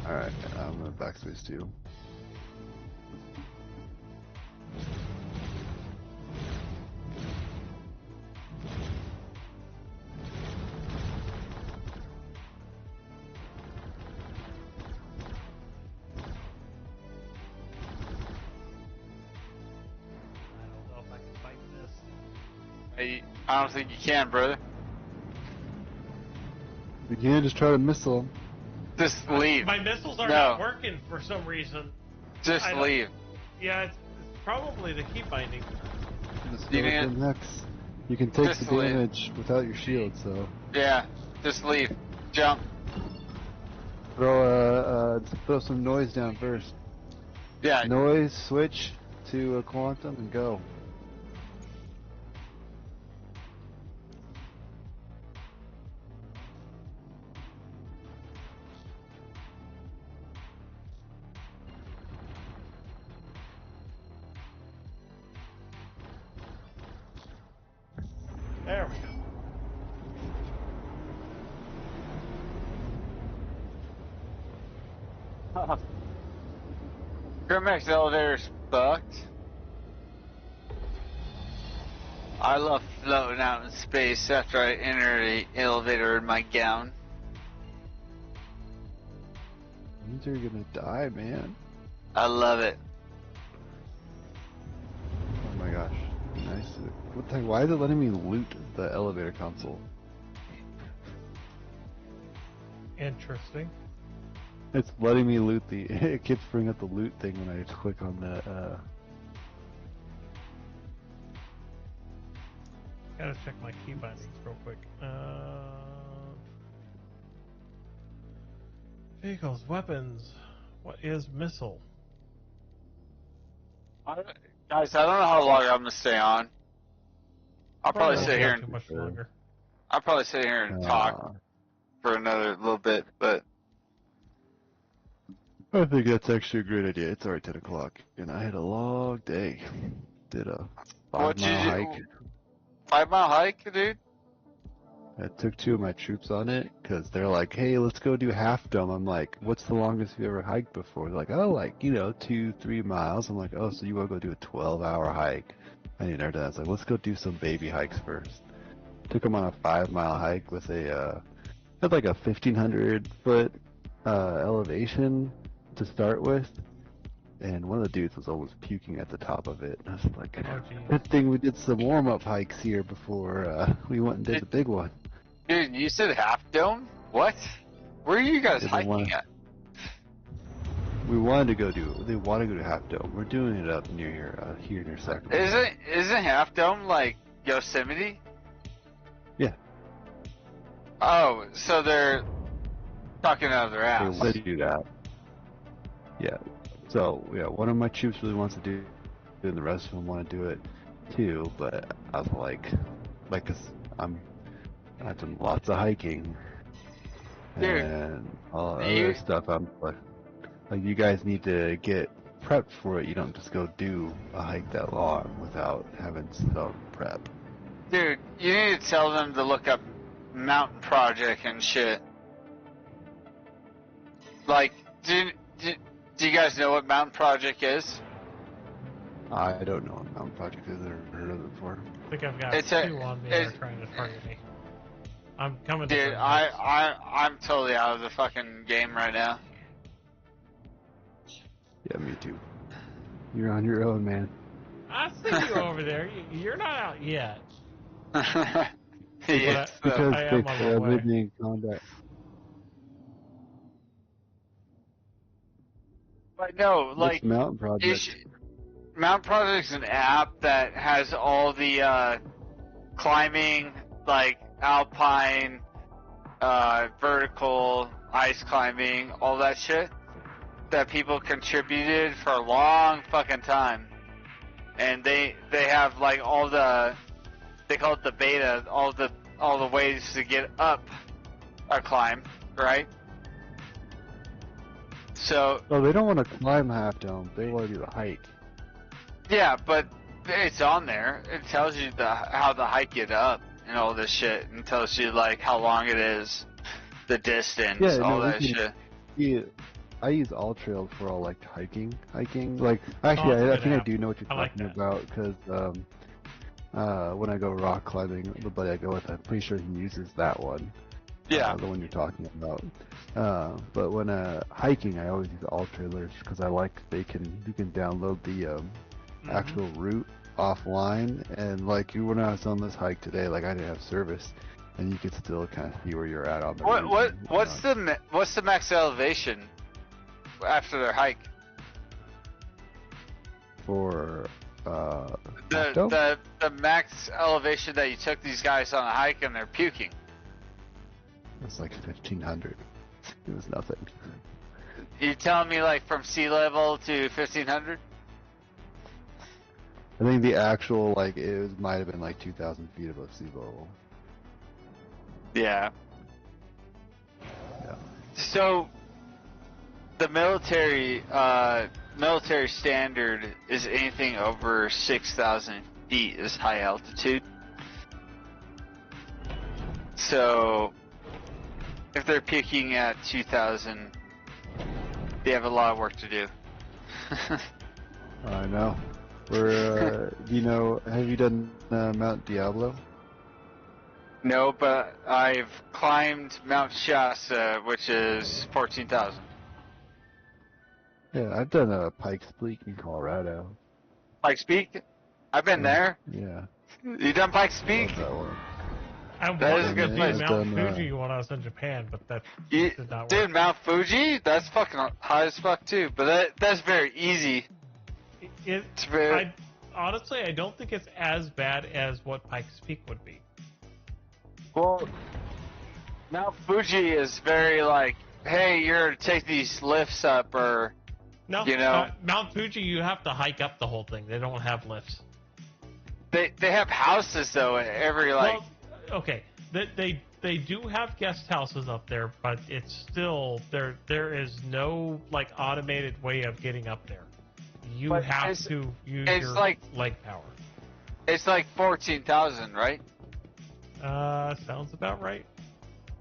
All right, I'm gonna backspace too. I don't know if I can fight this. I don't think you can, brother. You can just try to missile him. Just leave. My missiles are No. not working for some reason. Just I don't- leave. Yeah, it's probably the key binding. Just You go can- with the next. You can take Just the leave. damage without your shield, so Yeah, just leave. Jump. throw some noise down first. Yeah. Noise, switch to a quantum, and go. There we go. Grimmax elevator's fucked. I love floating out in space after I enter the elevator in my gown. Means you're gonna die, man. I love it. Oh my gosh. Nice. What the heck? Why is it letting me loot the elevator console? Interesting. It's letting me loot the. It keeps bringing up the loot thing when I click on the. Gotta check my key bindings real quick. Vehicles, weapons. What is missile? Guys, I don't know how long I'm gonna stay on. I'll probably won't sit be here on and too much longer. I'll probably sit here and talk for another little bit, but I think that's actually a great idea. It's already 10 o'clock, and I had a long day. Did a 5 What'd you mile do? hike. 5 mile hike, dude? I took 2 of my troops on it because they're like, "Hey, let's go do Half Dome." I'm like, "What's the longest you ever hiked before?" They're like, "Oh, like 2-3 miles." I'm like, "Oh, so you want to go do a 12-hour hike?" I ain't never done that. I was like, "Let's go do some baby hikes first." Took them on a 5 mile hike with had like a 1,500 foot elevation to start with, and one of the dudes was almost puking at the top of it. I was like, Oh, geez. "Good thing we did some warm up hikes here before we went and did the big one." Dude, you said Half Dome? What? Where are you guys Yeah, hiking at? We wanted to go do. They want to go to Half Dome. We're doing it up near here near Sacramento. Isn't Half Dome like Yosemite? Yeah. Oh, so they're talking out of their They ass. want to do that. Yeah. So yeah, one of my troops really wants to do it, and the rest of them want to do it too. But I was like, 'cause I've done lots of hiking Dude, and all you- other stuff. I'm like, you guys need to get prepped for it. You don't just go do a hike that long without having some prep. Dude, you need to tell them to look up Mountain Project and shit. Like, do you guys know what Mountain Project is? I don't know what Mountain Project is. I've never heard of it before. I think I've got It's two on me that are trying to target me. I'm coming to Dude, bring this. I'm totally out of the fucking game right now. Yeah, me too. You're on your own, man. I see you over there. You're not out yet. Yes, Because I am on my they way. leave me in combat. but no, like What's Mountain Project? Mount Project's an app that has all the climbing, like alpine, vertical, ice climbing, all that shit that people contributed for a long fucking time, and they have like all the, they call it the beta, all the ways to get up a climb, right? So Oh, they don't want to climb Half Dome. They want to do the hike. yeah, but it's on there. It tells you how to hike it up and all this shit, and tells you like how long it is, the distance, all that shit. Yeah, I use All Trail for all like hiking. Like actually, I think I do know what you're talking about because when I go rock climbing, the buddy I go with, I'm pretty sure he uses that one. Yeah. The one you're talking about. But when hiking, I always use All Trailers because I like you can download the actual route offline, and like when I was on this hike today, like I didn't have service, and you could still kind of see where you're at on the route. What's the max elevation after their hike? For the max elevation that you took these guys on a hike and they're puking. It's like 1,500. It was nothing. You telling me like from sea level to 1,500? I think the actual might have been like 2,000 feet above sea level. Yeah. Yeah. So the military standard is anything over 6,000 feet is high altitude. So if they're peaking at 2,000, they have a lot of work to do. I know. We're, have you done Mount Diablo? No, but I've climbed Mount Shasta, which is 14,000. Yeah, I've done Pikes Peak in Colorado. Pikes Peak? I've been there. Yeah. You done Pikes Peak? Love that one. That is a good place. Mount Fuji when I was in Japan, but that did not work. Dude, Mount Fuji? That's fucking high as fuck too, but that's very easy. It's very... honestly, I don't think it's as bad as what Pikes Peak would be. Well, Mount Fuji is very like, hey, you're to take these lifts up, or no, Mount Fuji, you have to hike up the whole thing. They don't have lifts. They have houses though at every like. Well, okay, they do have guest houses up there, but it's still there is no like automated way of getting up there. You have to use your leg power. It's like 14,000, right? Sounds about right.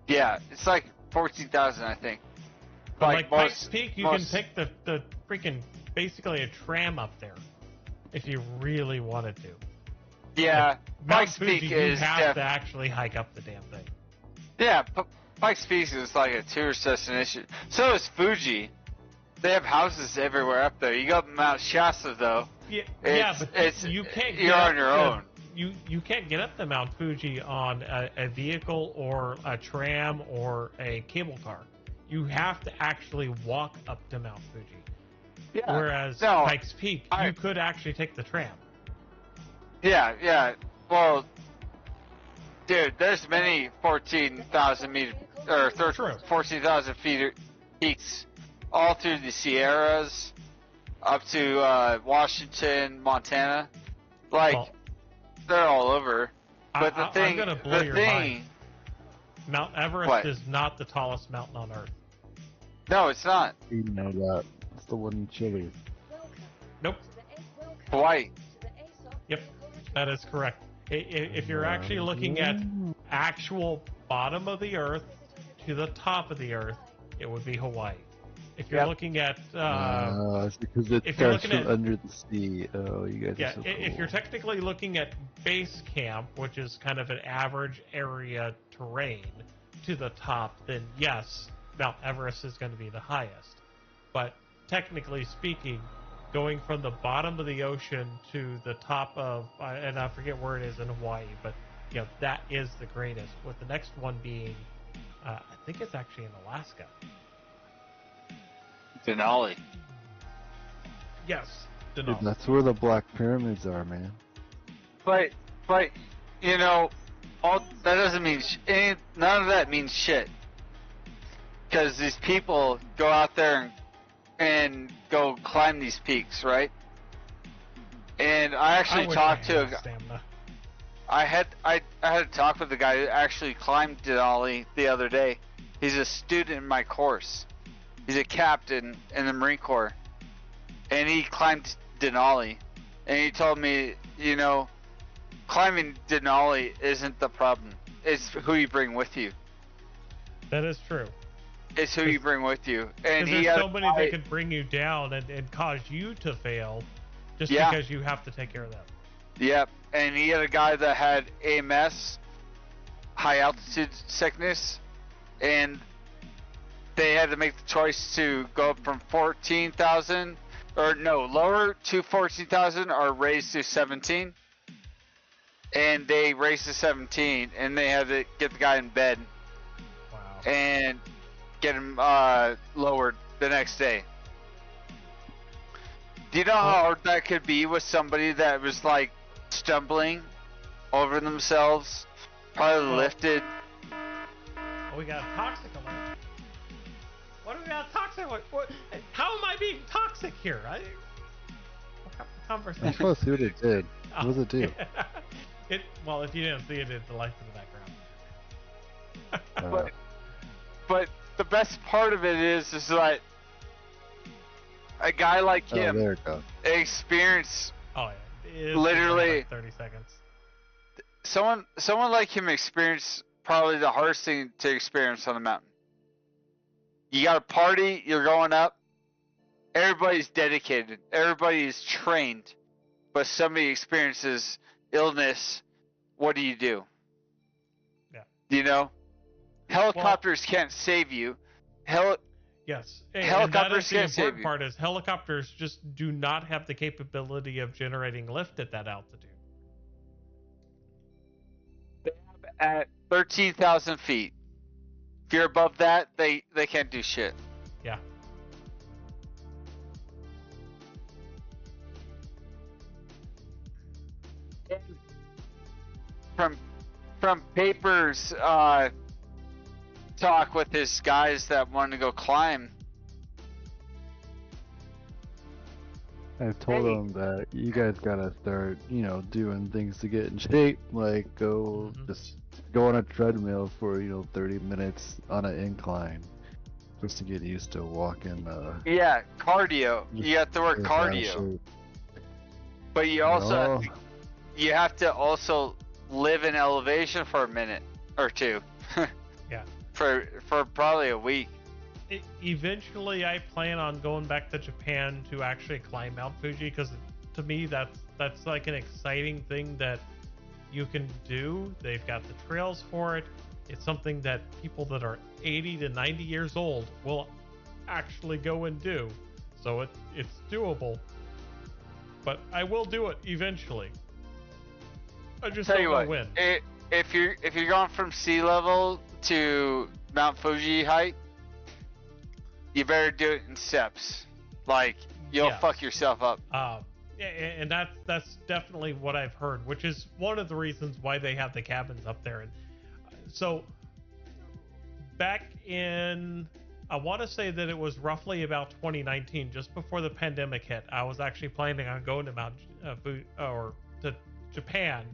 Yeah, it's like 14,000, I think. But like Pikes Peak, you can take the freaking basically a tram up there if you really wanted to. Yeah, Mount Pikes Fuji, Peak you is have to actually hike up the damn thing. Yeah, Pikes Peak is like a tourist destination. So is Fuji. They have houses everywhere up there. You go up Mount Shasta though. Yeah, but you can't. You're on your own. You can't get up to Mount Fuji on a vehicle or a tram or a cable car. You have to actually walk up to Mount Fuji. Yeah. Whereas Pikes Peak, you could actually take the tram. Yeah. Well, dude, there's many 14,000 meter or 14,000 feet peaks all through the Sierras, up to Washington, Montana. They're all over. But I'm gonna blow your mind. Mount Everest is not the tallest mountain on Earth. No, it's not. You know that. It's the one in Chile. Nope. Hawaii. Yep, that is correct. If you're actually looking at actual bottom of the Earth to the top of the Earth, it would be Hawaii. If you're looking at, it's because it if you're starts looking from at, under the sea. Oh, you guys yeah, are so if you're cool. technically looking at base camp, which is kind of an average area terrain to the top, then yes, Mount Everest is going to be the highest. But technically speaking, going from the bottom of the ocean to the top of, and I forget where it is in Hawaii, but that is the greatest. With the next one being, I think it's actually in Alaska. Denali. Yes, Dude, Denali. that's where the Black Pyramids are, man. But all that doesn't mean none of that means shit. Because these people go out there and go climb these peaks, right? And I actually talked to I had a talk with the guy who actually climbed Denali the other day. He's a student in my course. He's a captain in the Marine Corps, and he climbed Denali. And he told me, climbing Denali isn't the problem. It's who you bring with you. That is true. It's who you bring with you. And there's so many that could bring you down and cause you to fail just because you have to take care of them. Yep. And he had a guy that had AMS, high altitude sickness, and they had to make the choice to go up from 14,000, lower to 14,000 or raise to 17. And they raised to 17, and they had to get the guy in bed. Wow. And get him lowered the next day. Do you know how hard that could be with somebody that was like stumbling over themselves, probably lifted? Oh, we got a toxic alert. What do we got toxic? What? How am I being toxic here? What conversation? I'm supposed to see what it did. What does it do? Well, if you didn't see it, it's the lights in the background. But the best part of it is like a guy like him there it goes. experience. Oh yeah, literally like 30 seconds. Someone like him experience probably the hardest thing to experience on the mountain. You got a party, you're going up. Everybody's dedicated. Everybody's trained. But somebody experiences illness. What do? Yeah. Helicopters can't save you. Yes. Helicopters and that can't is the save important you. part is helicopters just do not have the capability of generating lift at that altitude. They have at 13,000 feet. If you're above that, they can't do shit. Yeah. From Paper's talk with his guys that want to go climb. I've told them that you guys gotta start, doing things to get in shape, like just go on a treadmill for 30 minutes on an incline, just to get used to walking. Yeah, cardio. You have to work cardio, but you also have to also live in elevation for a minute or two. Yeah. For probably a week. Eventually, I plan on going back to Japan to actually climb Mount Fuji, because to me that's like an exciting thing that you can do. They've got the trails for it. It's something that people that are 80 to 90 years old will actually go and do. So it's doable. But I will do it eventually. I just don't know when. If you're going from sea level to Mount Fuji height, you better do it in steps. Like, you'll fuck yourself up. And that's definitely what I've heard, which is one of the reasons why they have the cabins up there. And so back in, I want to say that it was roughly about 2019, just before the pandemic hit, I was actually planning on going to to Japan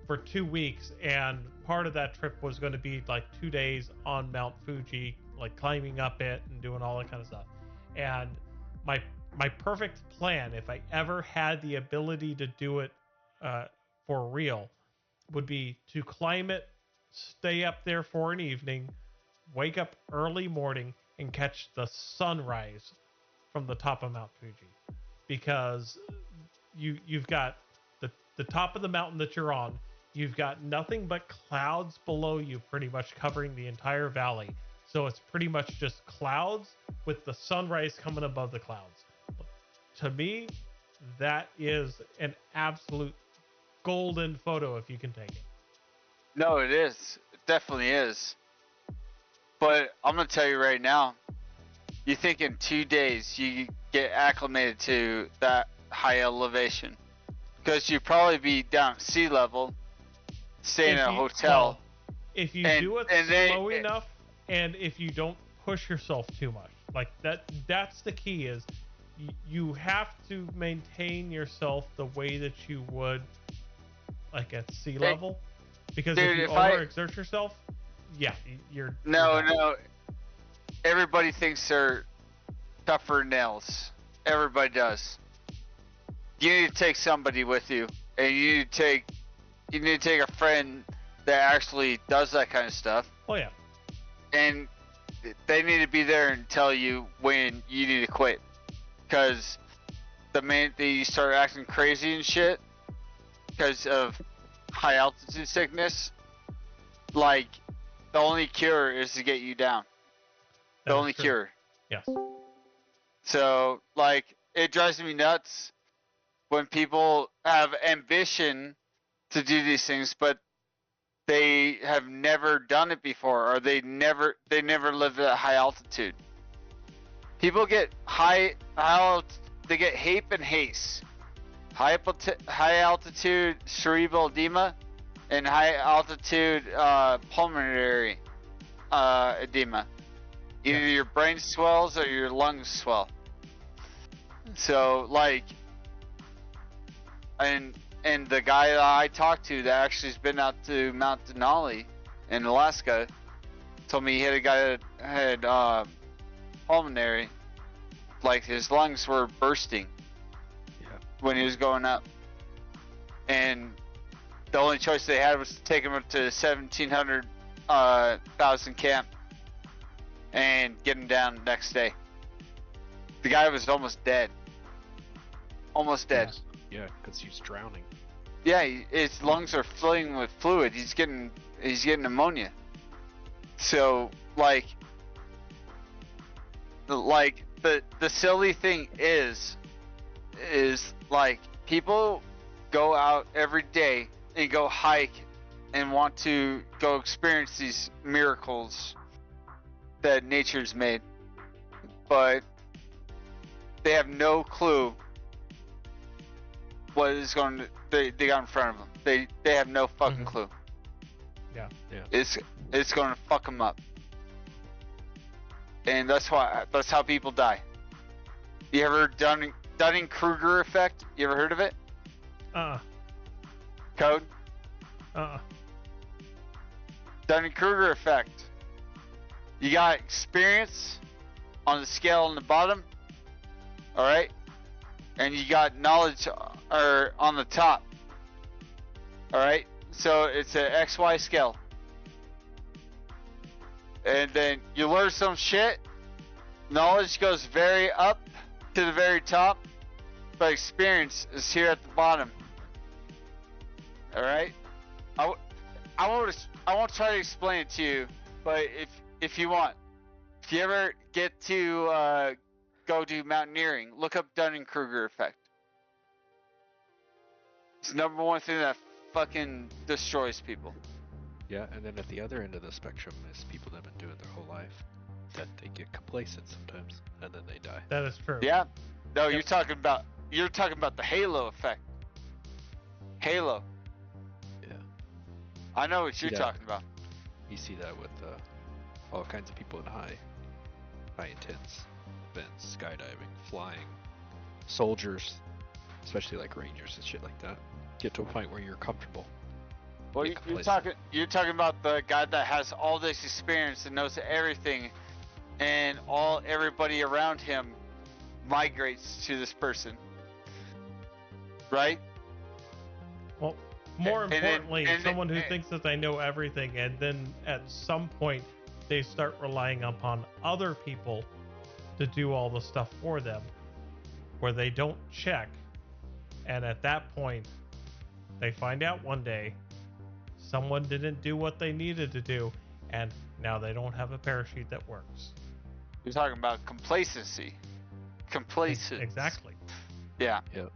for 2 weeks, and part of that trip was going to be like 2 days on Mount Fuji, like climbing up it and doing all that kind of stuff. And my perfect plan, if I ever had the ability to do it for real, would be to climb it, stay up there for an evening, wake up early morning, and catch the sunrise from the top of Mount Fuji, because you've got the top of the mountain that you're on. You've got nothing but clouds below you, pretty much covering the entire valley. So it's pretty much just clouds with the sunrise coming above the clouds. To me, that is an absolute golden photo if you can take it. No, it is. It definitely is. But I'm gonna tell you right now, you think in 2 days you get acclimated to that high elevation, because you'd probably be down at sea level, staying in a hotel. Well, if you and- do it and they- slow enough, and if you don't push yourself too much, like that's the key. Is you have to maintain yourself the way that you would like at sea level, because dude, if you if I- overexert yourself, yeah, you're No, done. no. Everybody thinks they're tougher than nails. Everybody does. You need to take somebody with you, and you need to take a friend that actually does that kind of stuff, Oh yeah, and they need to be there and tell you when you need to quit, because the minute that you start acting crazy and shit because of high altitude sickness, like, the only cure is to get you down. that The is only true. cure. Yes. So, like, it drives me nuts when people have ambition to do these things, but they have never done it before, or they never lived at high altitude. People get they get HAPE and HACE, high altitude cerebral edema, and high altitude pulmonary edema. Either your brain swells or your lungs swell. So, like, and the guy that I talked to that actually has been out to Mount Denali in Alaska told me he had a guy that had pulmonary, like his lungs were bursting when he was going up, and the only choice they had was to take him up to 1700 thousand camp and get him down the next day. The guy was almost dead. Almost dead. Yeah, because he's drowning. Yeah, his lungs are filling with fluid. He's getting pneumonia. So, like the silly thing is like, people go out every day and go hike and want to go experience these miracles that nature's made, but they have no clue what is going to they got in front of them. They have no fucking clue. Yeah. It's going to fuck them up, and that's how people die. You ever Dunning-Kruger effect? You ever heard of it? Code? Dunning-Kruger effect. You got experience on the scale on the bottom, all right, and you got knowledge on the top, all right. So it's an XY scale, and then you learn some shit. Knowledge goes very up to the very top, but experience is here at the bottom. All right. I won't try to explain it to you, but if you want, if you ever get to go do mountaineering, look up Dunning-Kruger effect. It's the number one thing that fucking destroys people. Yeah, and then at the other end of the spectrum is people that have been doing their whole life, that they get complacent sometimes, and then they die. That is true. Yeah. No, you're talking about the halo effect. Halo. Yeah. I know what you're Yeah. talking about. You see that with all kinds of people in high intense events, skydiving, flying, soldiers, especially like rangers and shit like that, get to a point where you're comfortable. Well, Get you're talking about the guy that has all this experience and knows everything, and everybody around him migrates to this person, right? Well, more And then- importantly, and then- someone who thinks that they know everything, and then at some point they start relying upon other people to do all the stuff for them, where they don't check. And at that point, they find out one day someone didn't do what they needed to do, and now they don't have a parachute that works. You're talking about complacency. Complacent. Exactly. Yeah. Yep.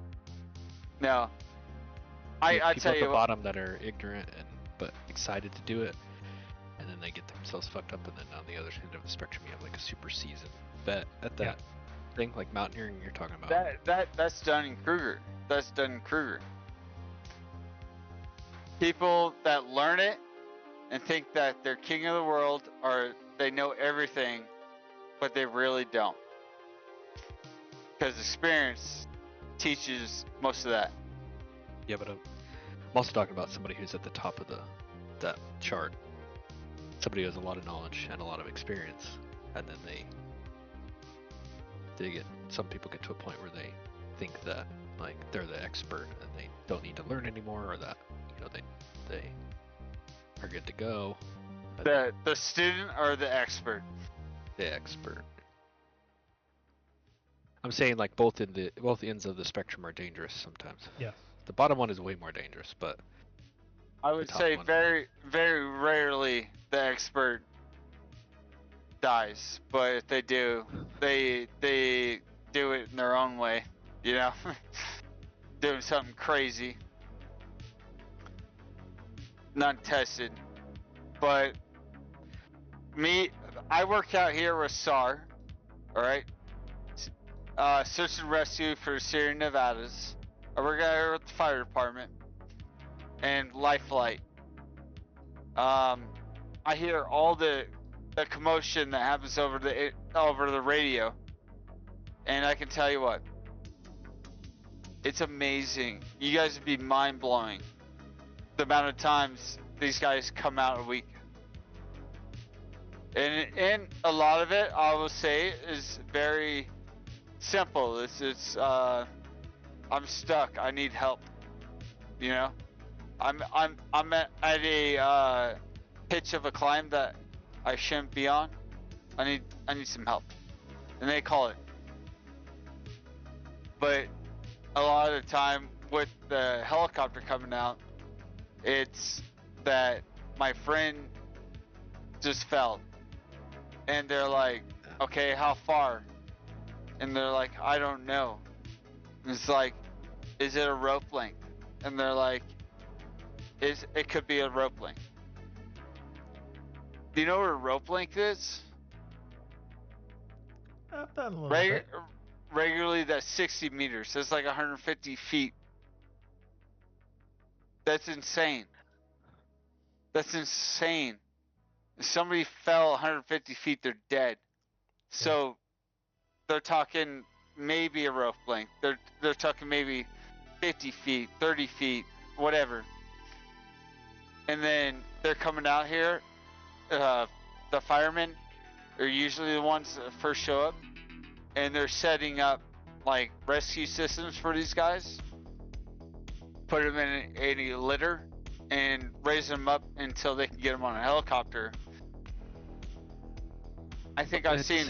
No. You have I people tell at you the what, bottom that are ignorant but excited to do it, and then they get themselves fucked up. And then on the other end of the spectrum, you have like a super seasoned vet at that thing, like mountaineering you're talking about. that's Dunning-Kruger. That's Dunning-Kruger. People that learn it and think that they're king of the world or they know everything, but they really don't. Because experience teaches most of that. Yeah, but I'm also talking about somebody who's at the top of that chart. Somebody who has a lot of knowledge and a lot of experience, and then some people get to a point where they think that like they're the expert and they don't need to learn anymore, or that they are good to go. The student or the expert? The expert. I'm saying like both ends of the spectrum are dangerous sometimes. Yes. The bottom one is way more dangerous, but I would say very, very rarely the expert dies, but if they do, they do it in their own way, you know, doing something crazy, not tested. But I work out here with SAR, all right, search and rescue for Sierra Nevadas. I work out here with the fire department and Lifelight. I hear all the commotion that happens over the radio, and I can tell you what, it's amazing. You guys would be mind blowing the amount of times these guys come out a week, and a lot of it I will say is very simple. It's I'm stuck. I need help. You know, I'm at a pitch of a climb that I shouldn't be on. I need some help, and they call it. But a lot of the time with the helicopter coming out, it's that my friend just fell, and they're like, "Okay, how far?" And they're like, "I don't know." And it's like, "Is it a rope length?" And they're like, it could be a rope length. Do you know what a rope length is? I've done a little bit. Regularly, that's 60 meters. That's like 150 feet. That's insane. That's insane. If somebody fell 150 feet, they're dead. So they're talking maybe a rope length. They're talking maybe 50 feet, 30 feet, whatever. And then they're coming out here. The firemen are usually the ones that first show up, and they're setting up like rescue systems for these guys. Put them in a litter and raise them up until they can get them on a helicopter. I think I've seen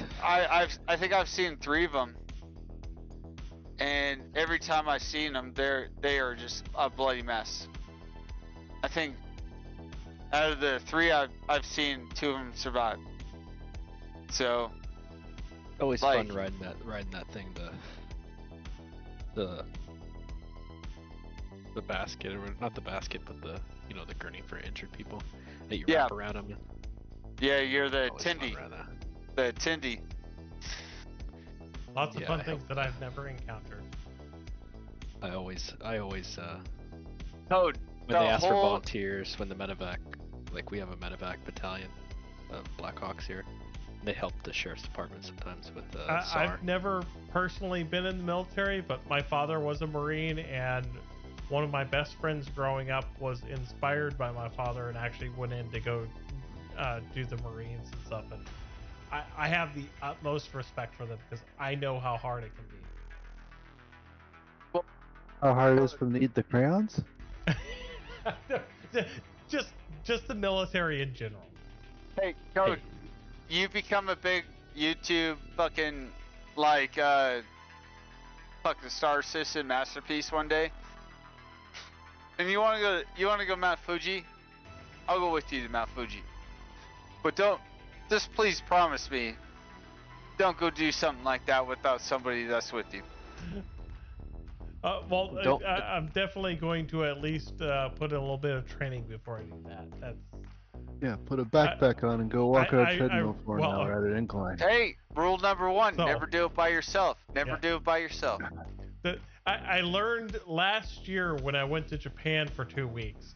3 of them, and every time I've seen them, they are just a bloody mess. I think out of the 3 I've seen, 2 of them survive. So always fun riding that thing, the basket, or not the basket, but the gurney for injured people that you wrap around them. Yeah, you're the Tindy. The Tindy. Lots of fun things that I've never encountered. I always Code. When they ask for volunteers, when the medevac, like we have a medevac battalion of Blackhawks here, they help the sheriff's department sometimes with SAR. I've never personally been in the military, but my father was a Marine, and one of my best friends growing up was inspired by my father and actually went in to go do the Marines and stuff. And I have the utmost respect for them because I know how hard it can be. How hard it is for them to eat the crayons? just the military in general. Hey, Code. you become a big YouTube fucking like fucking star system masterpiece one day, and you want to go Mount Fuji, I'll go with you to Mount Fuji. But just please promise me, don't go do something like that without somebody that's with you. I'm definitely going to at least put in a little bit of training before I do that. Yeah, put a backpack on and go walk on a treadmill for an hour at an incline. Hey, rule number one, never do it by yourself. Never do it by yourself. I learned last year when I went to Japan for 2 weeks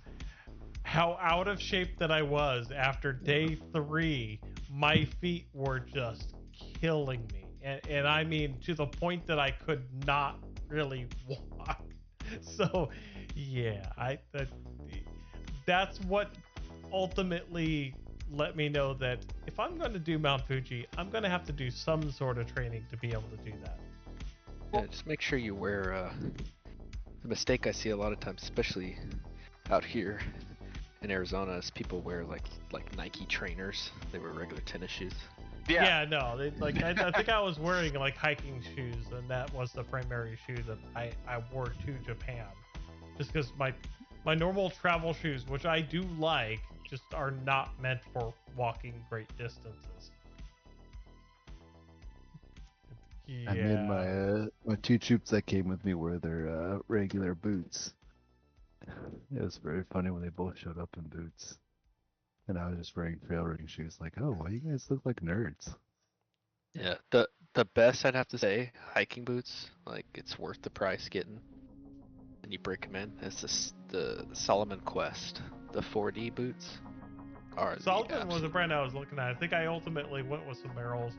how out of shape that I was after day 3. My feet were just killing me. And I mean, to the point that I could not really walk. So, yeah, that's what ultimately let me know that if I'm going to do Mount Fuji, I'm going to have to do some sort of training to be able to do that. Yeah, just make sure you wear, the mistake I see a lot of times, especially out here in Arizona, is people wear like Nike trainers. They wear regular tennis shoes. Yeah, no, I think I was wearing like hiking shoes, and that was the primary shoe that I wore to Japan. Just because my normal travel shoes, which I do like, just are not meant for walking great distances. Yeah. I made my 2 troops that came with me wear their regular boots. It was very funny when they both showed up in boots. And I was just wearing trail running shoes, like, oh, why you guys look like nerds? Yeah, the best I'd have to say, hiking boots, like it's worth the price getting, and you break them in. It's the Solomon Quest, the 4D boots. Solomon was a brand I was looking at. I think I ultimately went with some Merrells.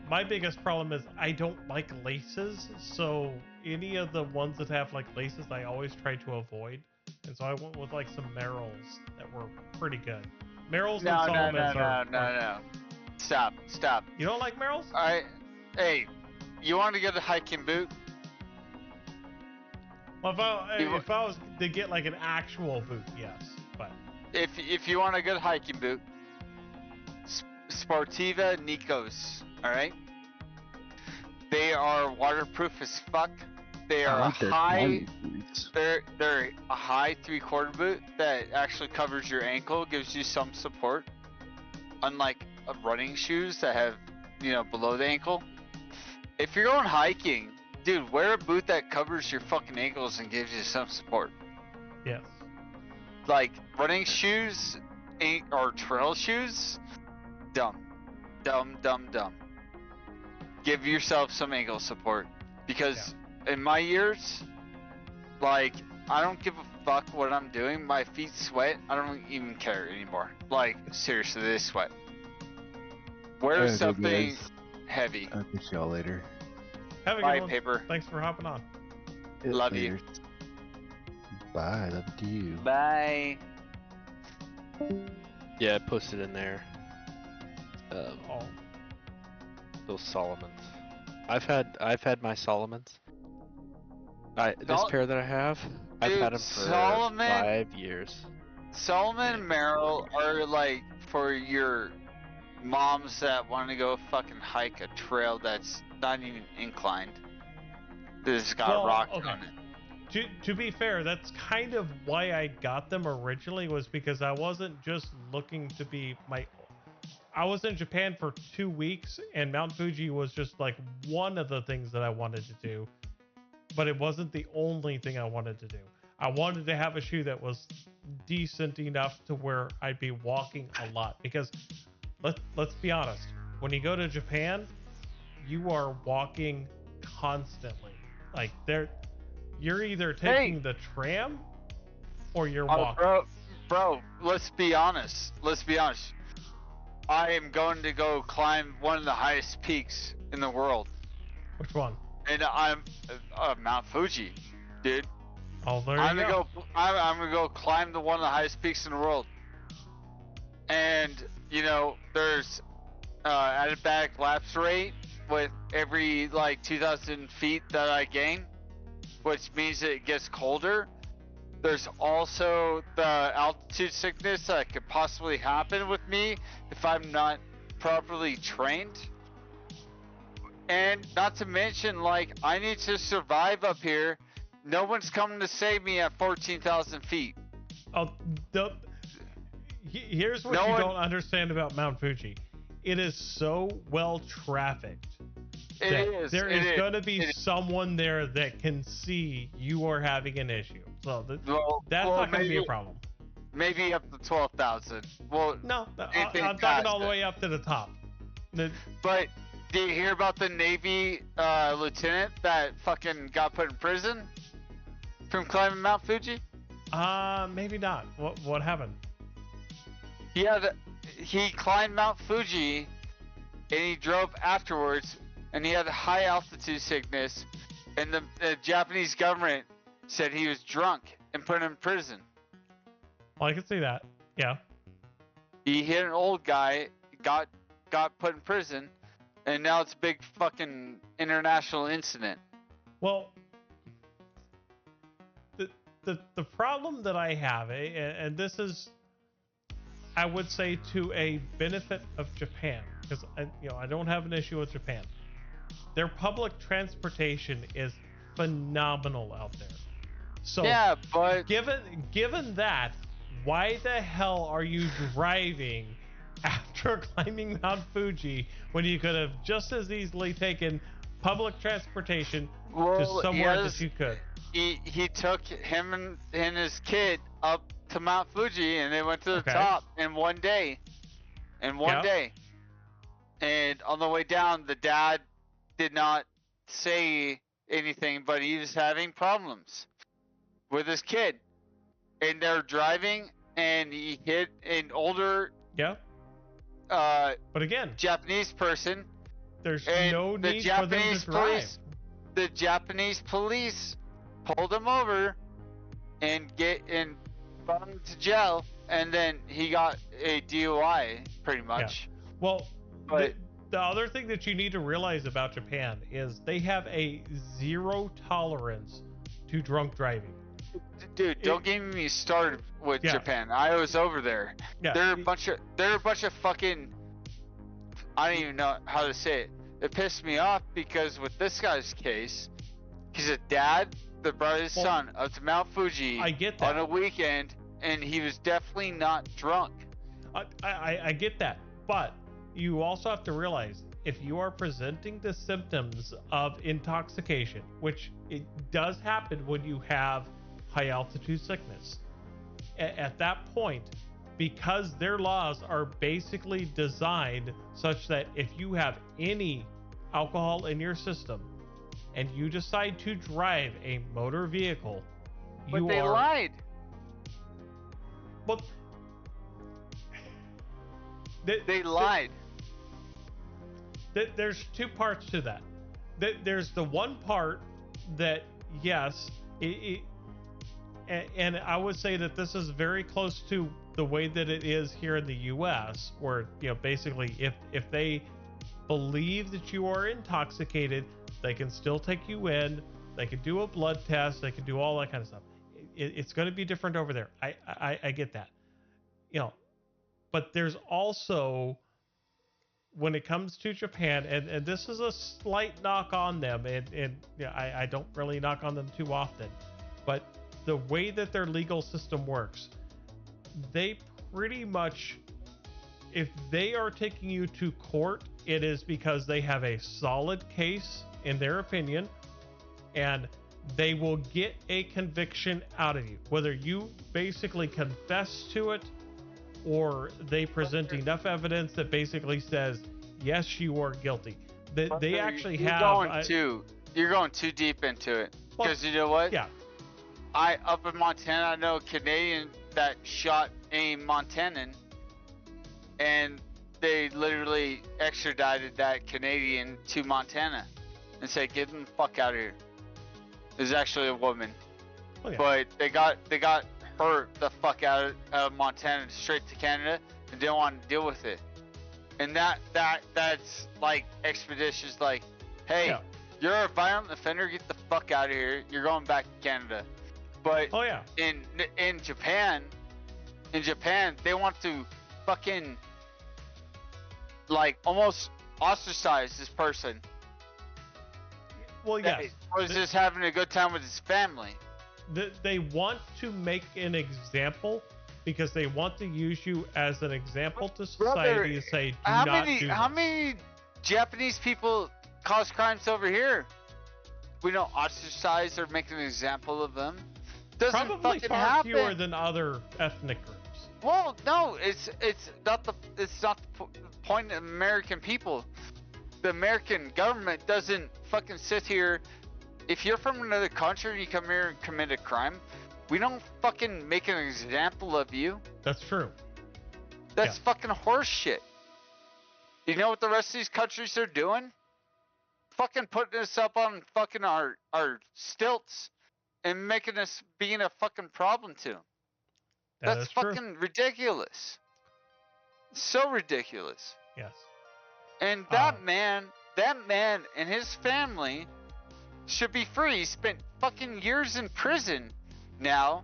My biggest problem is I don't like laces, so any of the ones that have like laces I always try to avoid. And so I went with like some Merrells that were pretty good. Merrells and Solomons are... No. Stop. You don't like Merrells? Hey, you want to get a hiking boot? Well, if I was to get like an actual boot, yes. But if you want a good hiking boot, Sportiva Nikos, all right? They are waterproof as fuck. They are they're a high 3/4 boot that actually covers your ankle, gives you some support. Unlike running shoes that have, below the ankle. If you're going hiking, dude, wear a boot that covers your fucking ankles and gives you some support. Yes. Like running shoes or trail shoes, dumb. Give yourself some ankle support, because in my years, like, I don't give a fuck what I'm doing. My feet sweat. I don't even care anymore. Like, seriously, they sweat. Wear something heavy. I'll catch y'all later. Have a good one. Paper. Thanks for hopping on. Love you. Bye. Love to you. Bye. Yeah, I posted in there. Those Solomons. I've had my Solomons. This pair that I have, I've had them for 5 years. Solomon and Merrell are like for your moms that want to go fucking hike a trail that's not even inclined. This got rocks on it. To be fair, that's kind of why I got them originally, was because I wasn't just looking to be I was in Japan for 2 weeks, and Mount Fuji was just like one of the things that I wanted to do, but it wasn't the only thing I wanted to do. I wanted to have a shoe that was decent enough to where I'd be walking a lot, because let's be honest, when you go to Japan, you are walking constantly. Like, you're either taking the tram or you're walking. Bro, let's be honest. I am going to go climb one of the highest peaks in the world. Which one? And I'm Mount Fuji, dude. Oh, there you go. I'm gonna go climb one of the highest peaks in the world. And there's added back lapse rate with every like 2,000 feet that I gain, which means it gets colder. There's also the altitude sickness that could possibly happen with me if I'm not properly trained. And not to mention, like, I need to survive up here. No one's coming to save me at 14,000 feet. Oh, here's what you don't understand about Mount Fuji. It is so well trafficked. There is going to be someone there that can see you are having an issue. So that's not going to be a problem. Maybe up to 12,000. Well, no, I'm talking all the way up to the top. But did you hear about the Navy lieutenant that fucking got put in prison from climbing Mount Fuji? Maybe not. What happened? He climbed Mount Fuji and he drove afterwards, and he had high altitude sickness, and the Japanese government said he was drunk and put him in prison. Well, I can see that. Yeah. He hit an old guy, got put in prison, and now it's a big fucking international incident. Well, the problem that I have, and this is, I would say, to a benefit of Japan, because I don't have an issue with Japan. Their public transportation is phenomenal out there. So yeah, but given that, why the hell are you driving after climbing Mount Fuji when you could have just as easily taken public transportation to somewhere that you could? He took him and his kid up to Mount Fuji, and they went to the top in one day. And on the way down, the dad did not say anything, but he was having problems with his kid. And they're driving, and he hit an older but again, Japanese person. There's no need for them to drive. The Japanese police pulled him over and brought him to jail, and then he got a DUI, pretty much. Yeah. Well, but the other thing that you need to realize about Japan is they have a zero tolerance to drunk driving. Dude, don't get me started with Japan. I was over there. Yeah. They're a bunch of fucking, I don't even know how to say it. It pissed me off because with this guy's case, he's a dad that brought his son up to Mount Fuji I get that. on a weekend, and he was definitely not drunk. I get that, but you also have to realize, if you are presenting the symptoms of intoxication, which it does happen when you have high altitude sickness, at that point, because their laws are basically designed such that if you have any alcohol in your system and you decide to drive a motor vehicle, but they lied. But they lied. There's two parts to that. There's the one part that, yes, and I would say that this is very close to the way that it is here in the U.S., where basically if they believe that you are intoxicated, they can still take you in. They can do a blood test. They can do all that kind of stuff. It's going to be different over there. I get that, but there's also, when it comes to Japan, and this is a slight knock on them, and I don't really knock on them too often, but the way that their legal system works, they pretty much, if they are taking you to court, it is because they have a solid case in their opinion, and they will get a conviction out of you, whether you basically confess to it or they present enough evidence that basically says, yes, you are guilty. They actually have... You're going too deep into it. Because you know what? Yeah. Up in Montana, I know a Canadian that shot a Montanan, and they literally extradited that Canadian to Montana and said, get them the fuck out of here. It was actually a woman. Oh, yeah. But they got her the fuck out of Montana straight to Canada and didn't want to deal with it. And that's like expeditious, like, hey, you're a violent offender, get the fuck out of here. You're going back to Canada. But in Japan, they want to fucking like almost ostracize this person. Well, that yes. was just having a good time with his family. They want to make an example because they want to use you as an example to society to say, do not do this. How many Japanese people cause crimes over here? We don't ostracize or make an example of them. Doesn't Probably fucking far happen. fewer than other ethnic groups. Well, no, it's not the point of American people. The American government doesn't fucking sit here. If you're from another country and you come here and commit a crime, we don't fucking make an example of you. That's true. That's fucking horse shit. You know what the rest of these countries are doing? Fucking putting us up on fucking our stilts and making us being a fucking problem to them. That's fucking ridiculous. So ridiculous. Yes. And that man and his family should be free. He spent fucking years in prison now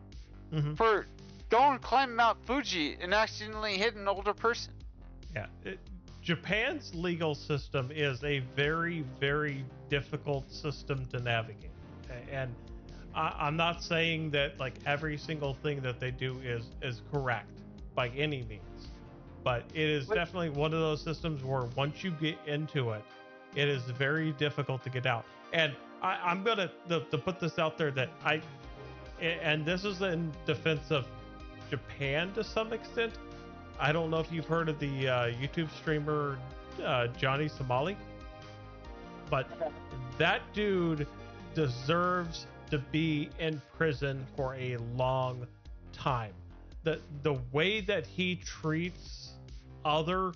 for going climbing Mount Fuji and accidentally hit an older person. Yeah. Japan's legal system is a very, very difficult system to navigate. And I'm not saying that like every single thing that they do is correct by any means, but it is definitely one of those systems where once you get into it, it is very difficult to get out. And I'm gonna to put this out there that and this is in defense of Japan to some extent. I don't know if you've heard of the YouTube streamer Johnny Somali, but that dude deserves to be in prison for a long time. The way that he treats other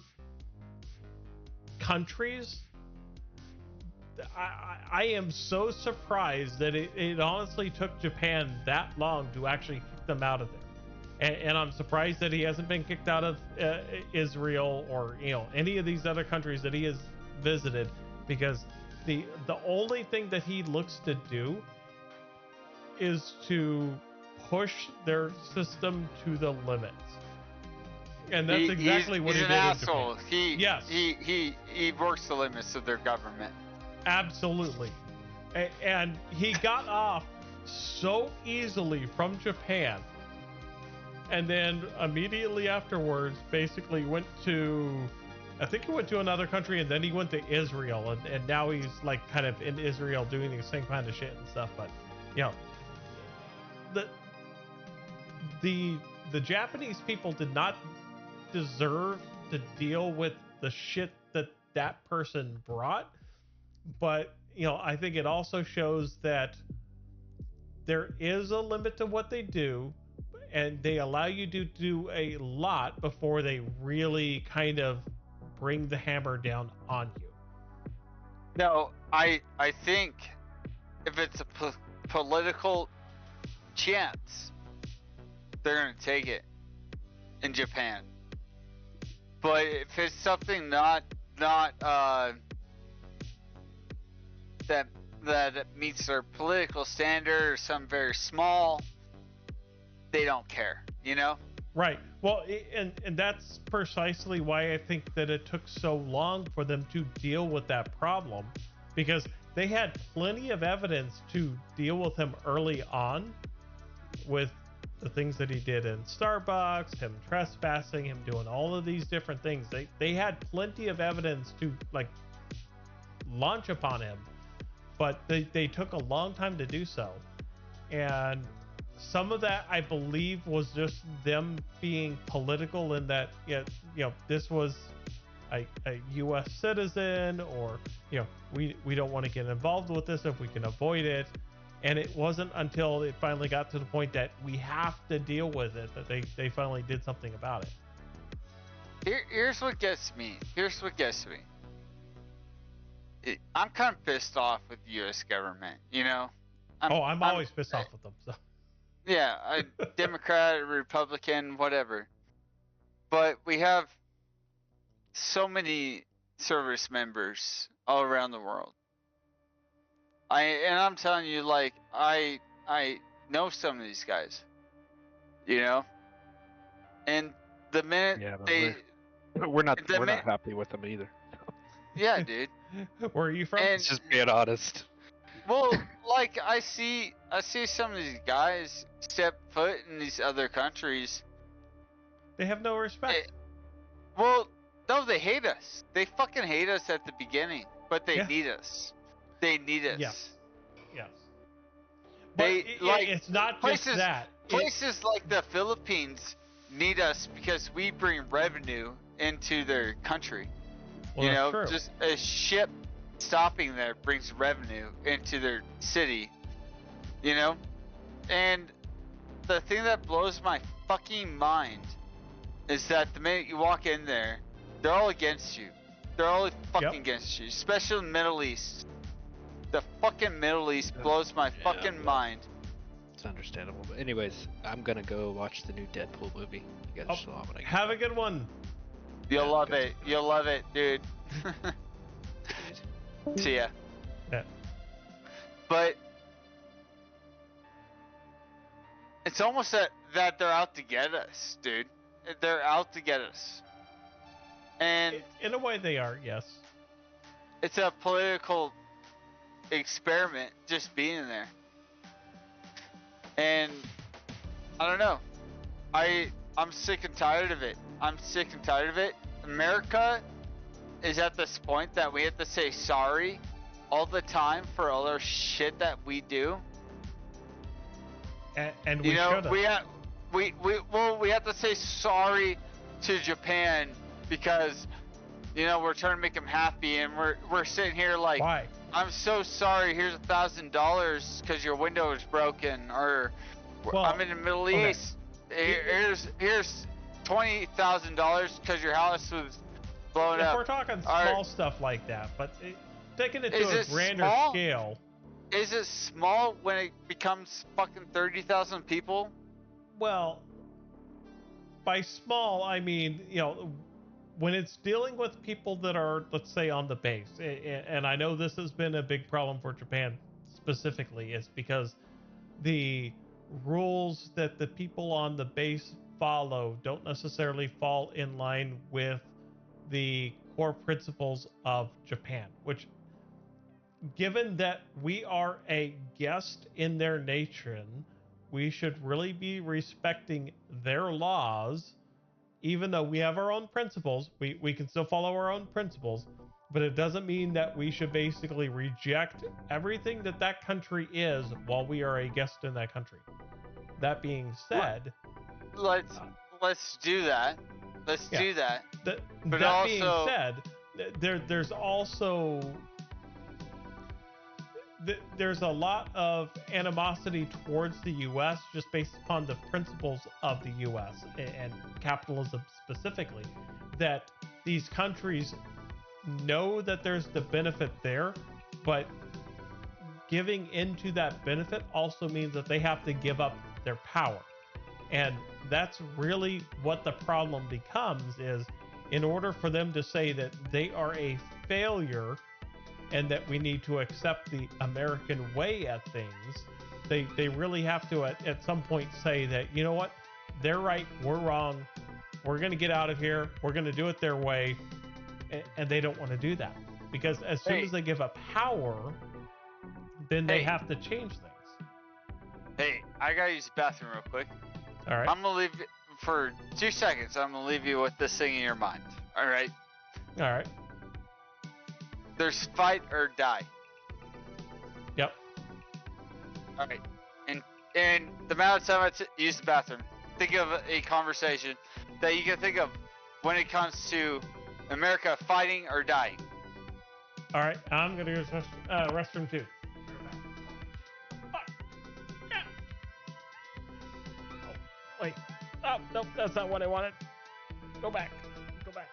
countries, I am so surprised that it honestly took Japan that long to actually kick them out of there. And I'm surprised that he hasn't been kicked out of Israel or any of these other countries that he has visited, because the only thing that he looks to do is to push their system to the limits. And that's exactly what he did. He's an asshole. He works the limits of their government. Absolutely. And he got off so easily from Japan, and then immediately afterwards basically went to, I think he went to another country, and then he went to Israel, and now he's like kind of in Israel doing the same kind of shit and stuff. But the Japanese people did not deserve to deal with the shit that person brought. But I think it also shows that there is a limit to what they do, and they allow you to do a lot before they really kind of bring the hammer down on you. No, I think if it's a political chance, they're gonna take it in Japan. But if it's something not that meets their political standard or something very small, they don't care, Right. Well, and that's precisely why I think that it took so long for them to deal with that problem, because they had plenty of evidence to deal with him early on with the things that he did in Starbucks, him trespassing, him doing all of these different things. They had plenty of evidence to like launch upon him, but they took a long time to do so. And some of that, I believe, was just them being political in that, this was a U.S. citizen, or, we don't want to get involved with this if we can avoid it. And it wasn't until it finally got to the point that we have to deal with it that they finally did something about it. Here's what gets me. I'm kind of pissed off with the U.S. government, I'm always pissed off with them, so. Yeah, a Democrat, a Republican, whatever. But we have so many service members all around the world. I'm telling you, like, I know some of these guys, and the minute we're not The we're ma- not happy with them either. Yeah, dude. Where are you from? And It's just being honest. well, like I see some of these guys step foot in these other countries. They have no respect. Well, no, they hate us. They fucking hate us at the beginning, but they Yeah. need us. They need us. Yes. Yes. But They like it's not places. just that. Places like the Philippines need us because we bring revenue into their country. Well, you that's know, true. just a ship stopping there brings revenue into their city. You know, and the thing that blows my fucking mind is that the minute you walk in there, they're all against you. They're all fucking against you, especially in the Middle East. The fucking Middle East blows my fucking mind. It's understandable. But anyways, I'm gonna go watch the new Deadpool movie. You guys are still on when I get Have a back. good one. You'll love it. You'll love it, dude. See ya. Yeah. But it's almost that they're out to get us, dude. They're out to get us. And In a way, they are. Yes. it's a political experiment just being there. And I don't know. I'm sick and tired of it. I'm sick and tired of it. America is at this point that we have to say sorry all the time for all our shit that we do. And we should have. We have to say sorry to Japan because we're trying to make them happy, and we're sitting here like, why? I'm so sorry. Here's $1,000 because your window is broken, or I'm in the Middle East. Here's $20,000 because your house was blown up. If we're talking small stuff like that, but taking it to a grander scale. Is it small when it becomes fucking 30,000 people? Well, by small, I mean, when it's dealing with people that are, let's say, on the base, and I know this has been a big problem for Japan specifically, is because the rules that the people on the base follow don't necessarily fall in line with the core principles of Japan, which, given that we are a guest in their nation, we should really be respecting their laws. Even though we have our own principles, we can still follow our own principles, but it doesn't mean that we should basically reject everything that country is while we are a guest in that country. That being said, let's do that. Let's do that. But that also, being said, there's also there's a lot of animosity towards the U.S. just based upon the principles of the U.S. and capitalism specifically, that these countries know that there's the benefit there, but giving into that benefit also means that they have to give up their power. And that's really what the problem becomes, is in order for them to say that they are a failure and that we need to accept the American way at things, they really have to at some point say that, you know what, they're right, we're wrong, we're going to get out of here, we're going to do it their way, and they don't want to do that. Because as soon as they give up power, then they have to change things. Hey, I got to use the bathroom real quick. All right. I'm going to leave for 2 seconds. I'm going to leave you with this thing in your mind. All right? All right. There's fight or die. Yep. All right. And the amount of time I use the bathroom, think of a conversation that you can think of when it comes to America fighting or dying. All right. I'm going to use restroom too. Oh, wait. Oh, nope. That's not what I wanted. Go back. Go back.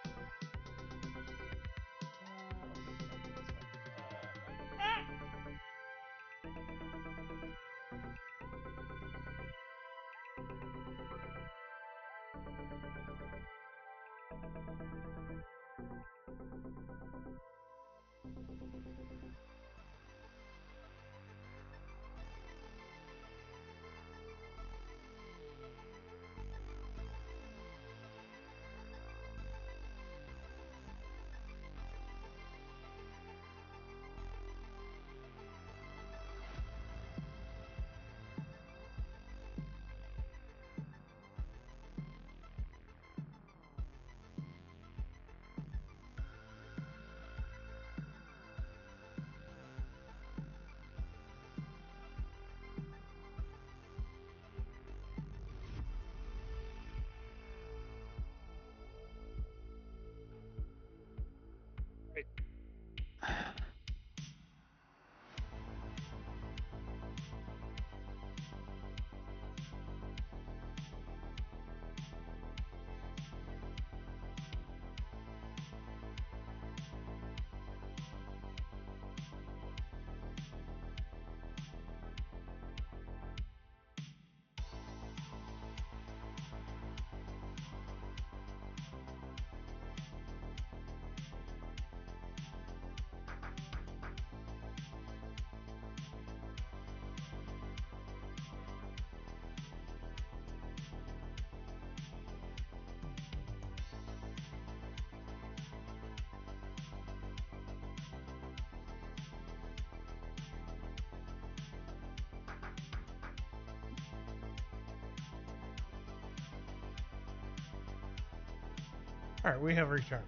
All right, we have returned.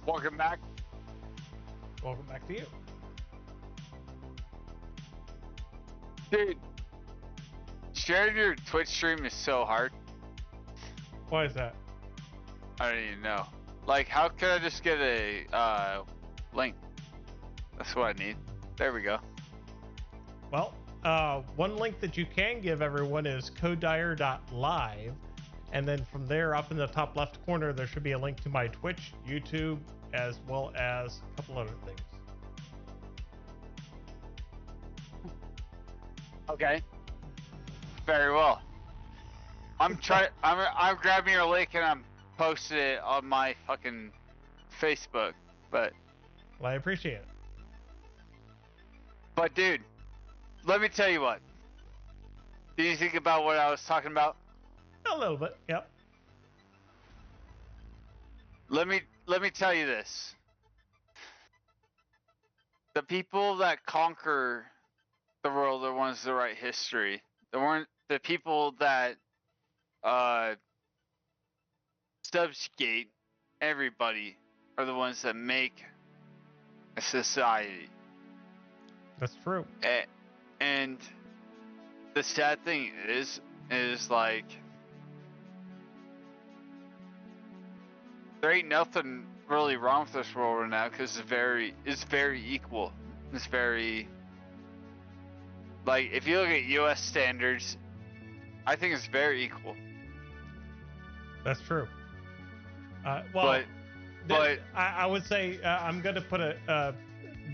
Welcome back. Welcome back to you. Dude, sharing your Twitch stream is so hard. Why is that? I don't even know. Like, how could I just get a link? That's what I need. There we go. Well, one link that you can give everyone is codedire.live. And then from there, up in the top left corner, there should be a link to my Twitch, YouTube, as well as a couple other things. Okay. Very well. I'm grabbing your link and I'm posting it on my fucking Facebook. But Well, I appreciate it. But dude, let me tell you what. Did you think about what I was talking about? A little bit, yep. Let me tell you this. The people that conquer the world are the ones that write history. The people that subjugate everybody are the ones that make a society. That's true. And the sad thing is like there ain't nothing really wrong with this world right now because it's very equal. It's very, like, if you look at U.S. standards, I think it's very equal. That's true. But I would say I'm going to put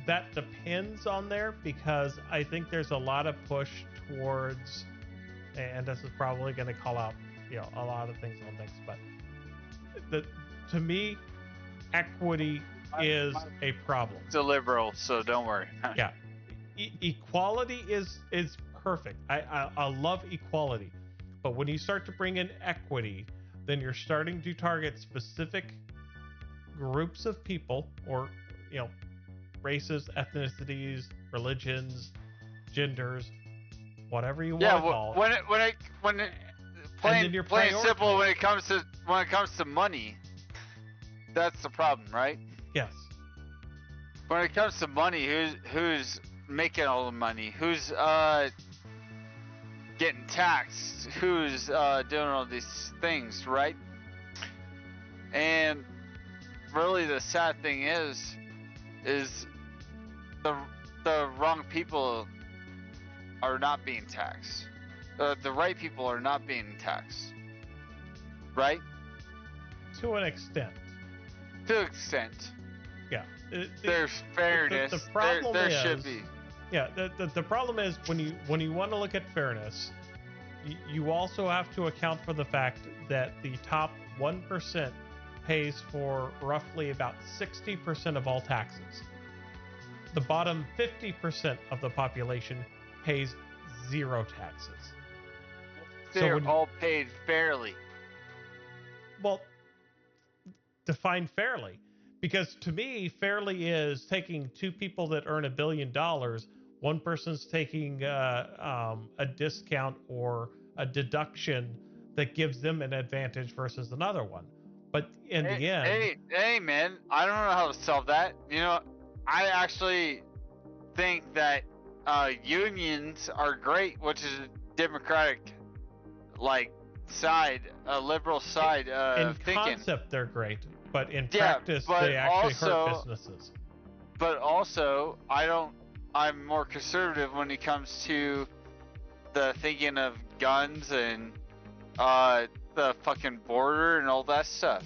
that depends on there, because I think there's a lot of push towards, and this is probably going to call out, a lot of things on things, but to me, equity is a problem. It's a liberal, so don't worry. Yeah, equality is perfect. I love equality, but when you start to bring in equity, then you're starting to target specific groups of people, or races, ethnicities, religions, genders, whatever you want to call it. Plain simple, when it comes to money, that's the problem, right? Yes. When it comes to money, who's making all the money? Who's getting taxed? Who's doing all these things, right? And really, the sad thing is the wrong people are not being taxed. The right people are not being taxed, right? To an extent. To an extent. Yeah. There's fairness. The problem there is, should be. Yeah. The problem is when you want to look at fairness, you also have to account for the fact that the top 1% pays for roughly about 60% of all taxes. The bottom 50% of the population pays zero taxes. They're all paid fairly. Well, define fairly. Because to me, fairly is taking two people that earn $1 billion, one person's taking a discount or a deduction that gives them an advantage versus another one. But in the end... Hey, man, I don't know how to solve that. I actually think that unions are great, which is a democratic, side, a liberal side in thinking. Concept, they're great, but in practice, they actually hurt businesses. But also, I'm more conservative when it comes to the thinking of guns and the fucking border and all that stuff.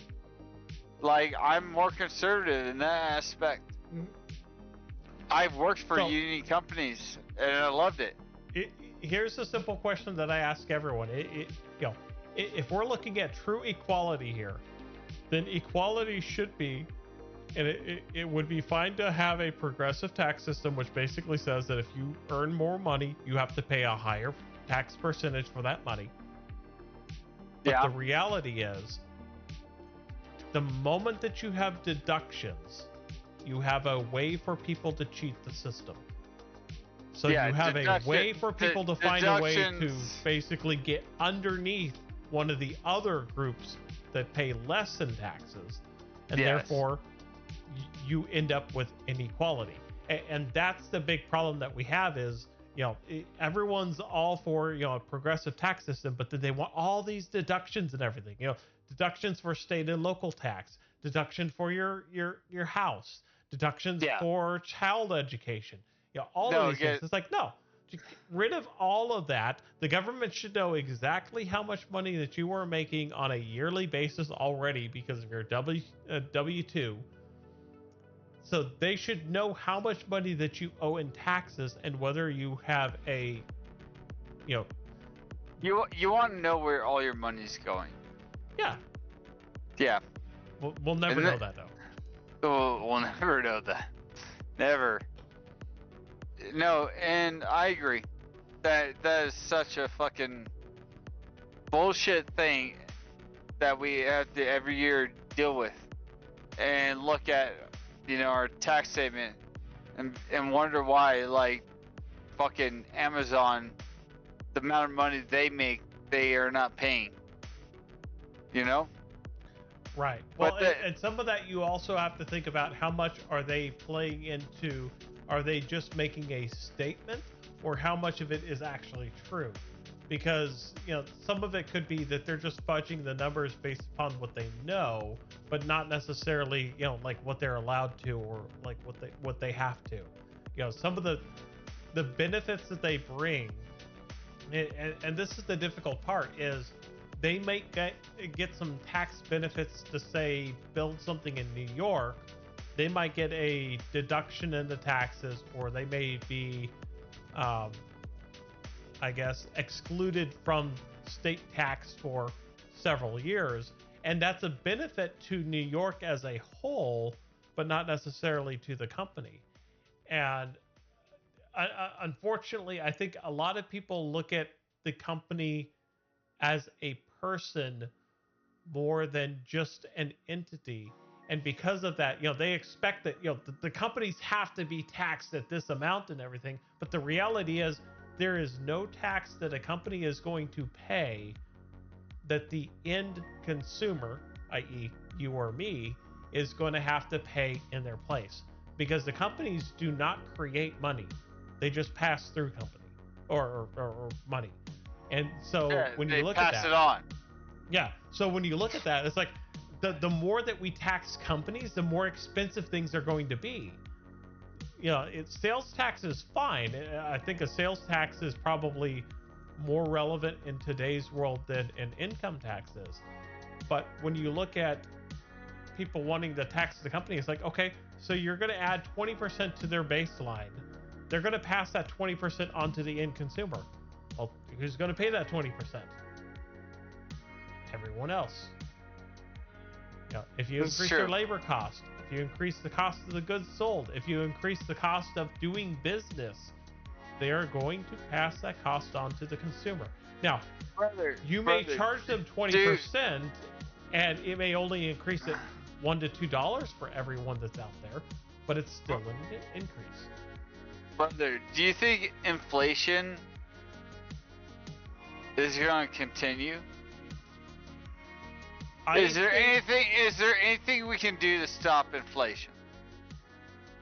I'm more conservative in that aspect. I've worked for union companies and I loved it. Here's a simple question that I ask everyone. If we're looking at true equality here, then equality should be, and it would be fine to have a progressive tax system, which basically says that if you earn more money, you have to pay a higher tax percentage for that money. But the reality is, the moment that you have deductions, you have a way for people to cheat the system. So you have a way for people to find a way to basically get underneath one of the other groups that pay less in taxes, and Yes. therefore you end up with inequality. And that's the big problem that we have is, everyone's all for, a progressive tax system, but then they want all these deductions and everything, deductions for state and local tax, deduction for your house, deductions for child education, all of these things. It's like, no, to get rid of all of that. The government should know exactly how much money that you are making on a yearly basis already because of your W-2. So they should know how much money that you owe in taxes and whether you have a, You want to know where all your money's going. Yeah. Yeah. We'll never know that though. We'll never know that. Never. No, and I agree. That is such a fucking bullshit thing that we have to every year deal with and look at, our tax statement and wonder why, like, fucking Amazon, the amount of money they make, they are not paying. Right. Well, and some of that you also have to think about how much are they playing into, are they just making a statement or how much of it is actually true? Because, some of it could be that they're just fudging the numbers based upon what they know, but not necessarily, like what they're allowed to or like what they have to. Some of the benefits that they bring, and this is the difficult part, is they might get some tax benefits to, say, build something in New York. They might get a deduction in the taxes, or they may be, I guess, excluded from state tax for several years. And that's a benefit to New York as a whole, but not necessarily to the company. And unfortunately, I think a lot of people look at the company as a person more than just an entity. And because of that, they expect that, the companies have to be taxed at this amount and everything. But the reality is there is no tax that a company is going to pay that the end consumer, i.e. you or me, is going to have to pay in their place. Because the companies do not create money. They just pass through company or money. And so when you look at that, pass it on. Yeah. So when you look at that, it's like the more that we tax companies, the more expensive things are going to be. Sales tax is fine. I think a sales tax is probably more relevant in today's world than an income tax is. But when you look at people wanting to tax the company, it's like, okay, so you're going to add 20% to their baseline. They're going to pass that 20% on to the end consumer. Well, who's going to pay that 20%? Everyone else. If you increase their labor cost, if you increase the cost of the goods sold, if you increase the cost of doing business, they are going to pass that cost on to the consumer. Now, you may charge them 20%, and it may only increase it $1 to $2 for everyone that's out there, but it's still an increase. Brother, do you think inflation is going to continue? Is there anything we can do to stop inflation?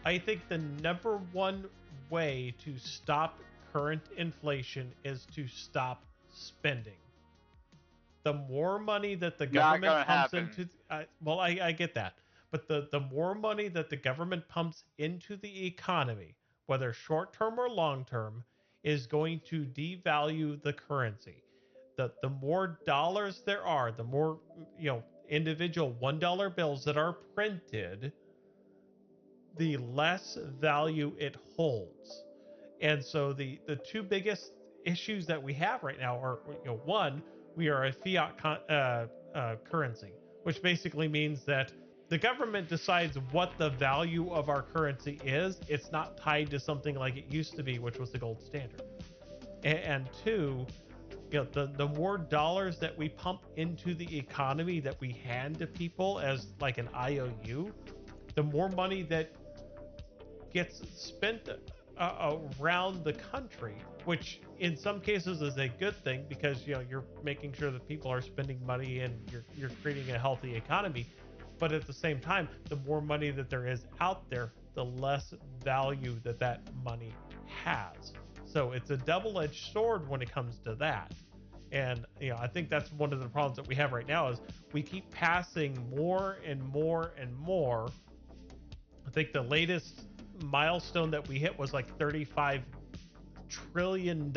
I think the number one way to stop current inflation is to stop spending. The more money that the government pumps into, I get that, but the more money that the government pumps into the economy, whether short term or long term, is going to devalue the currency. The more dollars there are, the more individual $1 bills that are printed, the less value it holds. And so the two biggest issues that we have right now are, one, we are a fiat currency, which basically means that the government decides what the value of our currency is. It's not tied to something like it used to be, which was the gold standard. And two, the more dollars that we pump into the economy that we hand to people as like an IOU, the more money that gets spent around the country, which in some cases is a good thing because you're making sure that people are spending money and you're creating a healthy economy. But at the same time, the more money that there is out there, the less value that money has. So it's a double-edged sword when it comes to that. And I think that's one of the problems that we have right now is we keep passing more and more and more. I think the latest milestone that we hit was like $35 trillion,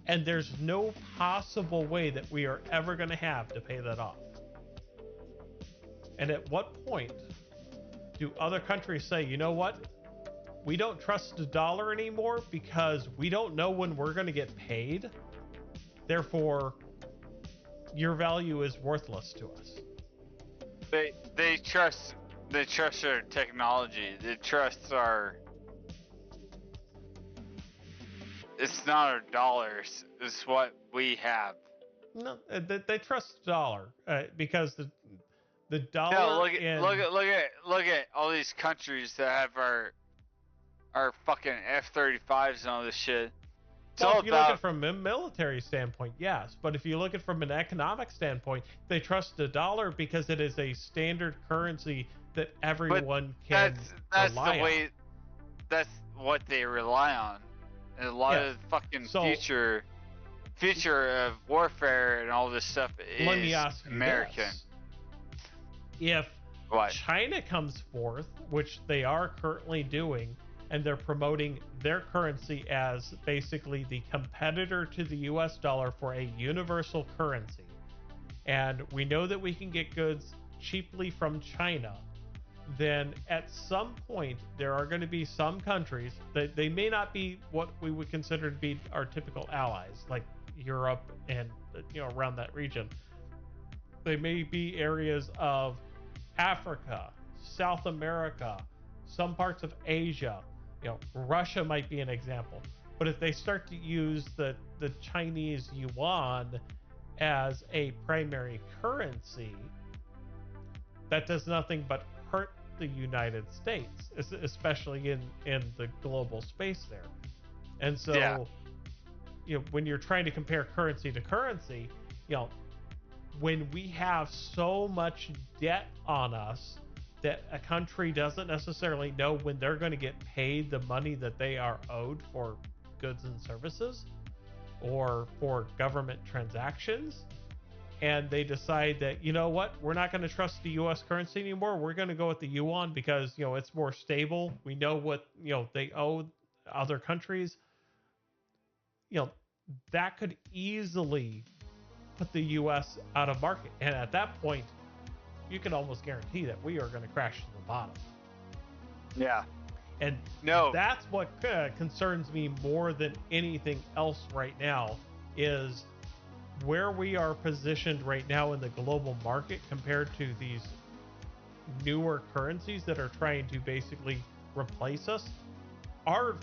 and there's no possible way that we are ever going to have to pay that off. And at what point do other countries say, you know what? We don't trust the dollar anymore because we don't know when we're going to get paid. Therefore, your value is worthless to us. They trust our technology. They trust our. It's not our dollars. It's what we have. No, they trust the dollar because the dollar. No, look at all these countries that have our fucking F-35s and all this shit. Well, if you look at it from a military standpoint, yes. But if you look at it from an economic standpoint, they trust the dollar because it is a standard currency that everyone can rely on. That's what they rely on. And a lot of the fucking future of warfare and all this stuff is let me ask you American. This. If China comes forth, which they are currently doing, and they're promoting their currency as basically the competitor to the US dollar for a universal currency, and we know that we can get goods cheaply from China, then at some point there are going to be some countries that they may not be what we would consider to be our typical allies, like Europe and around that region. They may be areas of Africa, South America, some parts of Asia. Russia might be an example. But if they start to use the Chinese yuan as a primary currency, that does nothing but hurt the United States, especially in the global space there. And so, when you're trying to compare currency to currency, when we have so much debt on us that a country doesn't necessarily know when they're going to get paid the money that they are owed for goods and services or for government transactions, and they decide that, you know what, we're not going to trust the US currency anymore, we're going to go with the yuan because it's more stable, we know what they owe other countries, that could easily put the US out of market. And at that point, you can almost guarantee that we are going to crash to the bottom. Yeah. And that's what concerns me more than anything else right now, is where we are positioned right now in the global market compared to these newer currencies that are trying to basically replace us. Our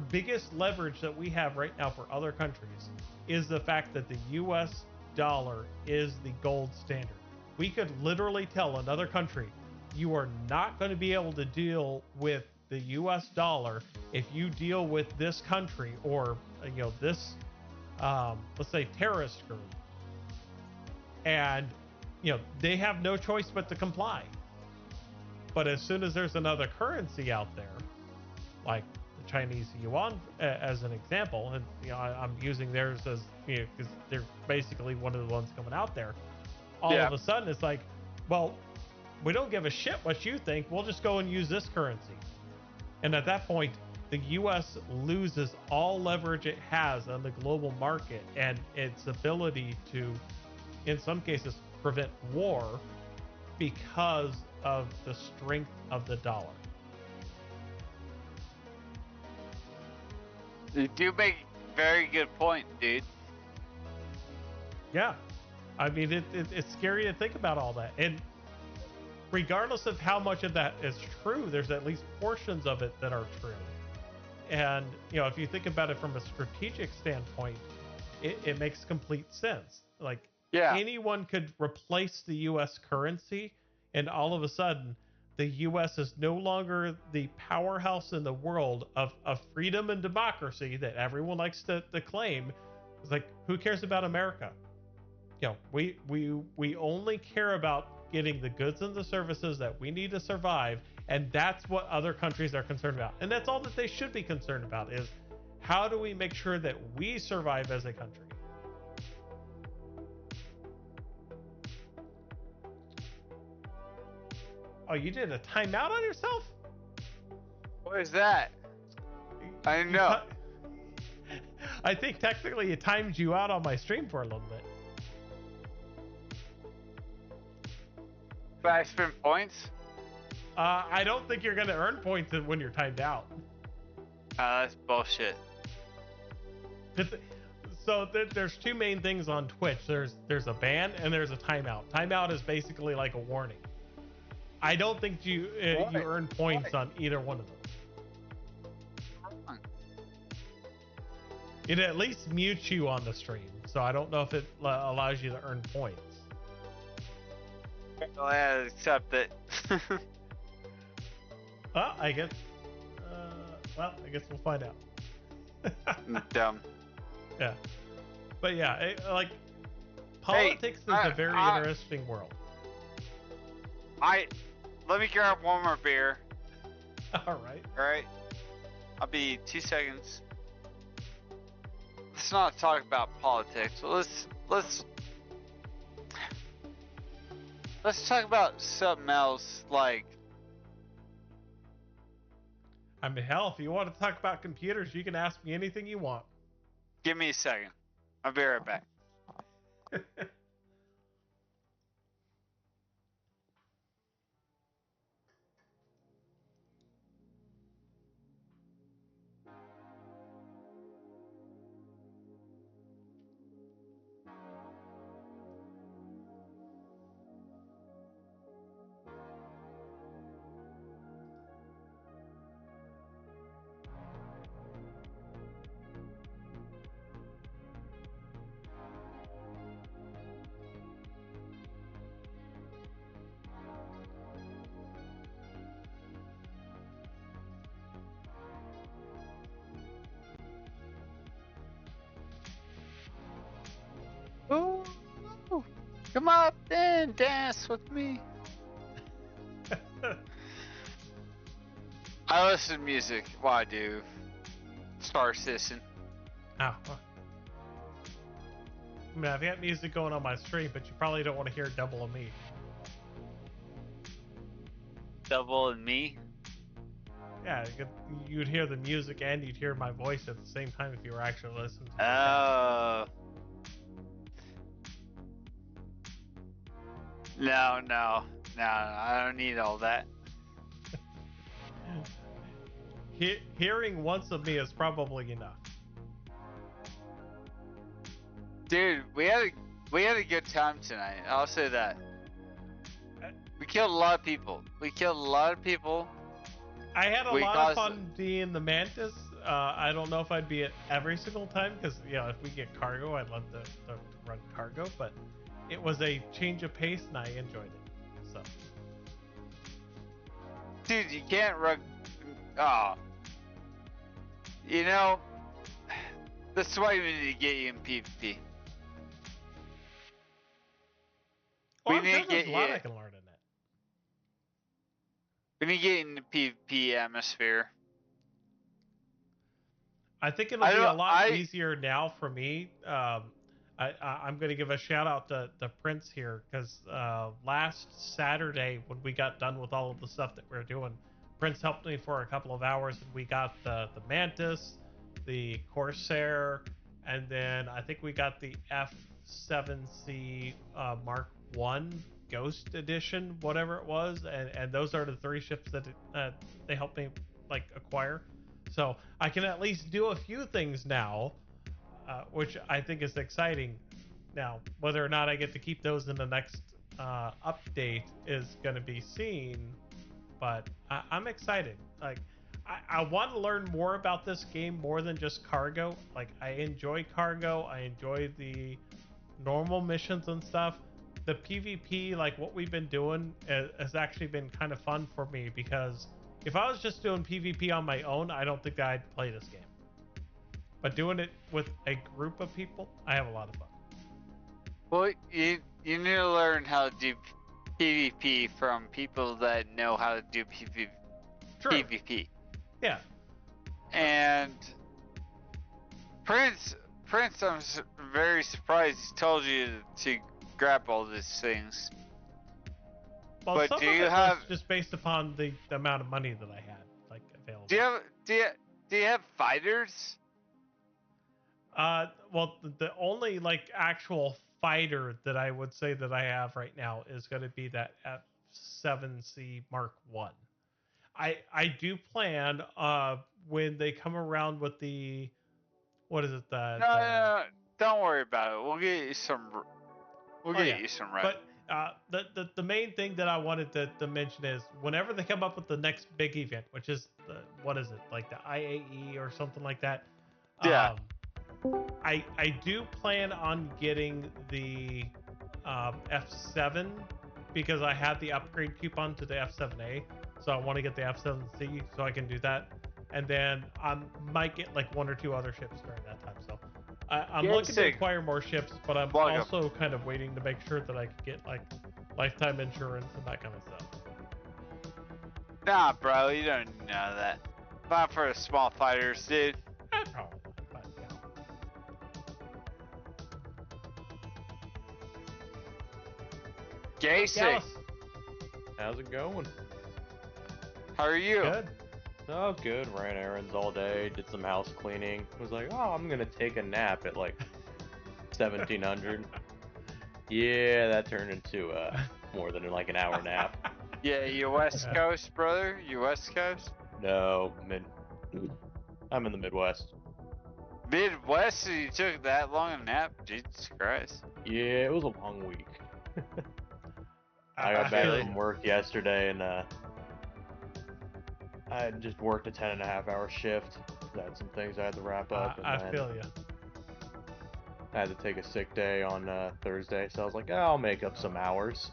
biggest leverage that we have right now for other countries is the fact that the US dollar is the gold standard. We could literally tell another country, you are not going to be able to deal with the US dollar if you deal with this country or this let's say terrorist group, and they have no choice but to comply. But as soon as there's another currency out there, like the Chinese yuan as an example, and I'm using theirs as because they're basically one of the ones coming out there, all of a sudden it's like, well, we don't give a shit what you think, we'll just go and use this currency. And at that point, the US loses all leverage it has on the global market and its ability to, in some cases, prevent war because of the strength of the dollar. You do make a very good point, dude. Yeah. I mean, it's scary to think about all that. And regardless of how much of that is true, there's at least portions of it that are true. And, if you think about it from a strategic standpoint, it makes complete sense. Like, anyone could replace the US currency, and all of a sudden, the U.S. is no longer the powerhouse in the world of freedom and democracy that everyone likes to claim. It's like, who cares about America? You know, we only care about getting the goods and the services that we need to survive, and that's what other countries are concerned about. And that's all that they should be concerned about, is how do we make sure that we survive as a country? Oh, you did a timeout on yourself? What is that? I didn't know. I think technically it timed you out on my stream for a little bit. But I spent points? I don't think you're going to earn points when you're timed out. That's bullshit. So there's two main things on Twitch. There's a ban and there's a timeout. Timeout is basically like a warning. I don't think you earn points on either one of them. It at least mutes you on the stream, so I don't know if it allows you to earn points. Well, I accept it. Well, I guess. I guess we'll find out. Dumb. Yeah, but yeah, politics is a very interesting world. Let me grab one more beer. All right. All right. I'll be 2 seconds. Let's not talk about politics. Let's talk about something else. Like, I mean, hell, if you want to talk about computers, you can ask me anything you want. Give me a second. I'll be right back. Ooh, come up and dance with me. I listen to music while I do Star Citizen. Oh. I mean, I've got music going on my stream, but you probably don't want to hear Double of Me. Double and Me? Yeah, you'd hear the music and you'd hear my voice at the same time if you were actually listening to it. No, I don't need all that. Hearing once of me is probably enough. Dude, we had a good time tonight. I'll say that. We killed a lot of people. I had a lot of fun being the Mantis. I don't know if I'd be it every single time because, you know, if we get cargo, I'd love to run cargo, but it was a change of pace and I enjoyed it. So, dude, you can't run. You know, that's why we need to get you in PvP. Well, there's a lot I can learn in it. We need to get in the PvP atmosphere. I think it'll be a lot easier now for me. I'm going to give a shout out to Prince here because last Saturday when we got done with all of the stuff that we were doing, Prince helped me for a couple of hours and we got the Mantis, the Corsair, and then I think we got the F7C Mark 1 Ghost Edition, whatever it was, and those are the 3 ships that they helped me acquire. So I can at least do a few things now, which I think is exciting. Now, whether or not I get to keep those in the next update is going to be seen, but I'm excited. I want to learn more about this game more than just cargo. I enjoy cargo. I enjoy the normal missions and stuff, the PvP, like what we've been doing, has actually been kind of fun for me, because if I was just doing PvP on my own, I don't think that I'd play this game. But doing it with a group of people, I have a lot of fun. Well, you need to learn how to do PvP from people that know how to do PvP. Yeah. And Prince, I'm very surprised he told you to grab all these things. Well, but some do of you it have? was just based upon the amount of money that I had, like, available. Do you have fighters? Well, the only like actual fighter that I would say that I have right now is going to be that F7C Mark One. I do plan when they come around with the, what is it, No, don't worry about it. We'll get you some. We'll get you some right. But the main thing that I wanted to mention is whenever they come up with the next big event, which is what is it, like the IAE or something like that. Yeah. I do plan on getting the F7 because I had the upgrade coupon to the F7A, so I want to get the F7C so I can do that, and then I might get like 1 or 2 other ships during that time. So I'm looking to acquire more ships, but I'm also kind of waiting to make sure that I can get like lifetime insurance and that kind of stuff. Nah, bro, you don't know that. Not for the small fighters, dude. Probably not, but yeah. Jason, how's it going? How are you? Good. Oh, good. Ran errands all day. Did some house cleaning. Was like, oh, I'm gonna take a nap at like 1700. Yeah, that turned into more than like an hour nap. Yeah, you West Coast, brother? You West Coast? No, I'm in the Midwest. Midwest? So you took that long a nap? Jesus Christ. Yeah, it was a long week. I got back from work yesterday and I had just worked a 10.5-hour shift. I had some things I had to wrap up. I feel you. I had to take a sick day on Thursday, so I was like, oh, I'll make up some hours.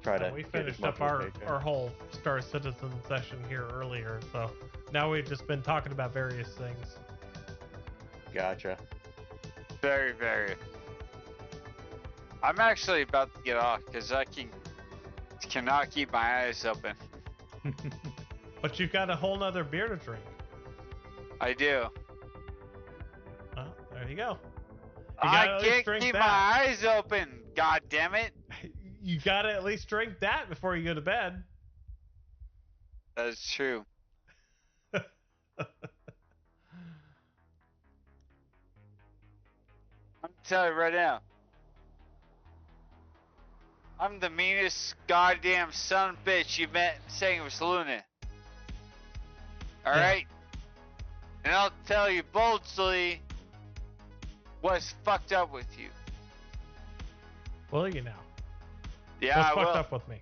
Try to. We finished up our whole Star Citizen session here earlier, so now we've just been talking about various things. Gotcha. Very, very. I'm actually about to get off because I cannot keep my eyes open. But you've got a whole nother beer to drink. I do. Well, there you go. I can't keep my eyes open. God damn it! You gotta at least drink that before you go to bed. That is true. I'm telling you right now. I'm the meanest goddamn son of a bitch you met saying it was Luna. Alright? And I'll tell you boldly what's fucked up with you. Will you now? Yeah, what's fucked up with me?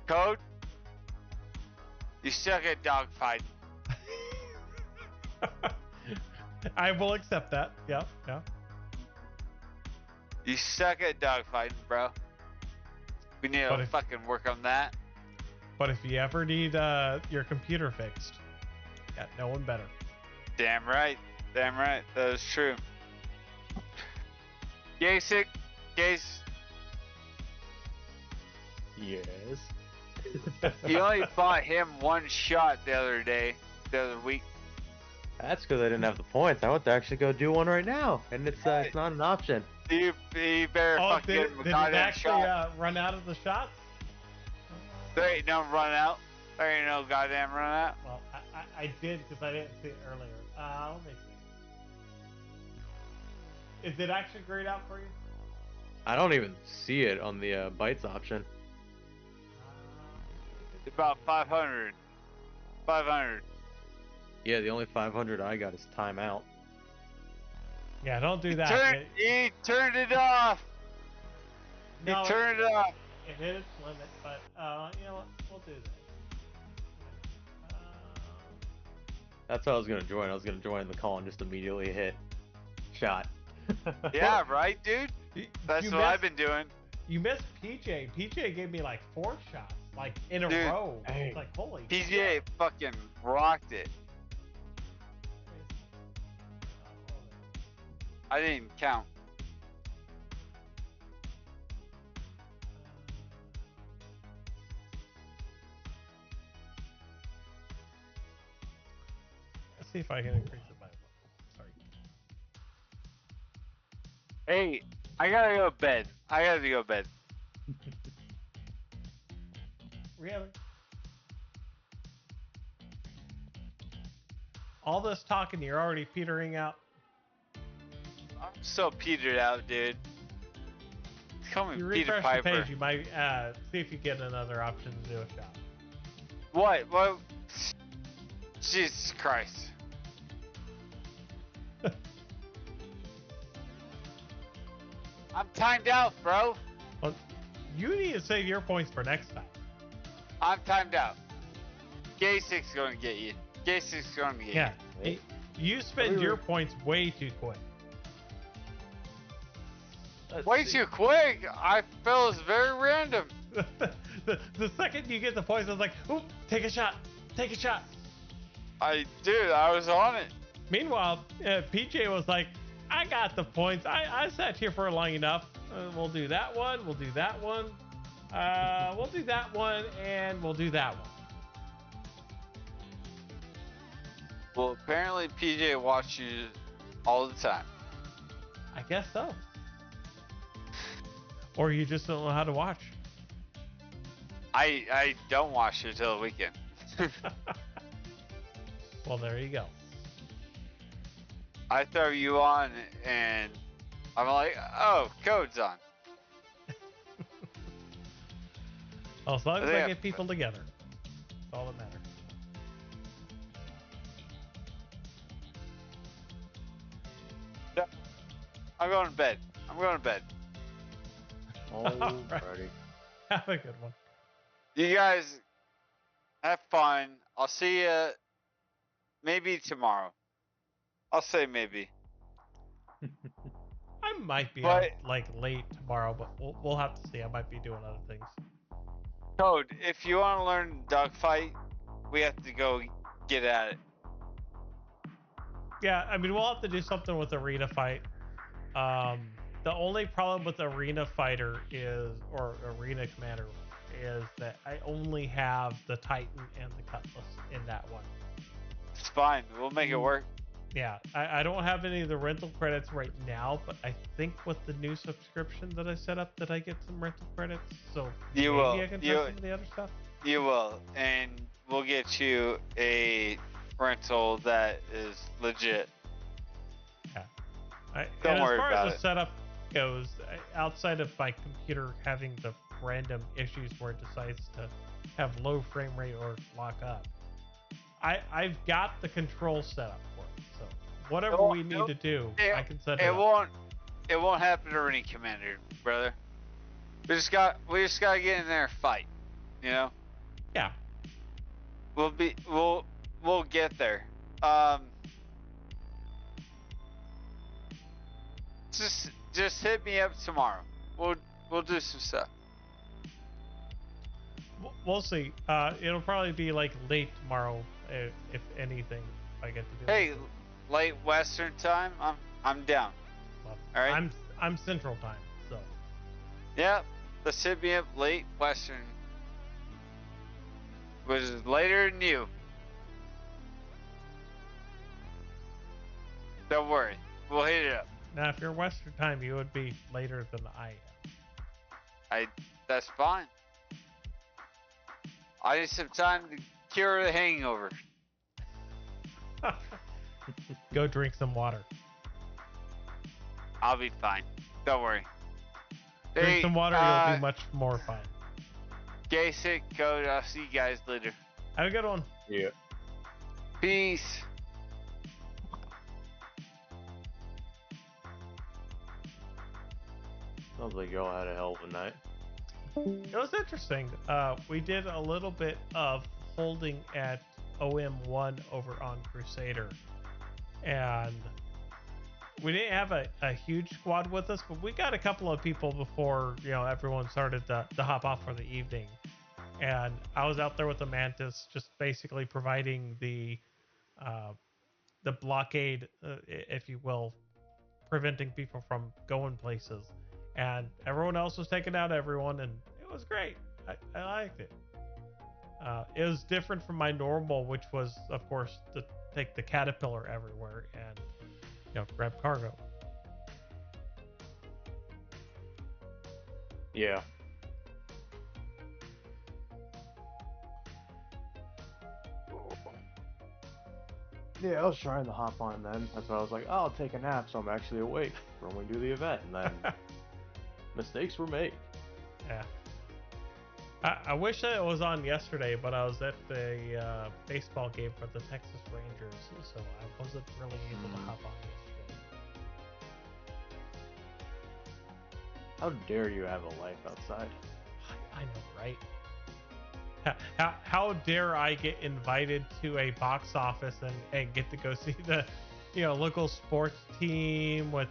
Code? You suck at dogfighting. I will accept that. Yeah. You suck at dogfighting, bro. We need to fucking work on that. But if you ever need your computer fixed, got no one better. Damn right. Damn right. That is true. Gasik? Gase? Yes. You only bought him one shot the other week. That's because I didn't have the points. I want to actually go do one right now, and it's not an option. You better fucking get him a goddamn shot. Did it actually run out of the shots? There ain't no run out. There ain't no goddamn run out. Well, I did because I didn't see it earlier. Let me see. Is it actually grayed out for you? I don't even see it on the bytes option. It's about 500. 500. Yeah, the only 500 I got is timeout. Yeah, don't do that. He turned it off. No, he turned it off. It hit its limit, but you know what? We'll do that. That's how I was gonna join. I was gonna join the call and just immediately hit shot. Yeah, right, dude? That's what I've been doing. You missed PJ. PJ gave me like 4 shots, like in a Dude, row. hey. It's like, holy PJ shit. fucking rocked it. I didn't count. Let's see if I can increase it by 1. Sorry. Hey, I gotta go to bed. I gotta go to bed. Really? All this talking, you're already petering out. I'm so petered out, dude. Call me You Peter refresh Piper. the page, you might see if you get another option to do a shot. What? What? Jesus Christ. I'm timed out, bro. Well, you need to save your points for next time. I'm timed out. Gasic's gonna get you. Gasic's gonna get Yeah. you. You spend your points way too quick. Way too quick. I feel it's very random. the second you get the points, I was like, "Oop, take a shot, take a shot." I was on it. Meanwhile, PJ was like, "I got the points. I sat here for long enough. We'll do that one. We'll do that one. We'll do that one, and we'll do that one." Well, apparently PJ watches all the time. I guess so. Or you just don't know how to watch. I don't watch it till the weekend. Well, there you go. I throw you on and I'm like, oh, code's on. Well, as long as I think I get people together, that's all that matters. Yeah. I'm going to bed. I'm going to bed. Alrighty. Have a good one. You guys have fun. I'll see you maybe tomorrow. I'll say maybe. I might be out like late tomorrow, but we'll have to see. I might be doing other things. Code, if you want to learn dogfight, we have to go get at it. Yeah, I mean, we'll have to do something with Arena Fight. The only problem with Arena Fighter or Arena Commander, is that I only have the Titan and the Cutlass in that one. It's fine. We'll make it work. Yeah, I don't have any of the rental credits right now, but I think with the new subscription that I set up that I get some rental credits, so maybe I can try some of the other stuff. You will, and we'll get you a rental that is legit. Yeah. Don't worry as far about as the it. setup goes, outside of my computer having the random issues where it decides to have low frame rate or lock up, I've got the control set up for it. So whatever we need to do, I can set it up. It won't happen to any commander, brother. We just gotta get in there and fight. You know? Yeah. We'll get there. Just hit me up tomorrow. We'll do some stuff. We'll see. It'll probably be like late tomorrow, if anything. If I get to do. Hey, anything. late Western time. I'm down. Well, all right. I'm Central Time, so. Yep. Let's hit me up late Western. Which is later than you. Don't worry. We'll hit it up. Now, if you're Western Time, you would be later than I am. That's fine. I need some time to cure the hangover. Go drink some water. I'll be fine. Don't worry. Drink some water, you'll be much more fine. Gasic, Code, I'll see you guys later. Have a good one. Yeah. Peace. Sounds like y'all had a hell of a night. It was interesting. We did a little bit of holding at OM1 over on Crusader, and we didn't have a huge squad with us, but we got a couple of people before everyone started to hop off for the evening. And I was out there with the Mantis, just basically providing the blockade, if you will, preventing people from going places. And everyone else was taking out everyone, and it was great. I liked it. It was different from my normal, which was, of course, to take the caterpillar everywhere and grab cargo. Yeah. Yeah, I was trying to hop on then. That's why I was like, oh, I'll take a nap so I'm actually awake for when we do the event. And then mistakes were made. Yeah. I wish that it was on yesterday, but I was at the baseball game for the Texas Rangers, so I wasn't really able to hop on yesterday. How dare you have a life outside? I know, right? How dare I get invited to a box office and get to go see the local sports team with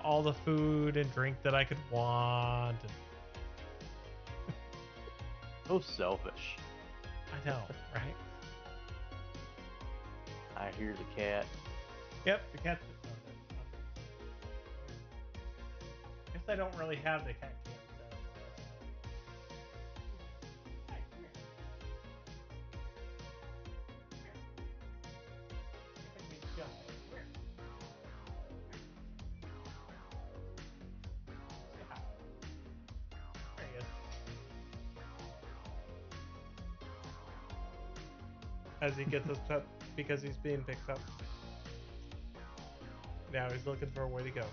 all the food and drink that I could want. So selfish. I know, right? I hear the cat. Yep, the cat. I guess I don't really have the cat cam. There he is. As he gets his pet because he's being picked up. Now he's looking for a way to go.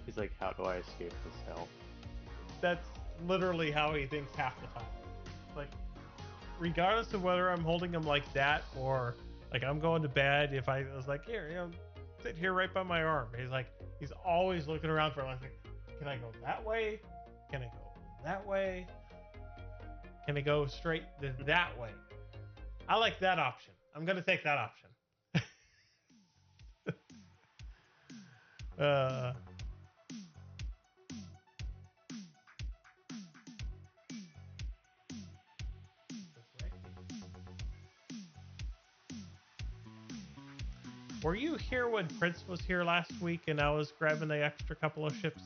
He's like, how do I escape this hell? That's literally how he thinks half the time. Like, regardless of whether I'm holding him like that or like I'm going to bed, if I was like, here, sit here right by my arm. He's always looking around for like, can I go that way? Can I go that way? Can I go straight that way? I like that option. I'm gonna take that option. Were you here when Prince was here last week and I was grabbing the extra couple of ships?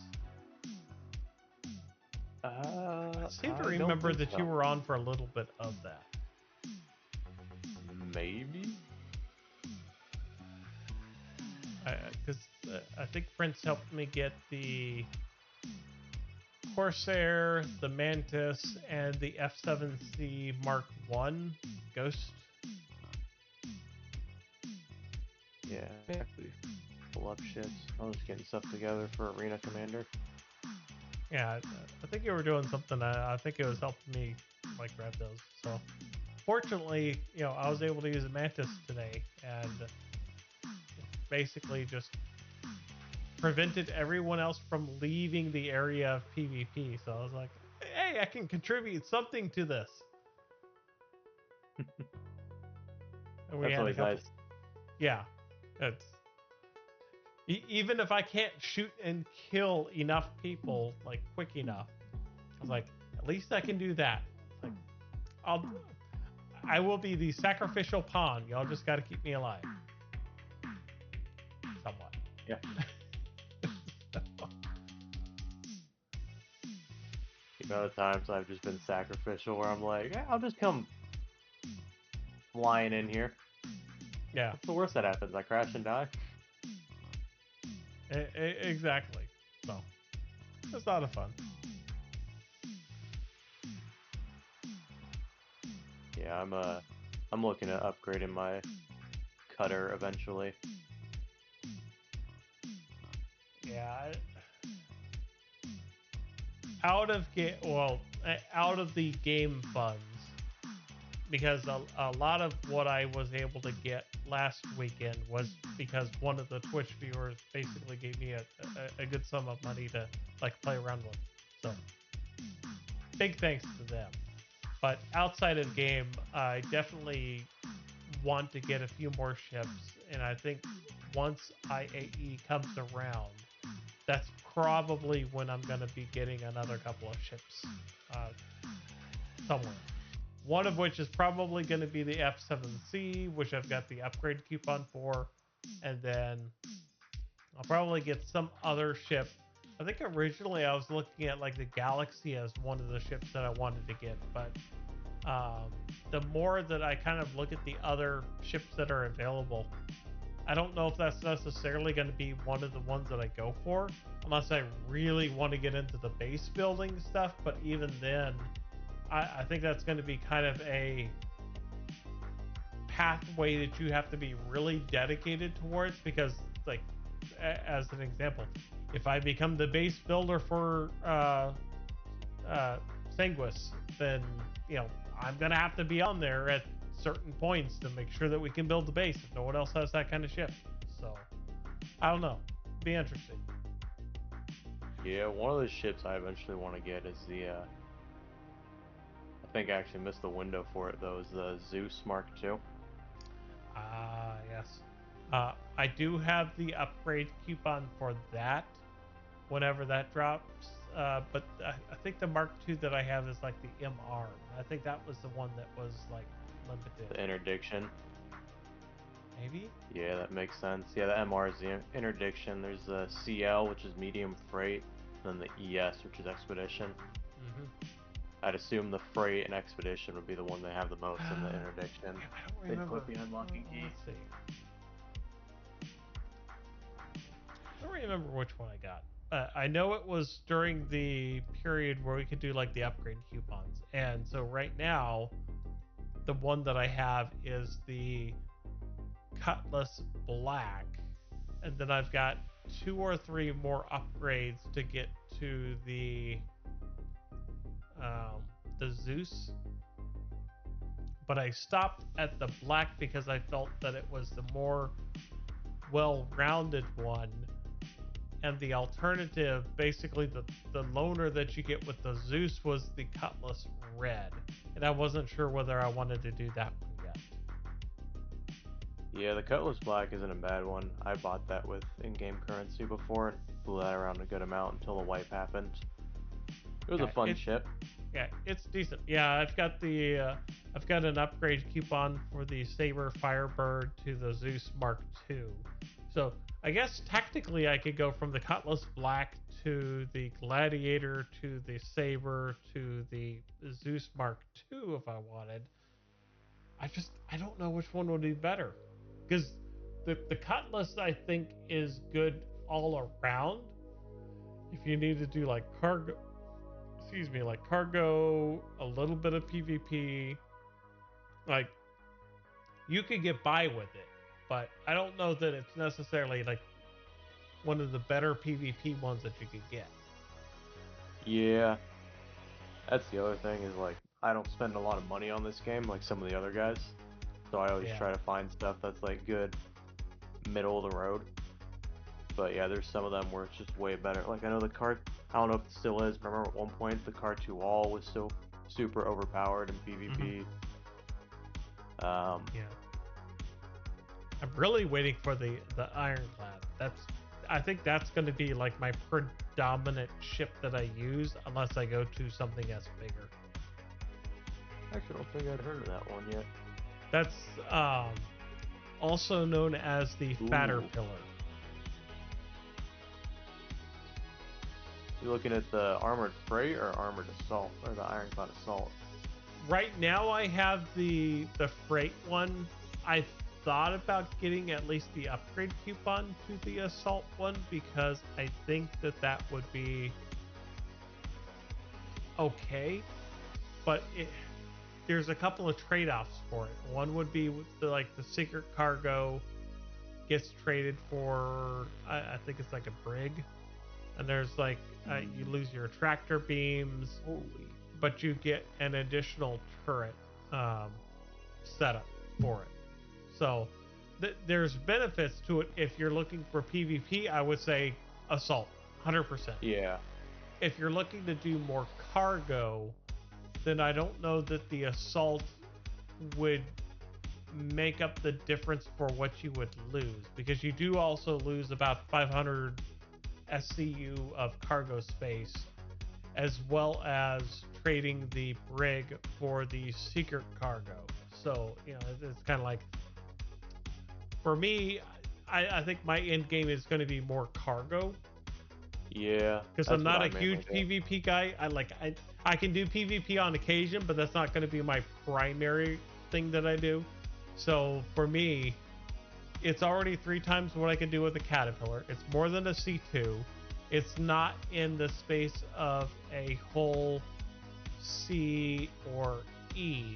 I seem to remember that you were on for a little bit of that. Maybe? Because I think Prince helped me get the Corsair, the Mantis, and the F7C Mark I Ghost. Yeah, actually pull up ships. I was getting stuff together for Arena Commander. Yeah, I think you were doing something. I think it was helping me like grab those. So fortunately, I was able to use a Mantis today and basically just prevented everyone else from leaving the area of PvP. So I was like, hey, I can contribute something to this. That's always nice. Yeah, it's even if I can't shoot and kill enough people like quick enough, I was like, at least I can do that. Like, I will be the sacrificial pawn. Y'all just got to keep me alive, somewhat. Yeah. The amount of times I've just been sacrificial where I'm like, I'll just come flying in here. Yeah. What's the worst that happens? I crash and die? Exactly. So, it's a lot of fun. Yeah, I'm looking at upgrading my cutter eventually. Yeah. Out of the game funds, because a lot of what I was able to get last weekend was because one of the Twitch viewers basically gave me a good sum of money to like play around with. So big thanks to them. But outside of the game, I definitely want to get a few more ships, and I think once IAE comes around, that's probably when I'm going to be getting another couple of ships somewhere. One of which is probably going to be the F7C, which I've got the upgrade coupon for, and then I'll probably get some other ship. I think originally I was looking at like the Galaxy as one of the ships that I wanted to get, but the more that I kind of look at the other ships that are available, I don't know if that's necessarily going to be one of the ones that I go for, unless I really want to get into the base building stuff. But even then, I think that's going to be kind of a pathway that you have to be really dedicated towards, because, like, as an example, if I become the base builder for Sanguis, then, you know, I'm going to have to be on there at certain points to make sure that we can build the base if no one else has that kind of ship. So, I don't know. Be interesting. Yeah, one of the ships I eventually want to get is the, I think I actually missed the window for it though, is the Zeus Mark II. Ah, yes. I do have the upgrade coupon for that whenever that drops, but I think the Mark II that I have is like the MR. I think that was the one that was like limited. The interdiction. Maybe? Yeah, that makes sense. Yeah, the MR is the interdiction. There's the CL, which is medium freight, and then the ES, which is expedition. Mm-hmm. I'd assume the freight and expedition would be the one they have the most in the interdiction. Yeah, I don't They remember. put behind lock and key. Let's see. I don't remember which one I got. I know it was during the period where we could do like the upgrade coupons. And so right now, the one that I have is the Cutlass Black. And then I've got 2 or 3 more upgrades to get to the Zeus. But I stopped at the black because I felt that it was the more well-rounded one. And the alternative, basically the loaner that you get with the Zeus, was the Cutlass Red. And I wasn't sure whether I wanted to do that one yet. Yeah, the Cutlass Black isn't a bad one. I bought that with in-game currency before and flew that around a good amount until the wipe happened. It was a fun ship. Yeah, it's decent. Yeah, I've got an upgrade coupon for the Saber Firebird to the Zeus Mark II. So I guess technically I could go from the Cutlass Black to the Gladiator to the Saber to the Zeus Mark II if I wanted. I don't know which one would be better, because the Cutlass I think is good all around. If you need to do like cargo, a little bit of PvP, like, you could get by with it, but I don't know that it's necessarily like one of the better PvP ones that you could get. Yeah, that's the other thing, is like, I don't spend a lot of money on this game like some of the other guys, so I always try to find stuff that's like good middle of the road. But yeah, there's some of them where it's just way better. Like, I know the card, I don't know if it still is, but I remember at one point the card 2 all was still super overpowered in PvP. Yeah, I'm really waiting for the Ironclad. I think that's going to be like my predominant ship that I use, unless I go to something that's bigger. Actually, I don't think I'd heard of that one yet. That's also known as the Fatter Pillar. You looking at the Armored Freight or Armored Assault, or the Ironclad Assault? Right now I have the Freight one. I thought about getting at least the upgrade coupon to the Assault one, because I think that would be okay, but there's a couple of trade-offs for it. One would be with the secret cargo gets traded for, I think it's like a brig, and there's like you lose your tractor beams, but you get an additional turret setup for it. So there's benefits to it. If you're looking for PvP, I would say Assault, 100%. Yeah. If you're looking to do more cargo, then I don't know that the Assault would make up the difference for what you would lose, because you do also lose about 500 SCU of cargo space, as well as trading the brig for the secret cargo. So, you know, it's kind of like, for me, I think my end game is going to be more cargo. Yeah. Because I'm not a huge PvP guy. I can do PvP on occasion, but that's not going to be my primary thing that I do. So for me, it's already 3 times what I can do with a caterpillar. It's more than a C2. It's not in the space of a whole C or E,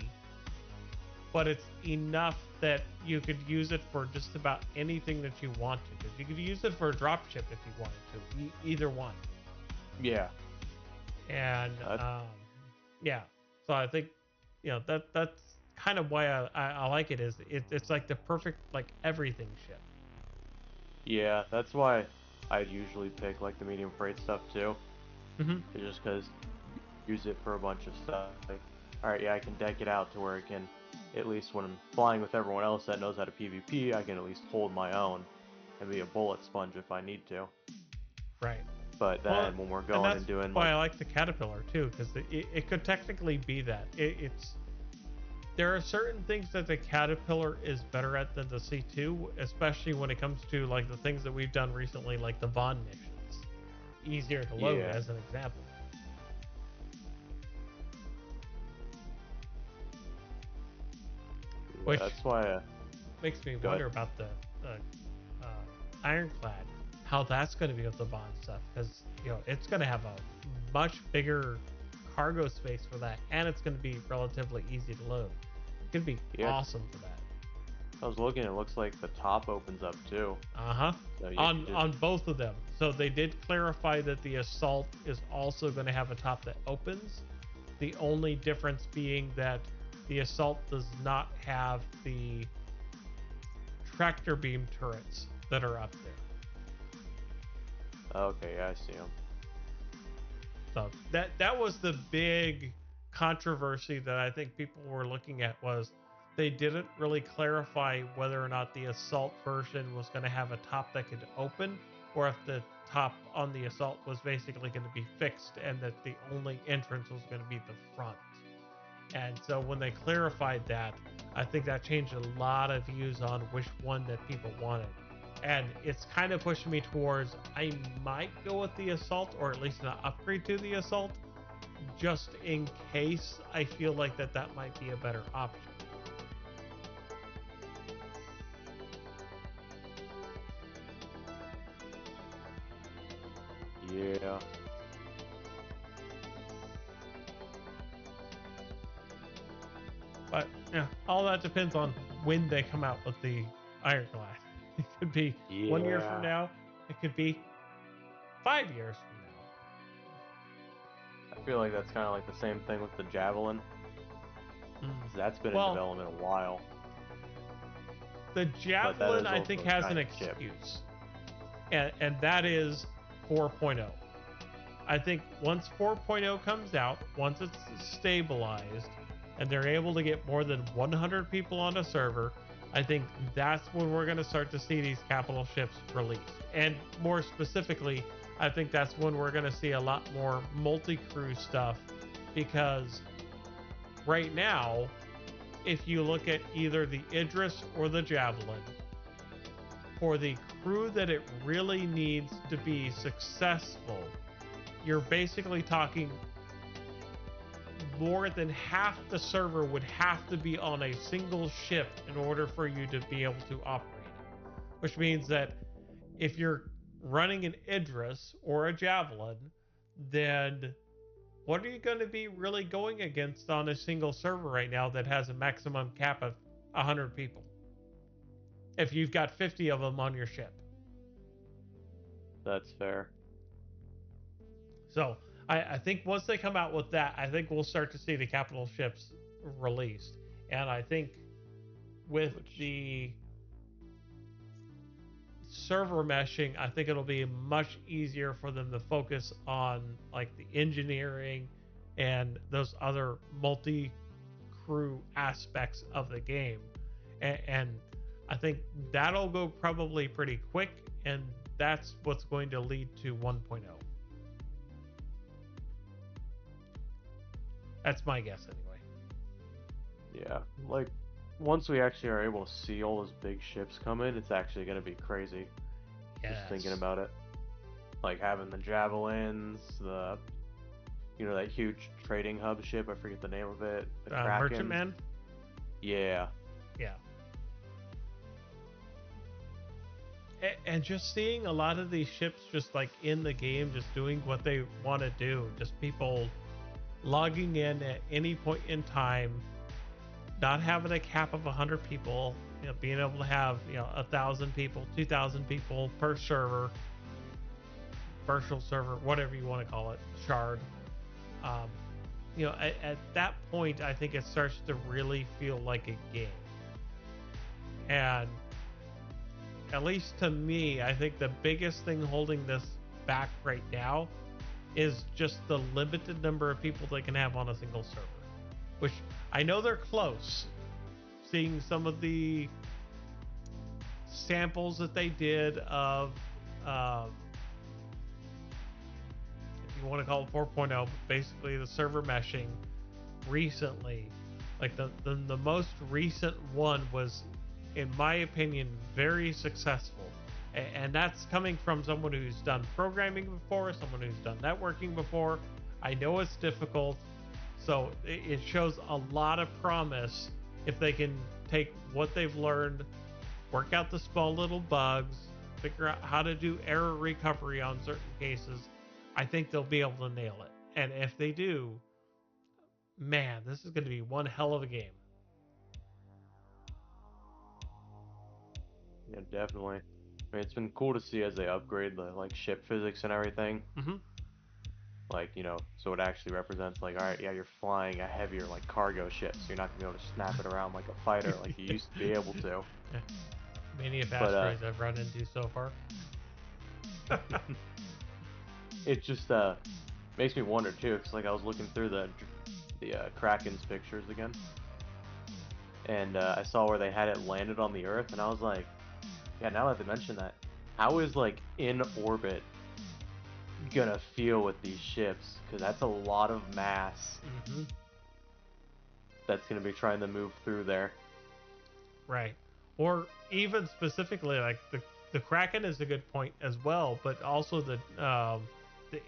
but it's enough that you could use it for just about anything that you want to. You could use it for a dropship if you wanted to. Either one. Yeah. And yeah, so I think, you know, that's kind of why I like it. Is it's like the perfect, like, everything ship. Yeah, that's why I'd usually pick like the medium freight stuff too. Just because use it for a bunch of stuff. Like, all right, yeah, I can deck it out to where it can, at least when I'm flying with everyone else that knows how to PvP, I can at least hold my own and be a bullet sponge if I need to. Right. But then when we're going and doing, why I like the caterpillar too, because it could technically be that. There are certain things that the caterpillar is better at than the C2, especially when it comes to like the things that we've done recently, like the Bond missions. Easier to load, as an example. Which that's why makes me wonder about the Ironclad, how that's going to be with the Bond stuff, because, you know, it's going to have a much bigger cargo space for that, and it's going to be relatively easy to load. It could be awesome for that. I was looking, it looks like the top opens up too. So on both of them. So they did clarify that the Assault is also going to have a top that opens. The only difference being that the Assault does not have the tractor beam turrets that are up there. Okay, yeah, I see them. So that was the big controversy that I think people were looking at, was they didn't really clarify whether or not the Assault version was going to have a top that could open, or if the top on the Assault was basically going to be fixed and that the only entrance was going to be the front. And so when they clarified that, I think that changed a lot of views on which one that people wanted. And it's kind of pushing me towards, I might go with the Assault, or at least an upgrade to the Assault, just in case I feel like that might be a better option. Yeah. But yeah, all that depends on when they come out with the Ironclad. It could be 1 year from now. It could be 5 years from now. I feel like that's kind of like the same thing with the Javelin. That's been in development a while. The Javelin, I think, has an excuse. And that is 4.0. I think once 4.0 comes out, once it's stabilized, and they're able to get more than 100 people on a server, I think that's when we're going to start to see these capital ships released. And more specifically, I think that's when we're going to see a lot more multi-crew stuff, because right now, if you look at either the Idris or the Javelin, for the crew that it really needs to be successful, you're basically talking more than half the server would have to be on a single ship in order for you to be able to operate it. Which means that if you're running an Idris or a Javelin, then what are you going to be really going against on a single server right now that has a maximum cap of 100 people? If you've got 50 of them on your ship. That's fair. So I think once they come out with that, I think we'll start to see the capital ships released. And I think with the server meshing, I think it'll be much easier for them to focus on like the engineering and those other multi-crew aspects of the game. And I think that'll go probably pretty quick, and that's what's going to lead to 1.0. That's my guess anyway. Yeah, like once we actually are able to see all those big ships come in, it's actually gonna be crazy. Yes. Just thinking about it, like having the javelins, the that huge trading hub ship. I forget the name of it. The Kraken. Merchantman. Yeah. Yeah. And just seeing a lot of these ships just like in the game, just doing what they want to do, just people logging in at any point in time, not having a cap of 100 people, being able to have 1,000 people, 2,000 people per server, virtual server, whatever you want to call it, shard. At that point, I think it starts to really feel like a game. And at least to me, I think the biggest thing holding this back right now is just the limited number of people they can have on a single server, which I know they're close. Seeing some of the samples that they did of, if you want to call it 4.0, but basically the server meshing recently, like the most recent one was, in my opinion, very successful. And that's coming from someone who's done programming before, someone who's done networking before. I know it's difficult, so it shows a lot of promise if they can take what they've learned, work out the small little bugs, figure out how to do error recovery on certain cases. I think they'll be able to nail it. And if they do, man, this is going to be one hell of a game. Yeah, definitely. I mean, it's been cool to see as they upgrade the ship physics and everything. Mm-hmm. So it actually represents all right, yeah, you're flying a heavier cargo ship, so you're not gonna be able to snap it around like a fighter like you used to be able to. Many of asteroids I've run into so far. It just makes me wonder too, because I was looking through the Kraken's pictures again, and I saw where they had it landed on the Earth, and I was like, yeah, now that they mention that, how is in orbit gonna feel with these ships? Because that's a lot of mass. Mm-hmm. That's gonna be trying to move through there. Right. Or even specifically, the Kraken is a good point as well, but also the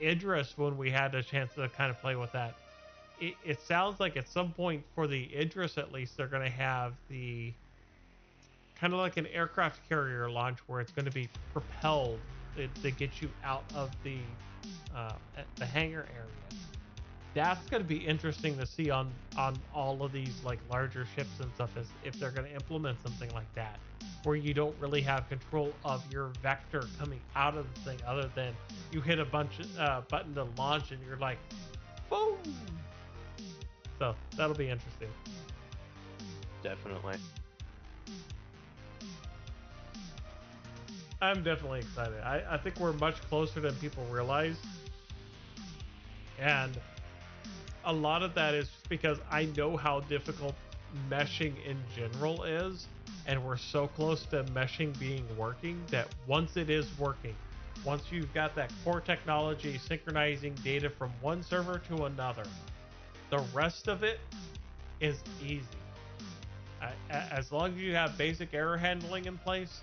Idris, when we had a chance to kind of play with that, it sounds like at some point for the Idris at least, they're going to have the kind of like an aircraft carrier launch where it's going to be propelled to get you out of the hangar area. That's going to be interesting to see on all of these larger ships and stuff, is if they're going to implement something like that, where you don't really have control of your vector coming out of the thing, other than you hit a bunch button to launch and you're like, boom. So that'll be interesting. Definitely. I'm definitely excited. I think we're much closer than people realize, and a lot of that is just because I know how difficult meshing in general is, and we're so close to meshing being working that once it is working, once you've got that core technology synchronizing data from one server to another, the rest of it is easy. As long as you have basic error handling in place,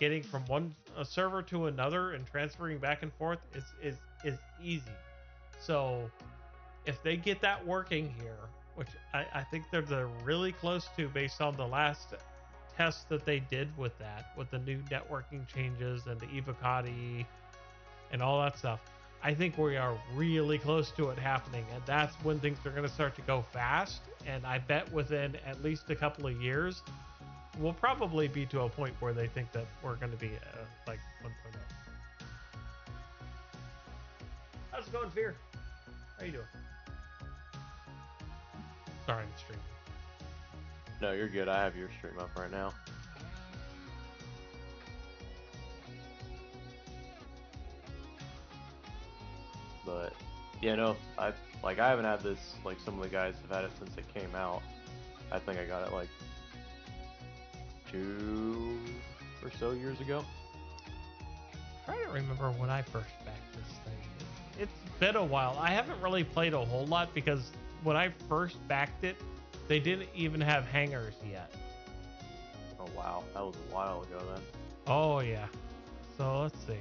getting from one server to another and transferring back and forth is easy. So if they get that working here, which I think they're really close to based on the last test that they did with that, with the new networking changes and the Evocati and all that stuff, I think we are really close to it happening, and that's when things are going to start to go fast. And I bet within at least a couple of years, we'll probably be to a point where they think that we're going to be like 1.0. How's it going, Fear? How you doing? Sorry, I'm streaming. No, you're good. I have your stream up right now. But yeah, no, I haven't had this some of the guys have had it since it came out. I think I got it 2 or so years ago. I'm trying to remember when I first backed this thing. It's been a while. I haven't really played a whole lot because when I first backed it, they didn't even have hangars yet. Oh wow, that was a while ago then. Oh yeah. So let's see.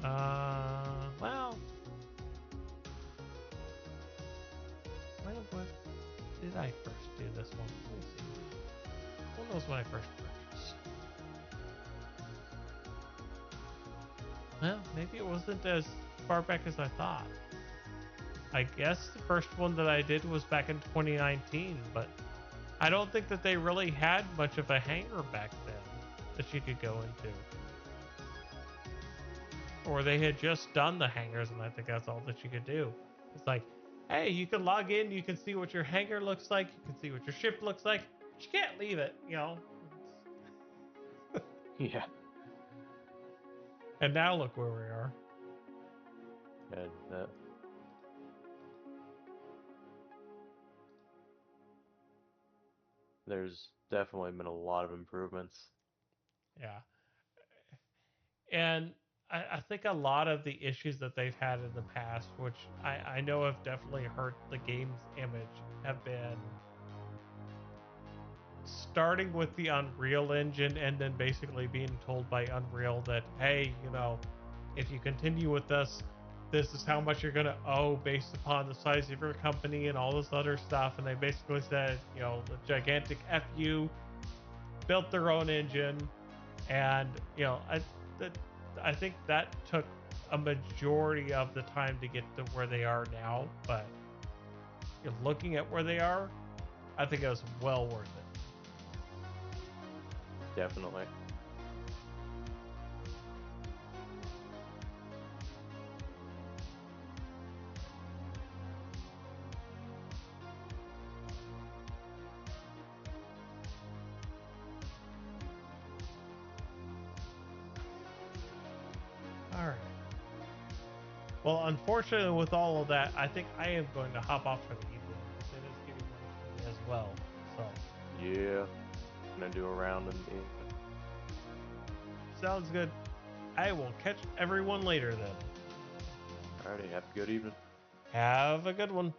Well, when did I first do this one? Let me see. Who knows when I first purchased? Well, maybe it wasn't as far back as I thought. I guess the first one that I did was back in 2019, but I don't think that they really had much of a hangar back then that you could go into. Or they had just done the hangars, and I think that's all that you could do. It's like, hey, you can log in, you can see what your hangar looks like, you can see what your ship looks like, but you can't leave it, you know? Yeah. And now look where we are. And there's definitely been a lot of improvements. Yeah. And I think a lot of the issues that they've had in the past, which I know have definitely hurt the game's image, have been starting with the Unreal Engine and then basically being told by Unreal that, hey, you know, if you continue with this is how much you're going to owe based upon the size of your company and all this other stuff. And they basically said, you know, the gigantic FU built their own engine. And, you know, I think that took a majority of the time to get to where they are now. But looking at where they are, I think it was well worth it. Definitely. All right. Well, unfortunately, with all of that, I think I am going to hop off for the evening. It is getting late for me as well. So. Yeah. Gonna do a round and Sounds good. I will catch everyone later then. Alrighty, have a good evening. Have a good one.